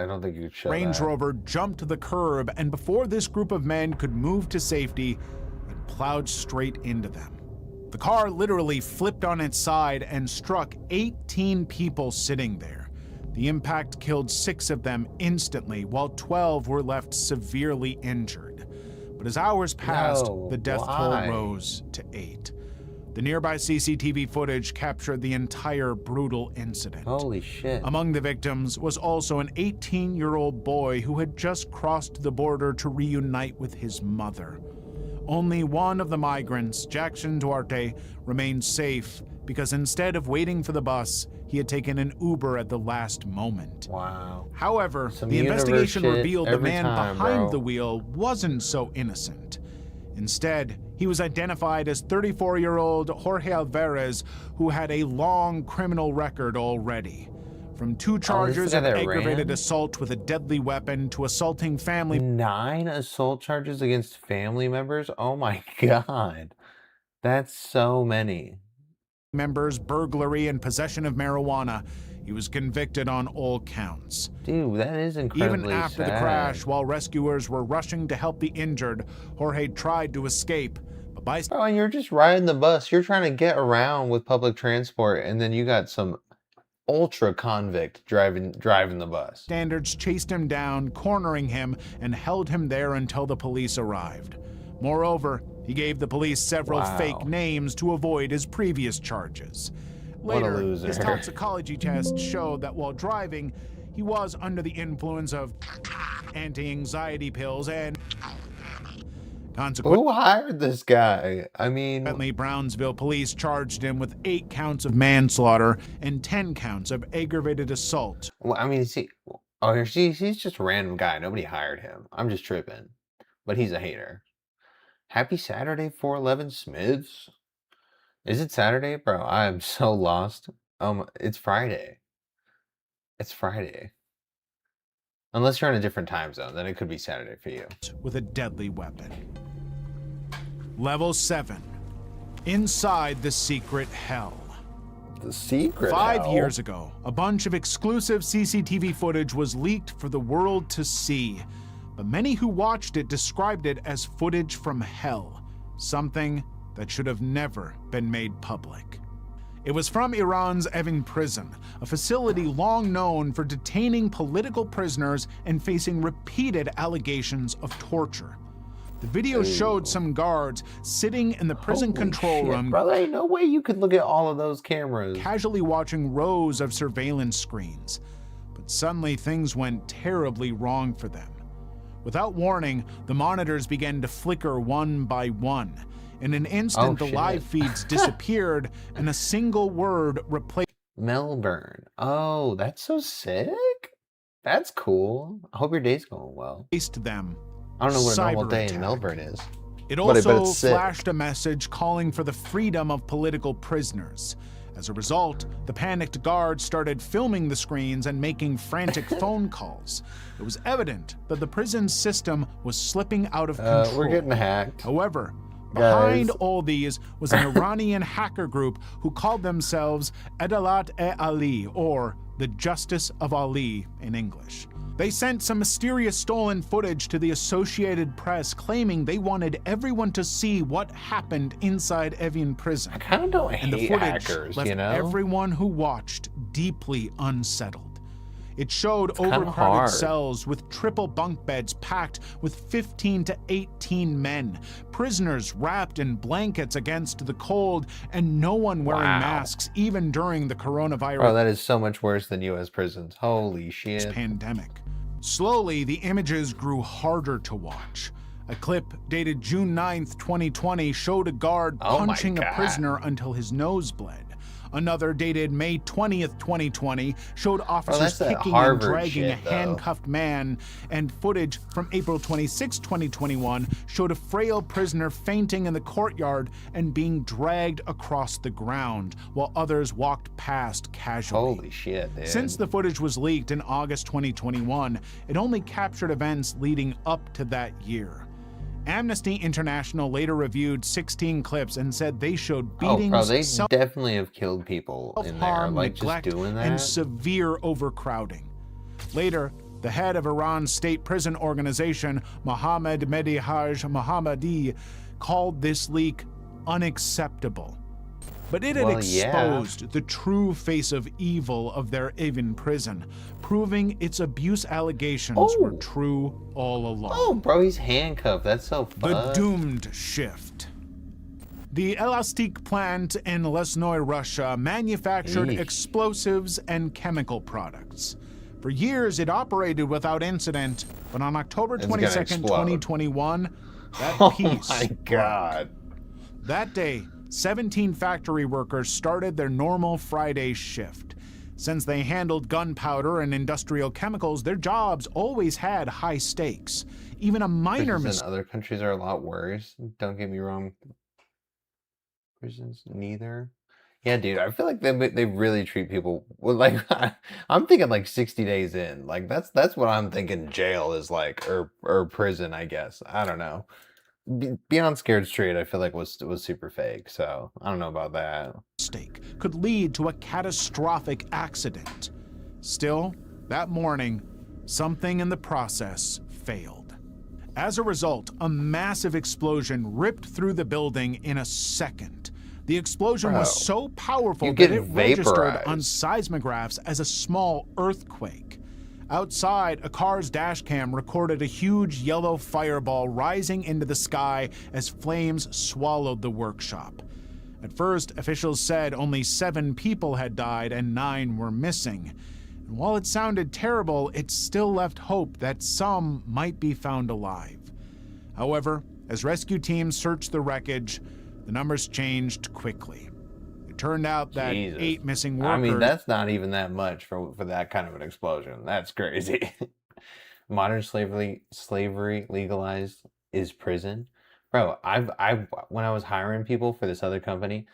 Speaker 1: don't think you could show
Speaker 13: Range
Speaker 1: that.
Speaker 13: Rover jumped the curb, and before this group of men could move to safety, it plowed straight into them. The car literally flipped on its side and struck 18 people sitting there. The impact killed 6 of them instantly, while 12 were left severely injured. But as hours passed, the death toll rose to 8. The nearby CCTV footage captured the entire brutal incident.
Speaker 1: Holy shit.
Speaker 13: Among the victims was also an 18-year-old boy who had just crossed the border to reunite with his mother. Only one of the migrants, Jackson Duarte, remained safe because instead of waiting for the bus, he had taken an Uber at the last moment.
Speaker 1: Wow.
Speaker 13: However,
Speaker 1: Some
Speaker 13: the investigation
Speaker 1: universe shit
Speaker 13: revealed the
Speaker 1: every
Speaker 13: man
Speaker 1: time,
Speaker 13: behind
Speaker 1: bro.
Speaker 13: the wheel wasn't so innocent. Instead, he was identified as 34-year-old Jorge Alvarez, who had a long criminal record already. From 2 charges
Speaker 1: guy
Speaker 13: of
Speaker 1: that
Speaker 13: aggravated
Speaker 1: ran?
Speaker 13: assault with a deadly weapon to assaulting family
Speaker 1: 9 assault charges against family members? Oh my god. That's so many.
Speaker 13: members, burglary, and possession of marijuana. He was convicted on all counts.
Speaker 1: Dude, that is incredibly
Speaker 13: Even after
Speaker 1: sad.
Speaker 13: the crash, while rescuers were rushing to help the injured, Jorge tried to escape, but by
Speaker 1: Bro, and you're just riding the bus. You're trying to get around with public transport, and then you got some ultra convict driving the bus.
Speaker 13: standards chased him down, cornering him, and held him there until the police arrived. Moreover, he gave the police several
Speaker 1: Wow.
Speaker 13: fake names to avoid his previous charges.
Speaker 1: What a
Speaker 13: Later,
Speaker 1: loser.
Speaker 13: his toxicology tests showed that while driving, he was under the influence of anti-anxiety pills and consequently,
Speaker 1: Who hired this guy? I mean,
Speaker 13: Brownsville police charged him with 8 counts of manslaughter and 10 counts of aggravated assault.
Speaker 1: well, I mean, see, oh, he's just a random guy. Nobody hired him. I'm just tripping. But he's a hater. Happy Saturday, 411 Smiths. Is it Saturday? Bro, I am so lost. It's Friday. It's Friday. Unless you're in a different time zone, then it could be Saturday for you.
Speaker 13: With a deadly weapon. Level 7. Inside the secret hell.
Speaker 1: The secret
Speaker 13: 5
Speaker 1: hell?
Speaker 13: years ago, a bunch of exclusive CCTV footage was leaked for the world to see. But many who watched it described it as footage from hell, something that should have never been made public. It was from Iran's Evin prison, a facility long known for detaining political prisoners and facing repeated allegations of torture. The video showed some guards sitting in the prison
Speaker 1: Holy
Speaker 13: control
Speaker 1: shit,
Speaker 13: room,
Speaker 1: bro, there ain't no way you could look at all of those cameras.
Speaker 13: casually watching rows of surveillance screens. But suddenly things went terribly wrong for them. Without warning, the monitors began to flicker one by one. In an instant, the
Speaker 1: shit.
Speaker 13: live feeds disappeared, and a single word replaced
Speaker 1: Melbourne. Oh, that's so sick. That's cool. I hope your day's going well.
Speaker 13: them.
Speaker 1: I don't know what a normal
Speaker 13: Cyber
Speaker 1: day in
Speaker 13: attack.
Speaker 1: Melbourne is.
Speaker 13: It
Speaker 1: but I bet
Speaker 13: also
Speaker 1: it's sick.
Speaker 13: flashed a message calling for the freedom of political prisoners. As a result, the panicked guards started filming the screens and making frantic phone calls. It was evident that the prison system was slipping out of control.
Speaker 1: We're getting hacked.
Speaker 13: However, behind
Speaker 1: Guys.
Speaker 13: all these was an Iranian hacker group who called themselves Adalat-e-Ali, or the Justice of Ali in English. They sent some mysterious stolen footage to the Associated Press claiming they wanted everyone to see what happened inside Evin prison.
Speaker 1: I kind of don't
Speaker 13: And the
Speaker 1: hate
Speaker 13: footage
Speaker 1: hackers,
Speaker 13: left
Speaker 1: you know?
Speaker 13: everyone who watched deeply unsettled. It showed
Speaker 1: kinda
Speaker 13: overcrowded
Speaker 1: hard.
Speaker 13: cells with triple bunk beds packed with 15 to 18 men, prisoners wrapped in blankets against the cold, and no one wearing
Speaker 1: Wow.
Speaker 13: masks even during the coronavirus
Speaker 1: Bro, that is so much worse than U.S. prisons. Holy shit.
Speaker 13: pandemic. Slowly, the images grew harder to watch. A clip dated June 9th, 2020 showed a guard
Speaker 1: Oh my
Speaker 13: punching a
Speaker 1: God.
Speaker 13: prisoner until his nose bled. Another dated May 20th, 2020 showed officers
Speaker 1: that's that
Speaker 13: kicking and
Speaker 1: Harvard
Speaker 13: dragging a
Speaker 1: shit, though.
Speaker 13: handcuffed man, and footage from April 26, 2021 showed a frail prisoner fainting in the courtyard and being dragged across the ground while others walked past casually.
Speaker 1: Holy shit, dude.
Speaker 13: Since the footage was leaked in August 2021, it only captured events leading up to that year. Amnesty International later reviewed 16 clips and said they showed beatings,
Speaker 1: bro, they definitely have killed people in there.
Speaker 13: self-harm,
Speaker 1: Like, just
Speaker 13: neglect,
Speaker 1: doing that.
Speaker 13: and severe overcrowding. Later, the head of Iran's state prison organization, Mohammad Mehdi Haj Mohammadi, called this leak unacceptable. But it had
Speaker 1: Well, yeah.
Speaker 13: exposed the true face of evil of their Avon prison, proving its abuse allegations were true all along.
Speaker 1: Oh, bro, he's handcuffed. That's so
Speaker 13: The
Speaker 1: fucked.
Speaker 13: doomed shift. The Elastic plant in Lesnoy, Russia, manufactured
Speaker 1: Eesh.
Speaker 13: explosives and chemical products. For years, it operated without incident, but on October
Speaker 1: It's gonna
Speaker 13: 22nd,
Speaker 1: explode.
Speaker 13: 2021, that
Speaker 1: Oh
Speaker 13: piece
Speaker 1: my god.
Speaker 13: That day, 17 factory workers started their normal Friday shift. Since they handled gunpowder and industrial chemicals, their jobs always had high stakes. Even a minor
Speaker 1: Prisons
Speaker 13: mistake.
Speaker 1: in other countries are a lot worse. Don't get me wrong. Prisons, neither. Yeah, dude, I feel like they really treat people well, like I'm thinking like 60 days in. Like that's what I'm thinking jail is like, or prison, I guess. I don't know. Beyond Scared Straight, I feel like was super fake. So I don't know about that.
Speaker 13: Could lead to a catastrophic accident. Still, that morning, something in the process failed. As a result, a massive explosion ripped through the building in a second. The explosion was so powerful that it registered on seismographs as a small earthquake. Outside, a car's dash cam recorded a huge yellow fireball rising into the sky as flames swallowed the workshop. At first, officials said only 7 people had died and 9 were missing. And while it sounded terrible, it still left hope that some might be found alive. However, as rescue teams searched the wreckage, the numbers changed quickly. It turned out that
Speaker 1: Jesus.
Speaker 13: 8 missing workers...
Speaker 1: I mean, that's not even that much for that kind of an explosion. That's crazy. Modern slavery legalized is prison. Bro, when I was hiring people for this other company,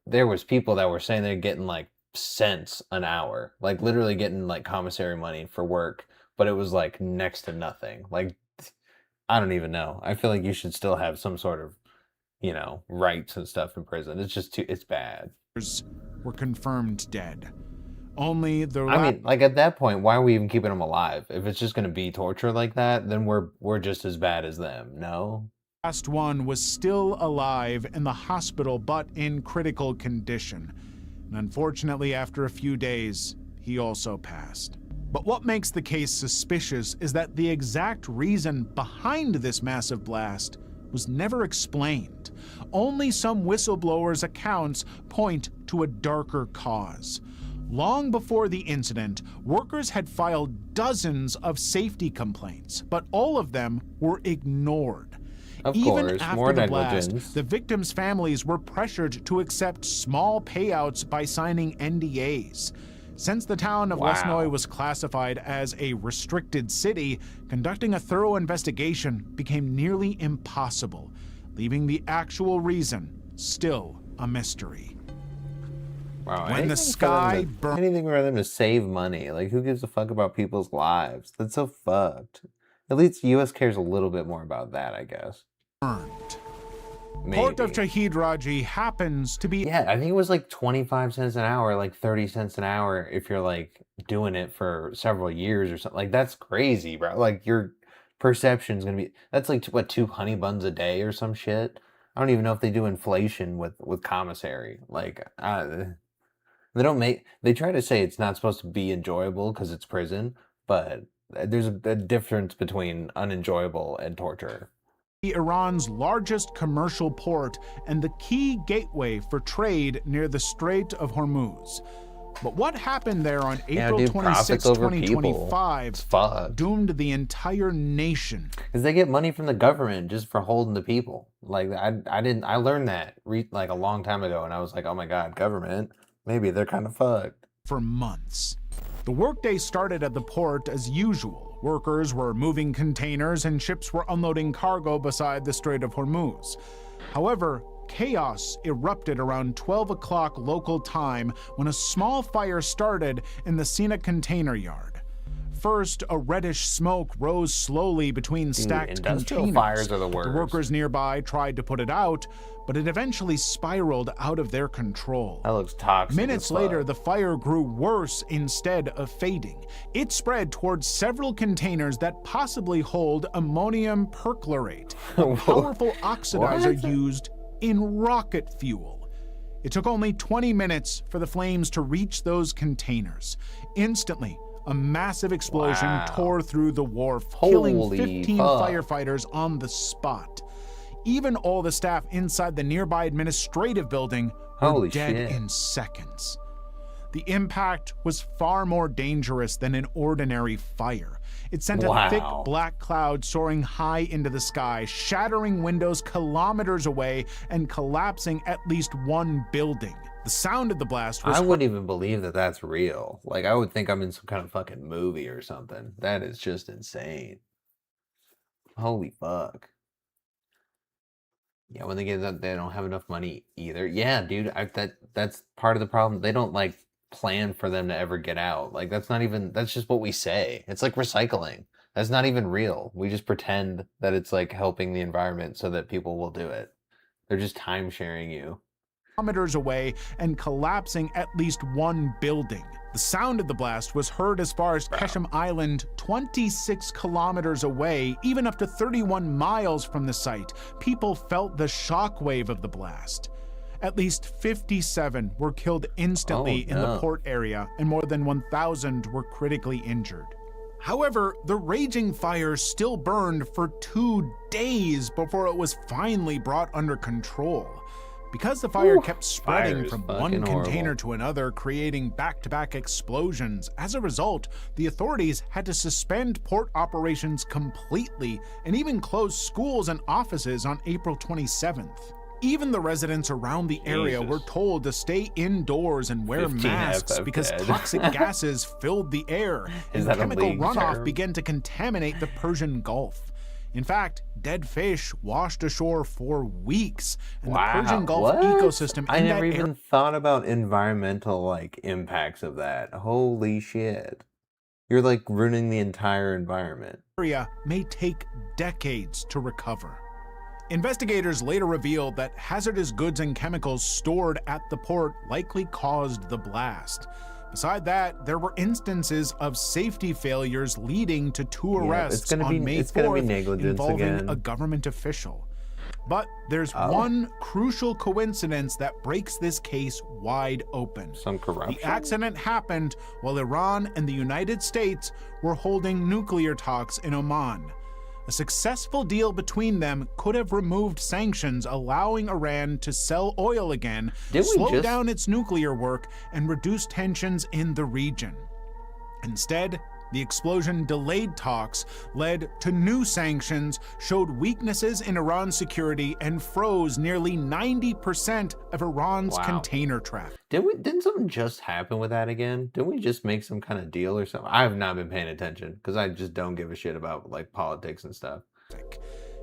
Speaker 1: there was people that were saying they're getting like cents an hour, like literally getting like commissary money for work, but it was like next to nothing. Like, I don't even know. I feel like you should still have some sort of, you know, rights and stuff in prison. It's just it's bad.
Speaker 13: Were confirmed dead. Only the...
Speaker 1: I mean, like at that point, why are we even keeping them alive? If it's just going to be torture like that, then we're just as bad as them. No.
Speaker 13: Last one was still alive in the hospital, but in critical condition. And unfortunately, after a few days, he also passed. But what makes the case suspicious is that the exact reason behind this massive blast was never explained. Only some whistleblowers' accounts point to a darker cause. Long before the incident, workers had filed dozens of safety complaints, but all of them were ignored. Even after the blast, the victims' families were pressured to accept small payouts by signing NDAs. Since the town of Lesnoy was classified as a restricted city, conducting a thorough investigation became nearly impossible, leaving the actual reason still a mystery.
Speaker 1: Wow,
Speaker 13: When the sky burned...
Speaker 1: Anything for them to save money. Like, who gives a fuck about people's lives? That's so fucked. At least the U.S. cares a little bit more about that, I guess.
Speaker 13: Port of Shahid Raji happens to be...
Speaker 1: Yeah, I think it was like 25 cents an hour, like 30 cents an hour if you're like doing it for several years or something. Like, that's crazy, bro. Like, your perception's gonna be... That's like, what, 2 honey buns a day or some shit? I don't even know if they do inflation with commissary. Like, they don't make... They try to say it's not supposed to be enjoyable because it's prison, but there's a difference between unenjoyable and torture.
Speaker 13: Iran's largest commercial port and the key gateway for trade near the Strait of Hormuz. But what happened there on April 26, 2025 doomed the entire nation.
Speaker 1: Because they get money from the government just for holding the people. Like, I learned that like a long time ago, and I was like, oh my god, government, maybe they're kind of fucked.
Speaker 13: For months. The workday started at the port as usual. Workers were moving containers and ships were unloading cargo beside the Strait of Hormuz. However, chaos erupted around 12 o'clock local time when a small fire started in the Sina container yard. First, a reddish smoke rose slowly between stacked containers.
Speaker 1: Fires are the worst.
Speaker 13: The workers nearby tried to put it out, but it eventually spiraled out of their control.
Speaker 1: That looks toxic.
Speaker 13: Minutes later, the fire grew worse instead of fading. It spread towards several containers that possibly hold ammonium perchlorate, a powerful oxidizer used in rocket fuel. It took only 20 minutes for the flames to reach those containers. Instantly, a massive explosion tore through the wharf, killing 15 firefighters on the spot. Even all the staff inside the nearby administrative building were dead in seconds. The impact was far more dangerous than an ordinary fire. It sent a thick black cloud soaring high into the sky, shattering windows kilometers away and collapsing at least one building. The sound of the blast was...
Speaker 1: I wouldn't even believe that that's real. Like, I would think I'm in some kind of fucking movie or something. That is just insane. Holy fuck. Yeah, when they get that, they don't have enough money either. Yeah, dude, that's part of the problem. They don't, like, plan for them to ever get out. Like, that's not even, that's just what we say. It's like recycling. That's not even real. We just pretend that it's like helping the environment so that people will do it. They're just time sharing you.
Speaker 13: Kilometers away and collapsing at least one building. The sound of the blast was heard as far as Kesham Island, 26 kilometers away, even up to 31 miles from the site. People felt the shockwave of the blast. At least 57 were killed instantly in the port area, and more than 1,000 were critically injured. However, the raging fire still burned for 2 days before it was finally brought under control. Because the fire kept spreading from one container to another, creating back-to-back explosions, as a result, the authorities had to suspend port operations completely and even close schools and offices on April 27th. Even the residents around the area were told to stay indoors and wear masks because toxic gases filled the air, and the chemical runoff began to contaminate the Persian Gulf. In fact, dead fish washed ashore for weeks, and the Persian Gulf ecosystem
Speaker 1: I never even thought about environmental like impacts of that. Holy shit. You're like ruining the entire environment.
Speaker 13: Area may take decades to recover. Investigators later revealed that hazardous goods and chemicals stored at the port likely caused the blast. Beside that, there were instances of safety failures leading to 2 arrests on May 4th involving a government official. But there's one crucial coincidence that breaks this case wide open.
Speaker 1: Some corruption?
Speaker 13: The accident happened while Iran and the United States were holding nuclear talks in Oman. A successful deal between them could have removed sanctions, allowing Iran to sell oil again, slow down its nuclear work, and reduce tensions in the region. Instead, the explosion delayed talks, led to new sanctions, showed weaknesses in Iran's security, and froze nearly 90% of Iran's container traffic.
Speaker 1: Didn't something just happen with that again? Didn't we just make some kind of deal or something? I have not been paying attention because I just don't give a shit about like politics and stuff.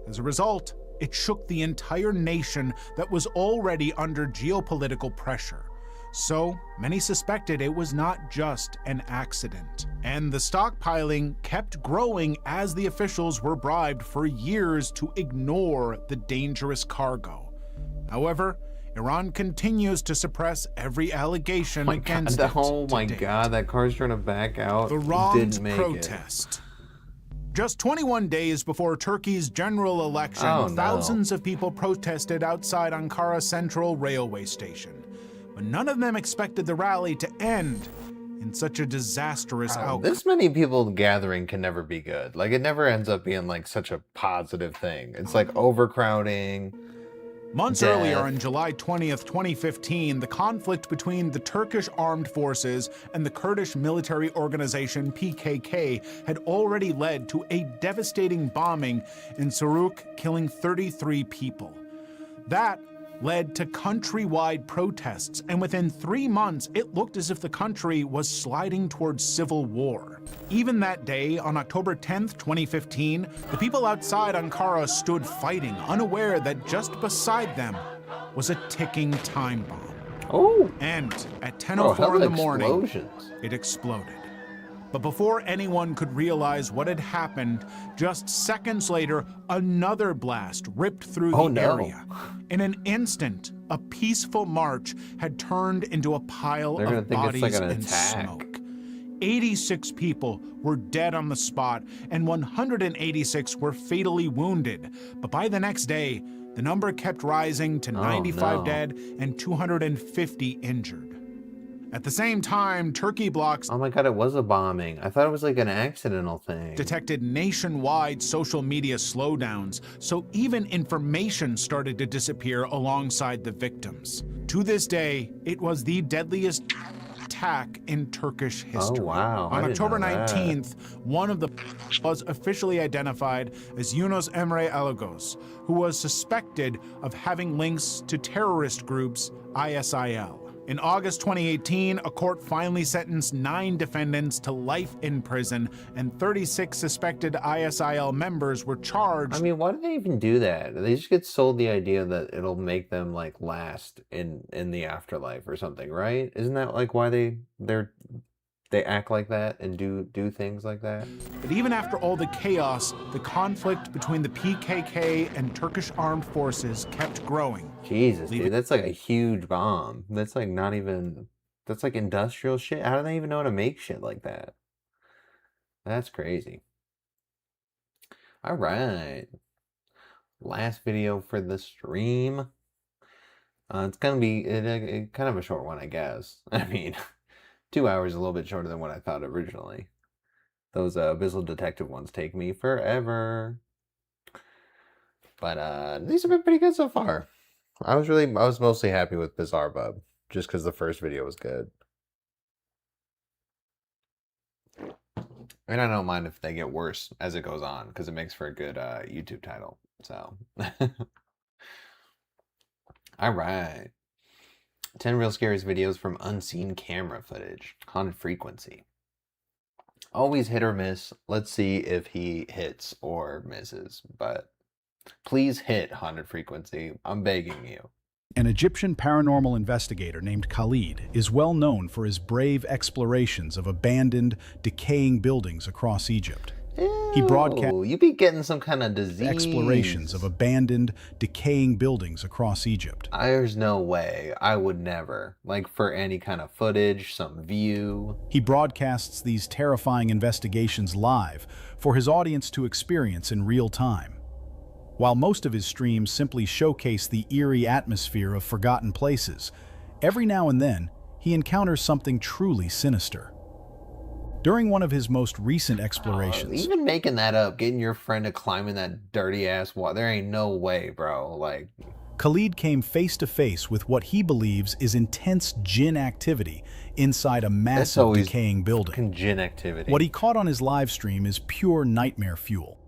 Speaker 13: As a result, it shook the entire nation that was already under geopolitical pressure. So many suspected it was not just an accident. And the stockpiling kept growing as the officials were bribed for years to ignore the dangerous cargo. However, Iran continues to suppress every allegation against it.
Speaker 1: Oh my god, that car's trying to back out.
Speaker 13: Iran's protest. Just 21 days before Turkey's general election, thousands of people protested outside Ankara Central Railway Station. But none of them expected the rally to end in such a disastrous outcome.
Speaker 1: This many people gathering can never be good. Like, it never ends up being like such a positive thing. It's like overcrowding.
Speaker 13: Months earlier, on July 20th, 2015, the conflict between the Turkish armed forces and the Kurdish military organization PKK had already led to a devastating bombing in Suruk, killing 33 people. That led to countrywide protests, and within 3 months, it looked as if the country was sliding towards civil war. Even that day, on October 10th, 2015, the people outside Ankara stood fighting, unaware that just beside them was a ticking time bomb. And at 10:04 in the morning, it exploded. But before anyone could realize what had happened, just seconds later, another blast ripped through the area. In an instant, a peaceful march had turned into a pile of bodies and smoke. 86 people were dead on the spot, and 186 were fatally wounded. But by the next day, The number kept rising to 95
Speaker 1: no.
Speaker 13: dead and 250 injured. At the same time, Turkey blocks
Speaker 1: Oh my god, it was a bombing. I thought it was like an accidental thing.
Speaker 13: detected nationwide social media slowdowns, so even information started to disappear alongside the victims. To this day, it was the deadliest attack in Turkish history.
Speaker 1: Oh wow.
Speaker 13: On October
Speaker 1: I didn't know that.
Speaker 13: 19th, one of the was officially identified as Yunus Emre Alagos, who was suspected of having links to terrorist groups ISIL. In August 2018, a court finally sentenced 9 defendants to life in prison, and 36 suspected ISIL members were charged.
Speaker 1: I mean, why do they even do that? They just get sold the idea that it'll make them like last in the afterlife or something, right? Isn't that like why they act like that and do things like that?
Speaker 13: But even after all the chaos, the conflict between the PKK and Turkish armed forces kept growing.
Speaker 1: Jesus, dude, that's like a huge bomb. That's like not even, that's like industrial shit. How do they even know how to make shit like that? That's crazy. All right. Last video for the stream. It's gonna be kind of a short one, I guess. I mean, 2 hours is a little bit shorter than what I thought originally. Those Abyssal Detective ones take me forever. But these have been pretty good so far. I was mostly happy with Bizarre Bub, just because the first video was good. And I don't mind if they get worse as it goes on, because it makes for a good YouTube title. So, all right. 10 real scariest videos from unseen camera footage. Haunted frequency. Always hit or miss. Let's see if he hits or misses. But please hit, haunted frequency. I'm begging you.
Speaker 14: An Egyptian paranormal investigator named Khalid is well known for his brave explorations of abandoned, decaying buildings across Egypt. He broadcast
Speaker 1: you be getting some kind of disease.
Speaker 14: Explorations of abandoned, decaying buildings across Egypt.
Speaker 1: There's no way. I would never. Like, for any kind of footage, some view.
Speaker 14: He broadcasts these terrifying investigations live for his audience to experience in real time. While most of his streams simply showcase the eerie atmosphere of forgotten places, every now and then he encounters something truly sinister. During one of his most recent explorations...
Speaker 1: Even making that up, getting your friend to climb in that dirty ass wall, there ain't no way, bro. Like,
Speaker 14: Khalid came face to face with what he believes is intense jinn activity inside a massive decaying building.
Speaker 1: Jinn activity.
Speaker 14: What he caught on his live stream is pure nightmare fuel.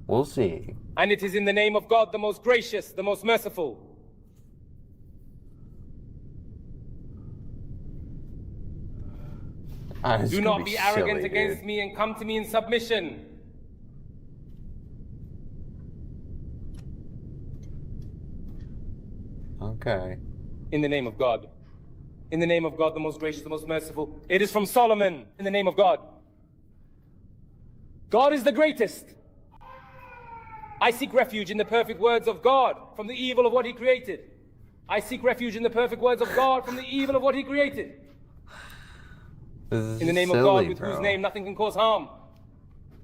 Speaker 1: We'll see.
Speaker 15: And it is in the name of God, the most gracious, the most merciful. Do not be arrogant against me and come to me in submission.
Speaker 1: Okay.
Speaker 15: In the name of God. In the name of God, the most gracious, the most merciful. It is from Solomon. In the name of God. God is the greatest. I seek refuge in the perfect words of God from the evil of what he created. I seek refuge in the perfect words of God from the evil of what he created. In the name of God, with whose name nothing can cause harm,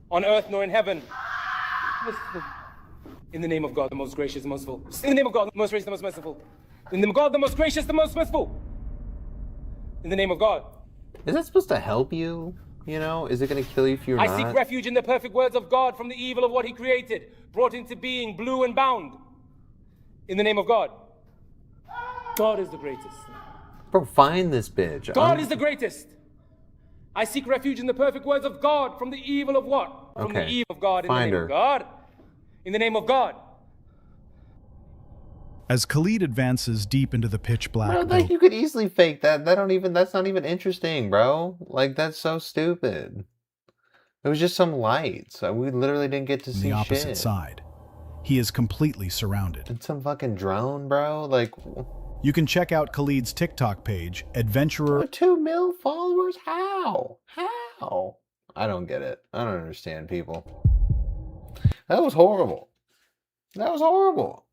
Speaker 15: on earth nor in heaven. In the name of God, the most gracious, the most merciful. In the name of God, the most gracious, the most merciful. In the name of God, the most gracious, the most merciful. In the name of God.
Speaker 1: Is that supposed to help you? You know, is it going to kill you if you're not?
Speaker 15: I seek refuge in the perfect words of God from the evil of what he created, brought into being, blue and bound. In the name of God. God is the greatest.
Speaker 1: Bro, find this bitch.
Speaker 15: God is the greatest. I seek refuge in the perfect words of God from the evil of what? From the evil of God. In the name of God. In the name of God.
Speaker 14: As Khalid advances deep into the pitch black,
Speaker 1: bro, like, you could easily fake that. That's not even interesting, bro. Like, that's so stupid. It was just some lights. We literally didn't get to see shit.
Speaker 14: On the opposite side, he is completely surrounded.
Speaker 1: It's some fucking drone, bro. Like,
Speaker 14: you can check out Khalid's TikTok page, Adventurer.
Speaker 1: 2 mil followers? How? How? I don't get it. I don't understand, people. That was horrible. That was horrible.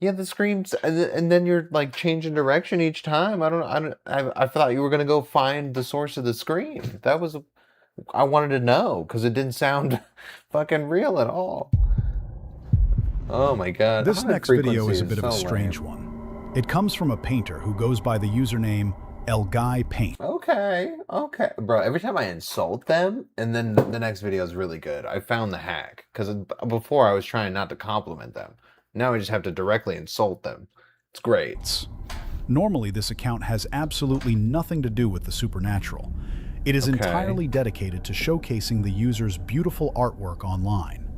Speaker 1: Yeah, the screams, and then you're like changing direction each time. I thought you were gonna go find the source of the scream. That was, I wanted to know because it didn't sound fucking real at all. Oh my god.
Speaker 14: This
Speaker 1: High
Speaker 14: next video is a
Speaker 1: frequency
Speaker 14: bit of a
Speaker 1: so
Speaker 14: strange
Speaker 1: lame.
Speaker 14: one. It comes from a painter who goes by the username El Guy Paint.
Speaker 1: Okay, okay. Bro, every time I insult them, and then the next video is really good. I found the hack. Because before I was trying not to compliment them. Now I just have to directly insult them. It's great.
Speaker 14: Normally, this account has absolutely nothing to do with the supernatural. It is entirely dedicated to showcasing the user's beautiful artwork online.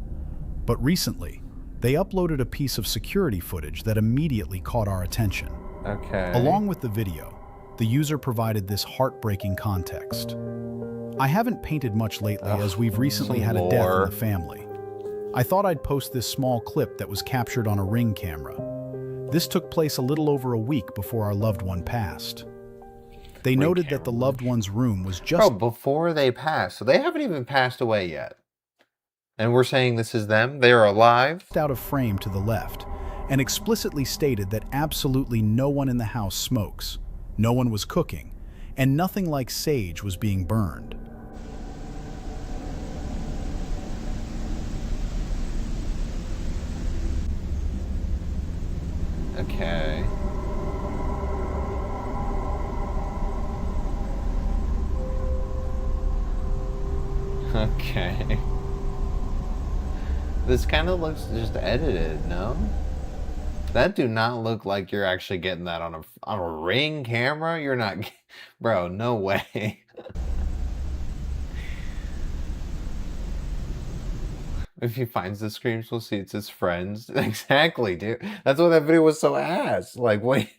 Speaker 14: But recently, they uploaded a piece of security footage that immediately caught our attention.
Speaker 1: Okay.
Speaker 14: Along with the video, the user provided this heartbreaking context. I haven't painted much lately as we've recently had a death in the family. I thought I'd post this small clip that was captured on a Ring camera. This took place a little over a week before our loved one passed. They noted that the loved one's room was just...
Speaker 1: Bro, before they passed. So they haven't even passed away yet. And we're saying this is them? They are alive?
Speaker 14: ...out of frame to the left, and explicitly stated that absolutely no one in the house smokes, no one was cooking, and nothing like sage was being burned.
Speaker 1: Okay. Okay. This kind of looks just edited, no? That do not look like you're actually getting that on a Ring camera. You're not, bro. No way. If he finds the screams, we'll see it's his friends. Exactly, dude. That's why that video was so ass. Like, wait,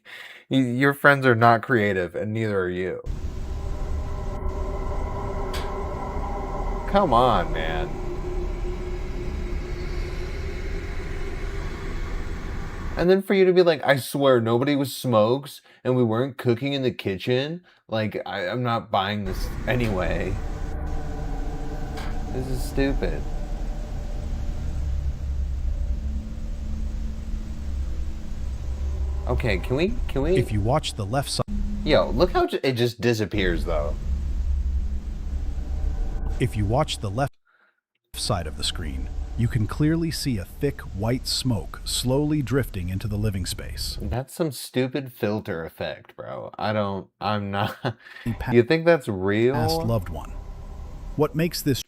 Speaker 1: your friends are not creative, and neither are you. Come on, man. And then for you to be like, I swear nobody was smokes and we weren't cooking in the kitchen. Like, I'm not buying this anyway. This is stupid. Okay, can we?
Speaker 14: If you watch the left side...
Speaker 1: Yo, look how it just disappears, though.
Speaker 14: If you watch the left side of the screen, you can clearly see a thick white smoke slowly drifting into the living space.
Speaker 1: That's some stupid filter effect, bro. I'm not... You think that's real?
Speaker 14: Past loved one. What makes this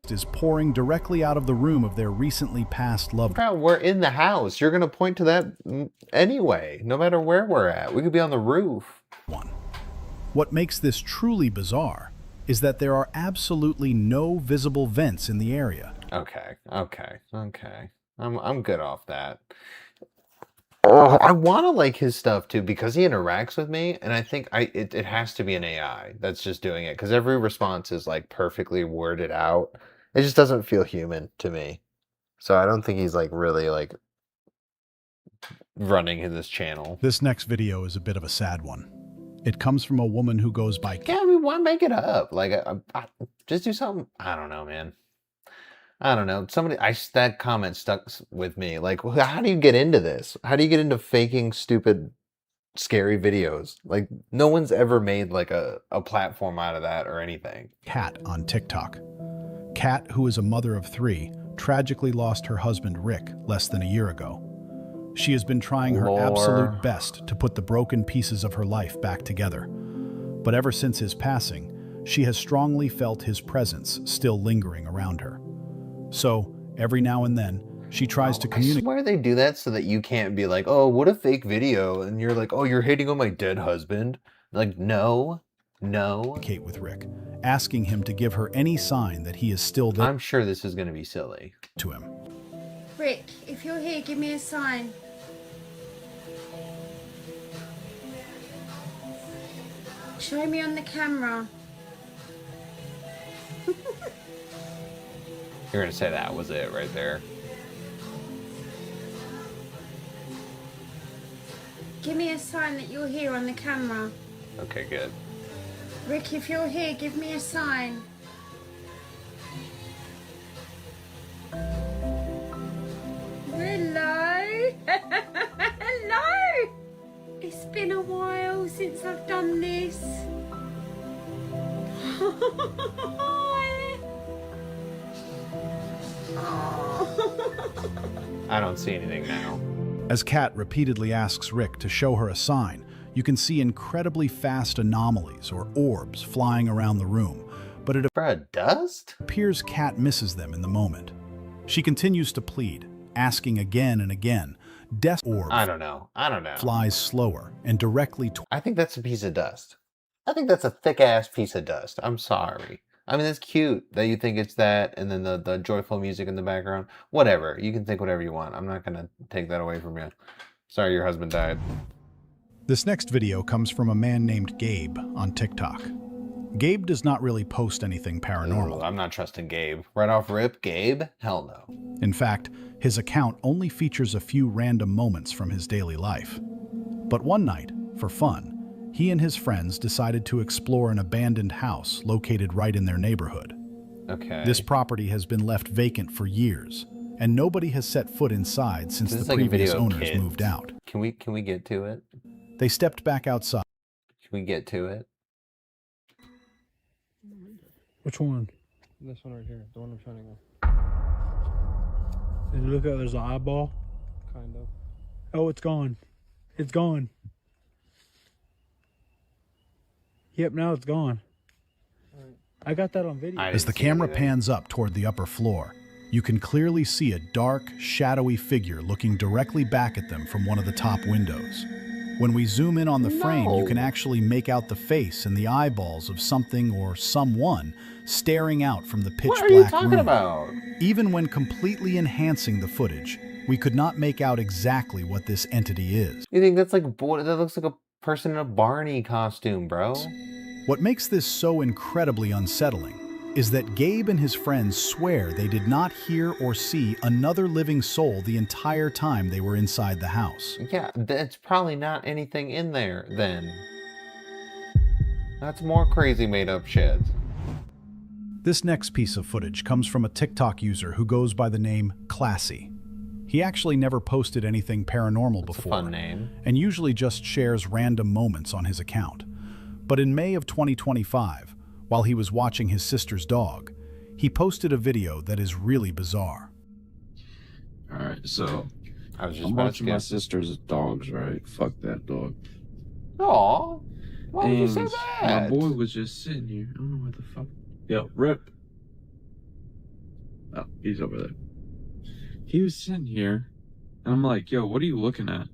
Speaker 14: is pouring directly out of the room of their recently passed loved one.
Speaker 1: Bro, we're in the house. You're going to point to that anyway, no matter where we're at. We could be on the roof.
Speaker 14: What makes this truly bizarre is that there are absolutely no visible vents in the area.
Speaker 1: Okay. I'm good off that. Oh, I want to like his stuff too because he interacts with me, and I think it has to be an AI that's just doing it because every response is like perfectly worded out. It just doesn't feel human to me. So I don't think he's like really like running this channel.
Speaker 14: This next video is a bit of a sad one. It comes from a woman who goes by...
Speaker 1: Yeah, I mean, why make it up? Like, just do something. I don't know, man. I don't know. That comment stuck with me. Like, how do you get into this? How do you get into faking stupid, scary videos? Like, no one's ever made like a platform out of that or anything.
Speaker 14: Kat on TikTok. Kat, who is a mother of 3, tragically lost her husband Rick less than a year ago. She has been trying her absolute best to put the broken pieces of her life back together. But ever since his passing, she has strongly felt his presence still lingering around her. So, every now and then, she tries to communicate.
Speaker 1: I swear they do that so that you can't be like, oh, what a fake video. And you're like, oh, you're hating on my dead husband. Like, no.
Speaker 14: With Rick, asking him to give her any sign that he is still there.
Speaker 1: I'm sure this is going to be silly.
Speaker 14: To him.
Speaker 16: Rick, if you're here, give me a sign. Show me on the camera.
Speaker 1: You're going to say that was it right there.
Speaker 16: Give me a sign that you're here on the camera.
Speaker 1: Okay, good.
Speaker 16: Rick, if you're here, give me a sign. Hello? Hello? It's been a while since I've done this.
Speaker 1: I don't see anything now.
Speaker 14: As Kat repeatedly asks Rick to show her a sign, you can see incredibly fast anomalies or orbs flying around the room, but it appears Kat misses them in the moment. She continues to plead, asking again and again. Orb
Speaker 1: I don't know.
Speaker 14: flies slower and directly
Speaker 1: I think that's a piece of dust. I think that's a thick-ass piece of dust. I'm sorry. I mean, it's cute that you think it's that, and then the joyful music in the background. Whatever. You can think whatever you want. I'm not going to take that away from you. Sorry your husband died.
Speaker 14: This next video comes from a man named Gabe on TikTok. Gabe does not really post anything paranormal.
Speaker 1: Ooh, I'm not trusting Gabe. Right off rip, Gabe? Hell no.
Speaker 14: In fact, his account only features a few random moments from his daily life. But one night, for fun, he and his friends decided to explore an abandoned house located right in their neighborhood.
Speaker 1: Okay.
Speaker 14: This property has been left vacant for years, and nobody has set foot inside since the previous owners moved out.
Speaker 1: Can we get to it?
Speaker 14: They stepped back outside.
Speaker 1: Can we get to it?
Speaker 10: Which one?
Speaker 17: This one right here, the one I'm trying to go.
Speaker 10: Did you look at there's an eyeball?
Speaker 17: Kind of.
Speaker 10: Oh, it's gone. It's gone. Yep, now it's gone. I got that on video.
Speaker 14: As the camera pans up toward the upper floor, you can clearly see a dark, shadowy figure looking directly back at them from one of the top windows. When we zoom in on the frame, you can actually make out the face and the eyeballs of something or someone staring out from the pitch black room.
Speaker 1: What are you talking about?
Speaker 14: Even when completely enhancing the footage, we could not make out exactly what this entity is.
Speaker 1: You think that's like, boy, that looks like a person in a Barney costume, bro.
Speaker 14: What makes this so incredibly unsettling is that Gabe and his friends swear they did not hear or see another living soul the entire time they were inside the house.
Speaker 1: Yeah, that's probably not anything in there, then. That's more crazy made-up shit.
Speaker 14: This next piece of footage comes from a TikTok user who goes by the name Classy. He actually never posted anything paranormal before,
Speaker 1: fun name,
Speaker 14: and usually just shares random moments on his account. But in May of 2025, while he was watching his sister's dog, he posted a video that is really bizarre.
Speaker 18: Alright, so
Speaker 1: I'm
Speaker 18: watching my sister's dogs, right? Fuck that dog.
Speaker 1: Aw, why would you say
Speaker 18: And
Speaker 1: that?
Speaker 18: my boy was just sitting here. I don't know what the fuck. Yo, Rip. Oh, he's over there. He was sitting here, and I'm like, yo, what are you looking at?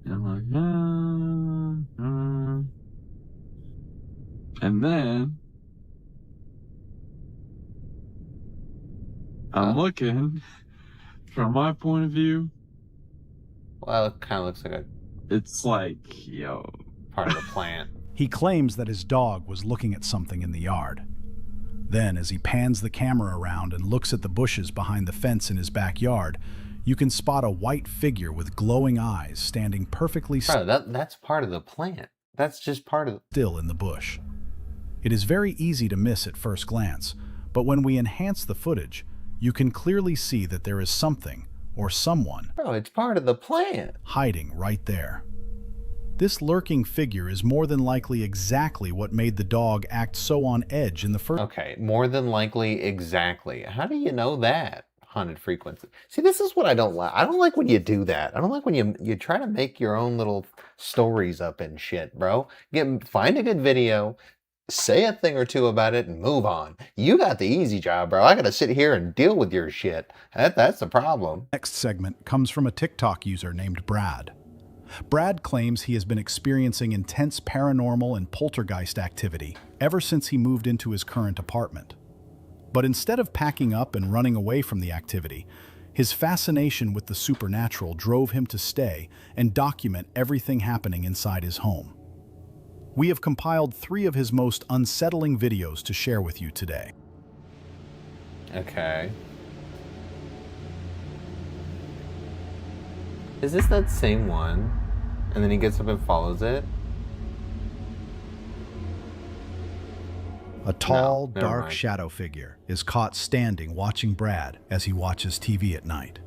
Speaker 18: And I'm like, And then I'm looking from my point of view.
Speaker 1: Well, it kind of looks like
Speaker 18: it's like, yo,
Speaker 1: part of the plant.
Speaker 14: He claims that his dog was looking at something in the yard. Then, as he pans the camera around and looks at the bushes behind the fence in his backyard, you can spot a white figure with glowing eyes standing perfectly
Speaker 1: Bro, that's part of the plant. That's just part of
Speaker 14: still in the bush. It is very easy to miss at first glance, but when we enhance the footage, you can clearly see that there is something or someone
Speaker 1: it's part of the plant
Speaker 14: hiding right there. This lurking figure is more than likely exactly what made the dog act so on edge in the first.
Speaker 1: Okay, more than likely exactly. How do you know that? Haunted frequency. See, this is what I don't like. I don't like when you do that. I don't like when you try to make your own little stories up and shit, bro. Find a good video, say a thing or two about it, and move on. You got the easy job, bro. I gotta sit here and deal with your shit. That's the problem.
Speaker 14: Next segment comes from a TikTok user named Brad. Brad claims he has been experiencing intense paranormal and poltergeist activity ever since he moved into his current apartment. But instead of packing up and running away from the activity, his fascination with the supernatural drove him to stay and document everything happening inside his home. We have compiled 3 of his most unsettling videos to share with you today.
Speaker 1: Okay. Is this that same one? And then he gets up and follows it?
Speaker 14: A tall,
Speaker 1: never
Speaker 14: dark
Speaker 1: mind.
Speaker 14: shadow figure is caught standing watching Brad as he watches TV at night.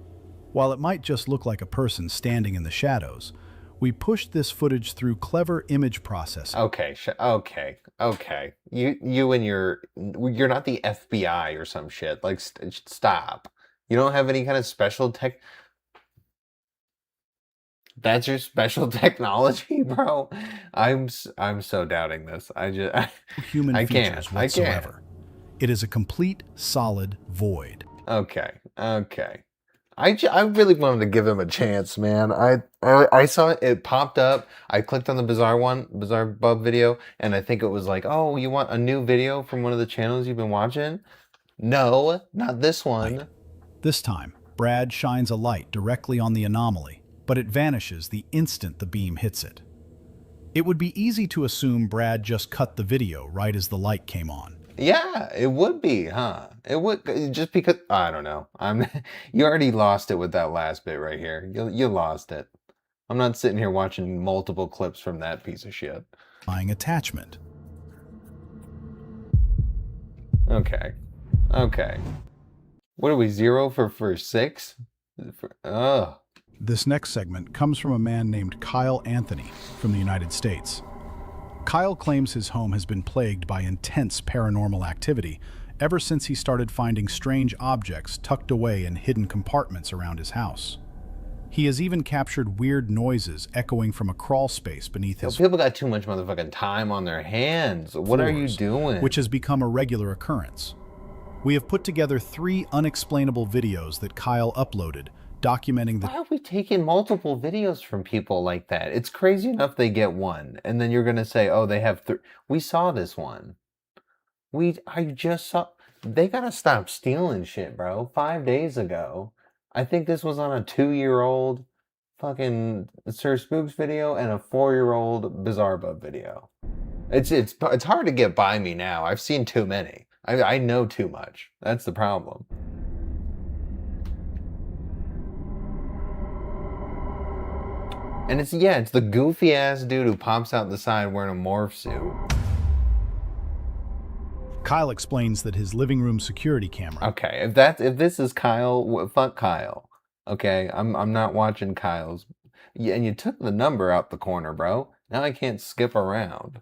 Speaker 14: While it might just look like a person standing in the shadows, we pushed this footage through clever image processing.
Speaker 1: Okay, okay. You and you're not the FBI or some shit. Like, stop. You don't have any kind of special tech. That's your special technology, bro? I'm so doubting this.
Speaker 14: Human
Speaker 1: I
Speaker 14: features
Speaker 1: can't.
Speaker 14: whatsoever. It is a complete, solid void.
Speaker 1: Okay. I really wanted to give him a chance, man. I saw it popped up. I clicked on the Bizarre Bub video, and I think it was like, oh, you want a new video from one of the channels you've been watching? No, not this one.
Speaker 14: This time, Brad shines a light directly on the anomaly, but it vanishes the instant the beam hits it. It would be easy to assume Brad just cut the video right as the light came on.
Speaker 1: Yeah, it would be, huh? It would, just because, I don't know. You already lost it with that last bit right here. You lost it. I'm not sitting here watching multiple clips from that piece of shit.
Speaker 14: Attachment.
Speaker 1: Okay. What are we, 0 for 6? Ugh.
Speaker 14: This next segment comes from a man named Kyle Anthony from the United States. Kyle claims his home has been plagued by intense paranormal activity ever since he started finding strange objects tucked away in hidden compartments around his house. He has even captured weird noises echoing from a crawl space beneath his
Speaker 1: People got too much motherfucking time on their hands. What are you doing?
Speaker 14: Which has become a regular occurrence. We have put together 3 unexplainable videos that Kyle uploaded, documenting the...
Speaker 1: Why are we taking multiple videos from people like that? It's crazy enough they get one, and then you're gonna say, oh, they have 3. We saw this one. I just saw... They gotta stop stealing shit, bro. 5 days ago. I think this was on a 2-year-old fucking Sir Spooks video and a 4-year-old Bizarre Bub video. It's hard to get by me now. I've seen too many. I know too much. That's the problem. And it's the goofy ass dude who pops out the side wearing a morph suit.
Speaker 14: Kyle explains that his living room security camera...
Speaker 1: Okay, if this is Kyle, fuck Kyle. Okay, I'm not watching Kyle's. Yeah, and you took the number out the corner, bro. Now I can't skip around.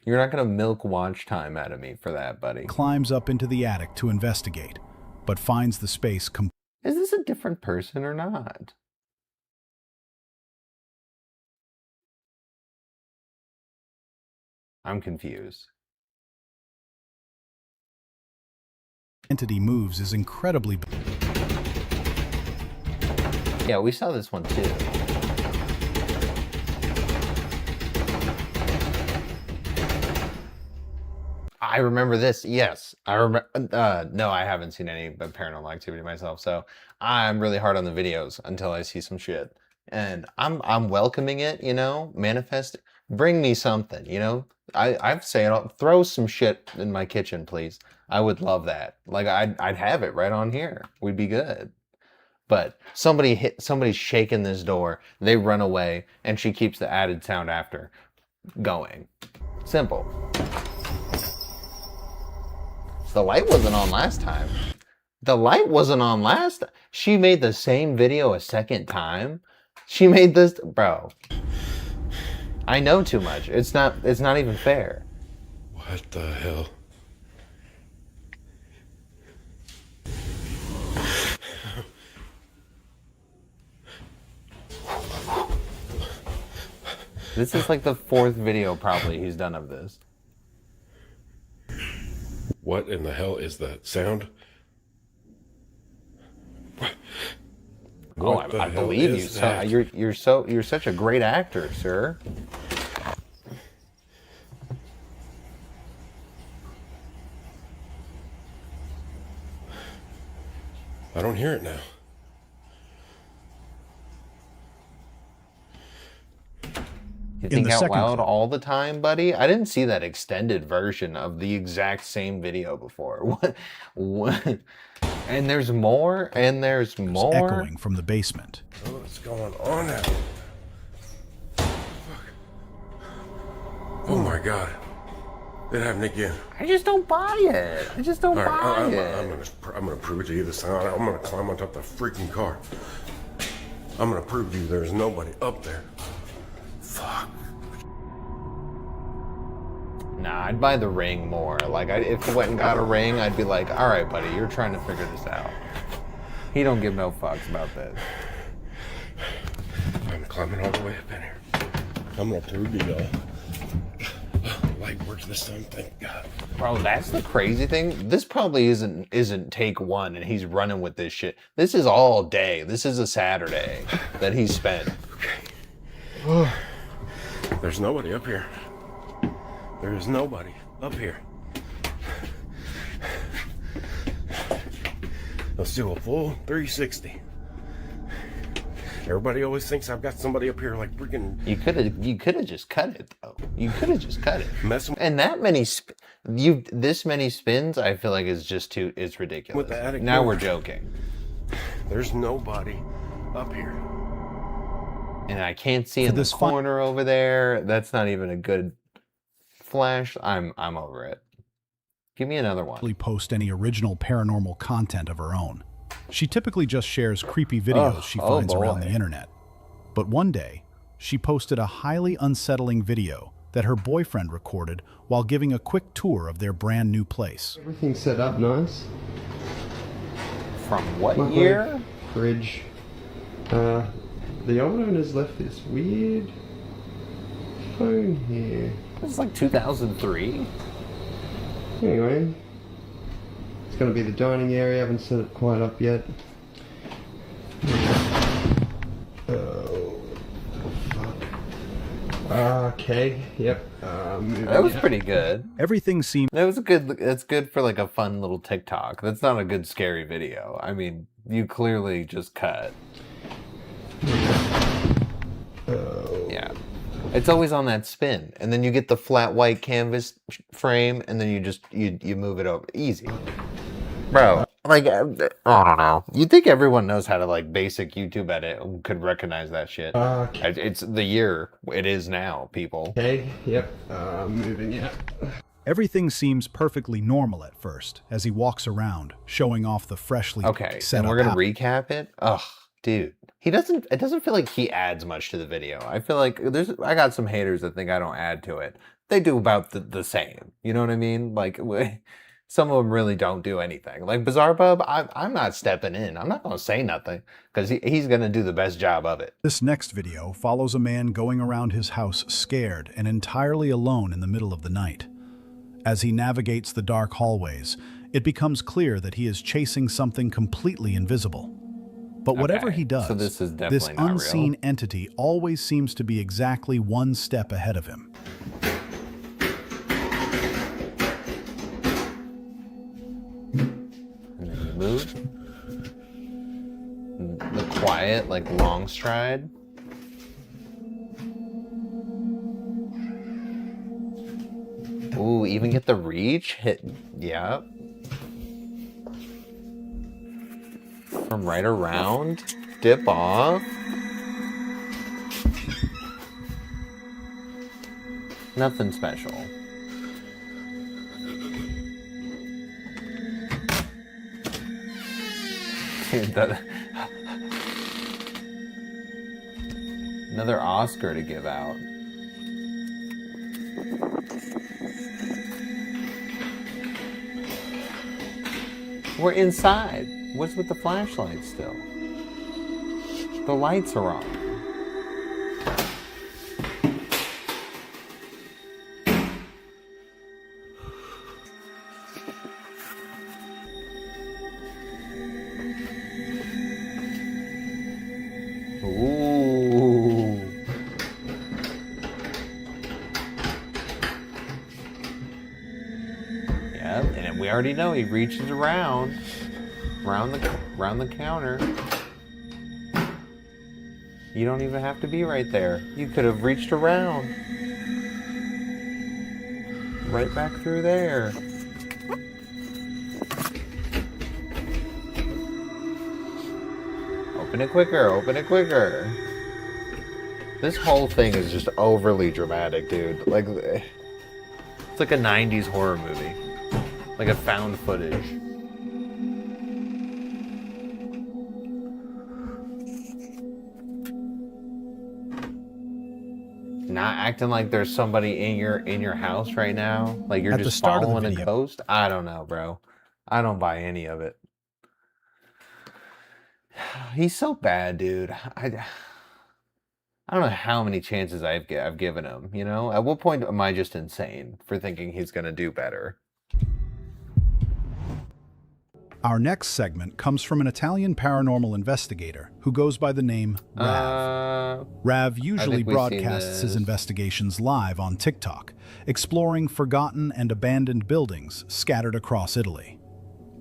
Speaker 1: You're not gonna milk watch time out of me for that, buddy.
Speaker 14: Climbs up into the attic to investigate, but finds the space
Speaker 1: Is this a different person or not? I'm confused.
Speaker 14: Entity moves is incredibly...
Speaker 1: Yeah, we saw this one too. I remember this. Yes, I remember. No, I haven't seen any paranormal activity myself, so I'm really hard on the videos until I see some shit, and I'm welcoming it. You know, manifest. Bring me something. You know, I'd say throw some shit in my kitchen, please. I would love that. Like I'd have it right on here. We'd be good. But somebody's shaking this door. They run away, and she keeps the added sound after going. Simple. The light wasn't on last time. The light wasn't on last. She made the same video a second time. She made this, bro. I know too much. It's not even fair.
Speaker 19: What the hell?
Speaker 1: This is like the 4th video probably he's done of this.
Speaker 19: What in the hell is that sound?
Speaker 1: Oh, I believe you. So, you're such a great actor, sir.
Speaker 19: I don't hear it now.
Speaker 1: You think out loud all the time, buddy? I didn't see that extended version of the exact same video before. What? And there's more, and there's more.
Speaker 14: Echoing from the basement.
Speaker 19: What's going on now? Oh my God. It happened again.
Speaker 1: I just don't buy it. I just don't buy it.
Speaker 19: I'm gonna prove it to you this time. I'm gonna climb on top of the freaking car. I'm gonna prove to you there's nobody up there. Fuck.
Speaker 1: Nah, I'd buy the ring more. Like, if I went and got a ring, I'd be like, all right, buddy, you're trying to figure this out. He don't give no fucks about this.
Speaker 19: climbing all the way up in here. I'm gonna prove to y'all. Light works this time, thank God.
Speaker 1: Bro, that's the crazy thing. This probably isn't take one and he's running with this shit. This is all day. This is a Saturday that he spent.
Speaker 19: Okay. There's nobody up here. There is nobody up here. Let's do a full 360. Everybody always thinks I've got somebody up here like freaking.
Speaker 1: You could have just cut it though. You could have just cut it.
Speaker 19: Messing
Speaker 1: and that many this many spins, I feel like is just too. It's ridiculous.
Speaker 19: With the attic
Speaker 1: now
Speaker 19: door.
Speaker 1: we're joking.
Speaker 19: There's nobody up here.
Speaker 1: And I can't see in this corner over there. That's not even a good flash. I'm over it. Give me another one.
Speaker 14: Post any original paranormal content of her own. She typically just shares creepy videos she finds around the internet. But one day, she posted a highly unsettling video that her boyfriend recorded while giving a quick tour of their brand new place.
Speaker 20: Everything's set up nice.
Speaker 1: From what year?
Speaker 20: Fridge. The old owners left this weird phone here.
Speaker 1: It's like 2003.
Speaker 20: Anyway, it's going to be the dining area. I haven't set it quite up yet. Oh, fuck. Okay, yep.
Speaker 1: That was pretty good.
Speaker 14: Everything seemed...
Speaker 1: That was good. That's good for like a fun little TikTok. That's not a good scary video. I mean, you clearly just cut. Yeah. It's always on that spin, and then you get the flat white canvas frame, and then you move it over. Easy. Bro, like, I don't know. You'd think everyone knows how to, like, basic YouTube edit and could recognize that shit. It's the year it is now, people.
Speaker 20: Okay, yep, moving, yeah.
Speaker 14: Everything seems perfectly normal at first, as he walks around, showing off the freshly set
Speaker 1: and
Speaker 14: up
Speaker 1: we're gonna
Speaker 14: house.
Speaker 1: recap it? Ugh, dude. It doesn't feel like he adds much to the video. I feel like I got some haters that think I don't add to it. They do about the same. You know what I mean? Like, some of them really don't do anything. Like Bizarre Bub, I'm not stepping in. I'm not going to say nothing because he's going to do the best job of it.
Speaker 14: This next video follows a man going around his house scared and entirely alone in the middle of the night. As he navigates the dark hallways, it becomes clear that he is chasing something completely invisible. But whatever he does,
Speaker 1: so this is definitely
Speaker 14: this
Speaker 1: not
Speaker 14: unseen
Speaker 1: real.
Speaker 14: entity always seems to be exactly one step ahead of him.
Speaker 1: And then you move. The quiet, like, long stride. Ooh, even get the reach? Yep. From right around, dip off. Nothing special. Dude, another Oscar to give out. We're inside. What's with the flashlight still? The lights are on. Ooh. Yeah, and we already know he reaches around the counter. You don't even have to be right there. You could have reached around. Right back through there. Open it quicker, open it quicker. This whole thing is just overly dramatic, dude. Like, it's like a 90s horror movie. Like a found footage. Not acting like there's somebody in your house right now. Like you're
Speaker 14: At the
Speaker 1: just
Speaker 14: start of the
Speaker 1: following a
Speaker 14: video.
Speaker 1: ghost. I don't know, bro. I don't buy any of it. He's so bad, dude. I don't know how many chances I've given him, you know? At what point am I just insane for thinking he's going to do better?
Speaker 14: Our next segment comes from an Italian paranormal investigator who goes by the name Rav. Rav usually broadcasts his investigations live on TikTok, exploring forgotten and abandoned buildings scattered across Italy.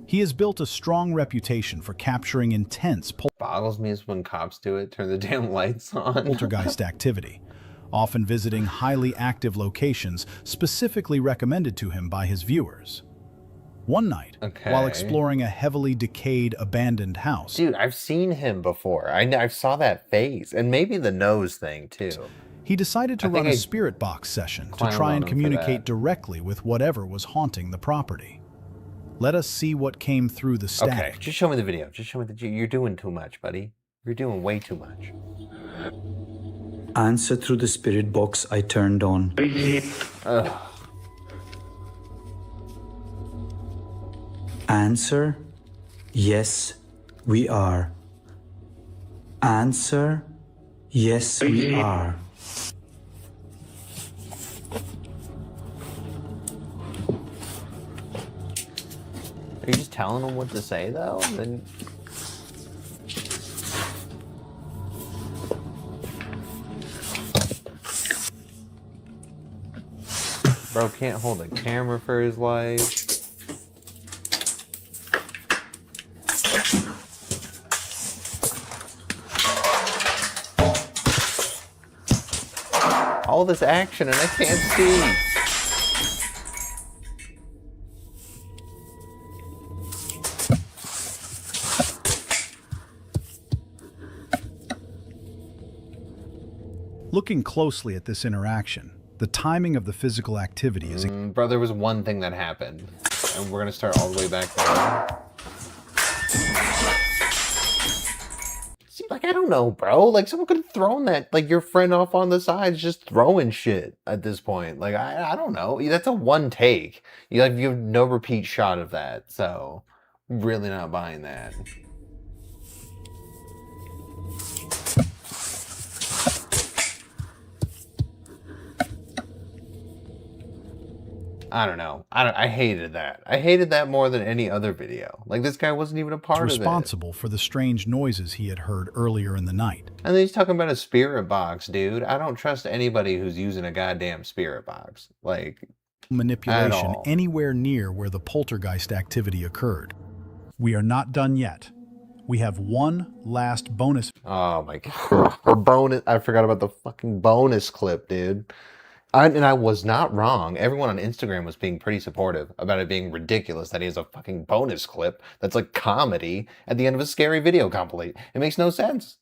Speaker 14: He has built a strong reputation for capturing intense
Speaker 1: boggles me is when cops do it, turn the damn lights on.
Speaker 14: poltergeist activity, often visiting highly active locations specifically recommended to him by his viewers. One night, while exploring a heavily decayed abandoned house...
Speaker 1: Dude, I've seen him before. I saw that face, and maybe the nose thing, too.
Speaker 14: He decided to run a spirit box session to try and communicate directly with whatever was haunting the property. Let us see what came through the static.
Speaker 1: Okay, just show me the video. Just show me the... You're doing too much, buddy. You're doing way too much.
Speaker 21: Answer through the spirit box I turned on.
Speaker 1: Ugh.
Speaker 21: Answer, yes, we are. Answer, yes, we are.
Speaker 1: Are you just telling them what to say, though? Then... Bro can't hold a camera for his life. All this action and I can't see.
Speaker 14: Looking closely at this interaction, the timing of the physical activity is...
Speaker 1: Bro, there was one thing that happened, and we're gonna start all the way back there. See, like, I don't know, bro. Like, someone could have thrown that, like, your friend off on the sides, just throwing shit at this point. Like, I don't know. That's a one take. You have no repeat shot of that, so really not buying that. I don't know. I hated that. I hated that more than any other video. Like, this guy wasn't even a part of it.
Speaker 14: Responsible for the strange noises he had heard earlier in the night.
Speaker 1: And then he's talking about a spirit box, dude. I don't trust anybody who's using a goddamn spirit box. Like,
Speaker 14: manipulation anywhere near where the poltergeist activity occurred. We are not done yet. We have one last bonus.
Speaker 1: Oh my god. A bonus. I forgot about the fucking bonus clip, dude. And I was not wrong. Everyone on Instagram was being pretty supportive about it being ridiculous that he has a fucking bonus clip that's like comedy at the end of a scary video compilation. It makes no sense.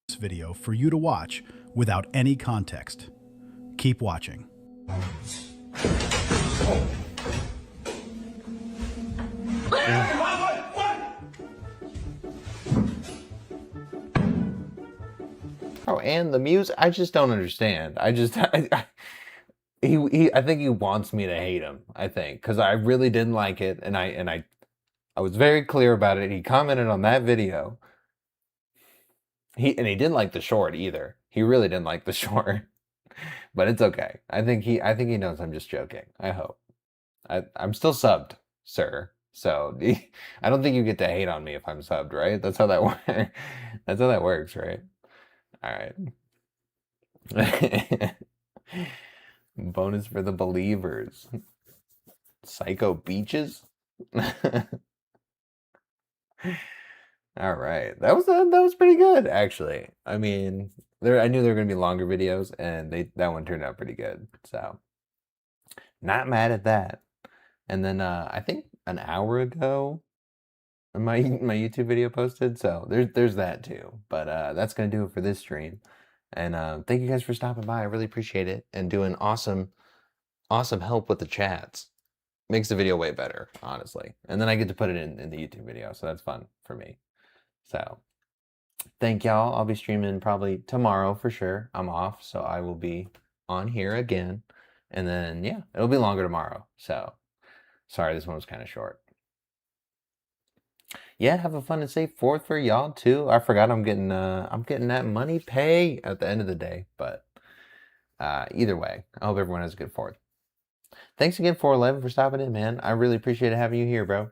Speaker 14: This video for you to watch without any context. Keep watching.
Speaker 1: Oh, and the music, I just don't understand. I think he wants me to hate him, I think, because I really didn't like it, and I was very clear about it. He commented on that video. He didn't like the short either. He really didn't like the short. But it's okay. I think he knows I'm just joking. I hope. I'm still subbed, sir. So I don't think you get to hate on me if I'm subbed, right? That's how that works. That's how that works, right? All right. Bonus for the believers. Psycho Beaches. All right, that was pretty good, actually. I mean, I knew there were gonna be longer videos, and that one turned out pretty good. So, not mad at that. And then I think an hour ago, my YouTube video posted. So there's that too. But that's gonna do it for this stream. And thank you guys for stopping by. I really appreciate it, and doing awesome help with the chats. Makes the video way better, honestly. And then I get to put it in the YouTube video, so that's fun for me. So thank y'all. I'll be streaming probably tomorrow for sure. I'm off, so I will be on here again. And then, yeah, it'll be longer tomorrow. So sorry, this one was kind of short. yeah, have a fun and safe 4th for y'all too. I forgot I'm getting that money pay at the end of the day, but either way, I hope everyone has a good 4th. Thanks again, 411, for stopping in, man. I really appreciate having you here, bro.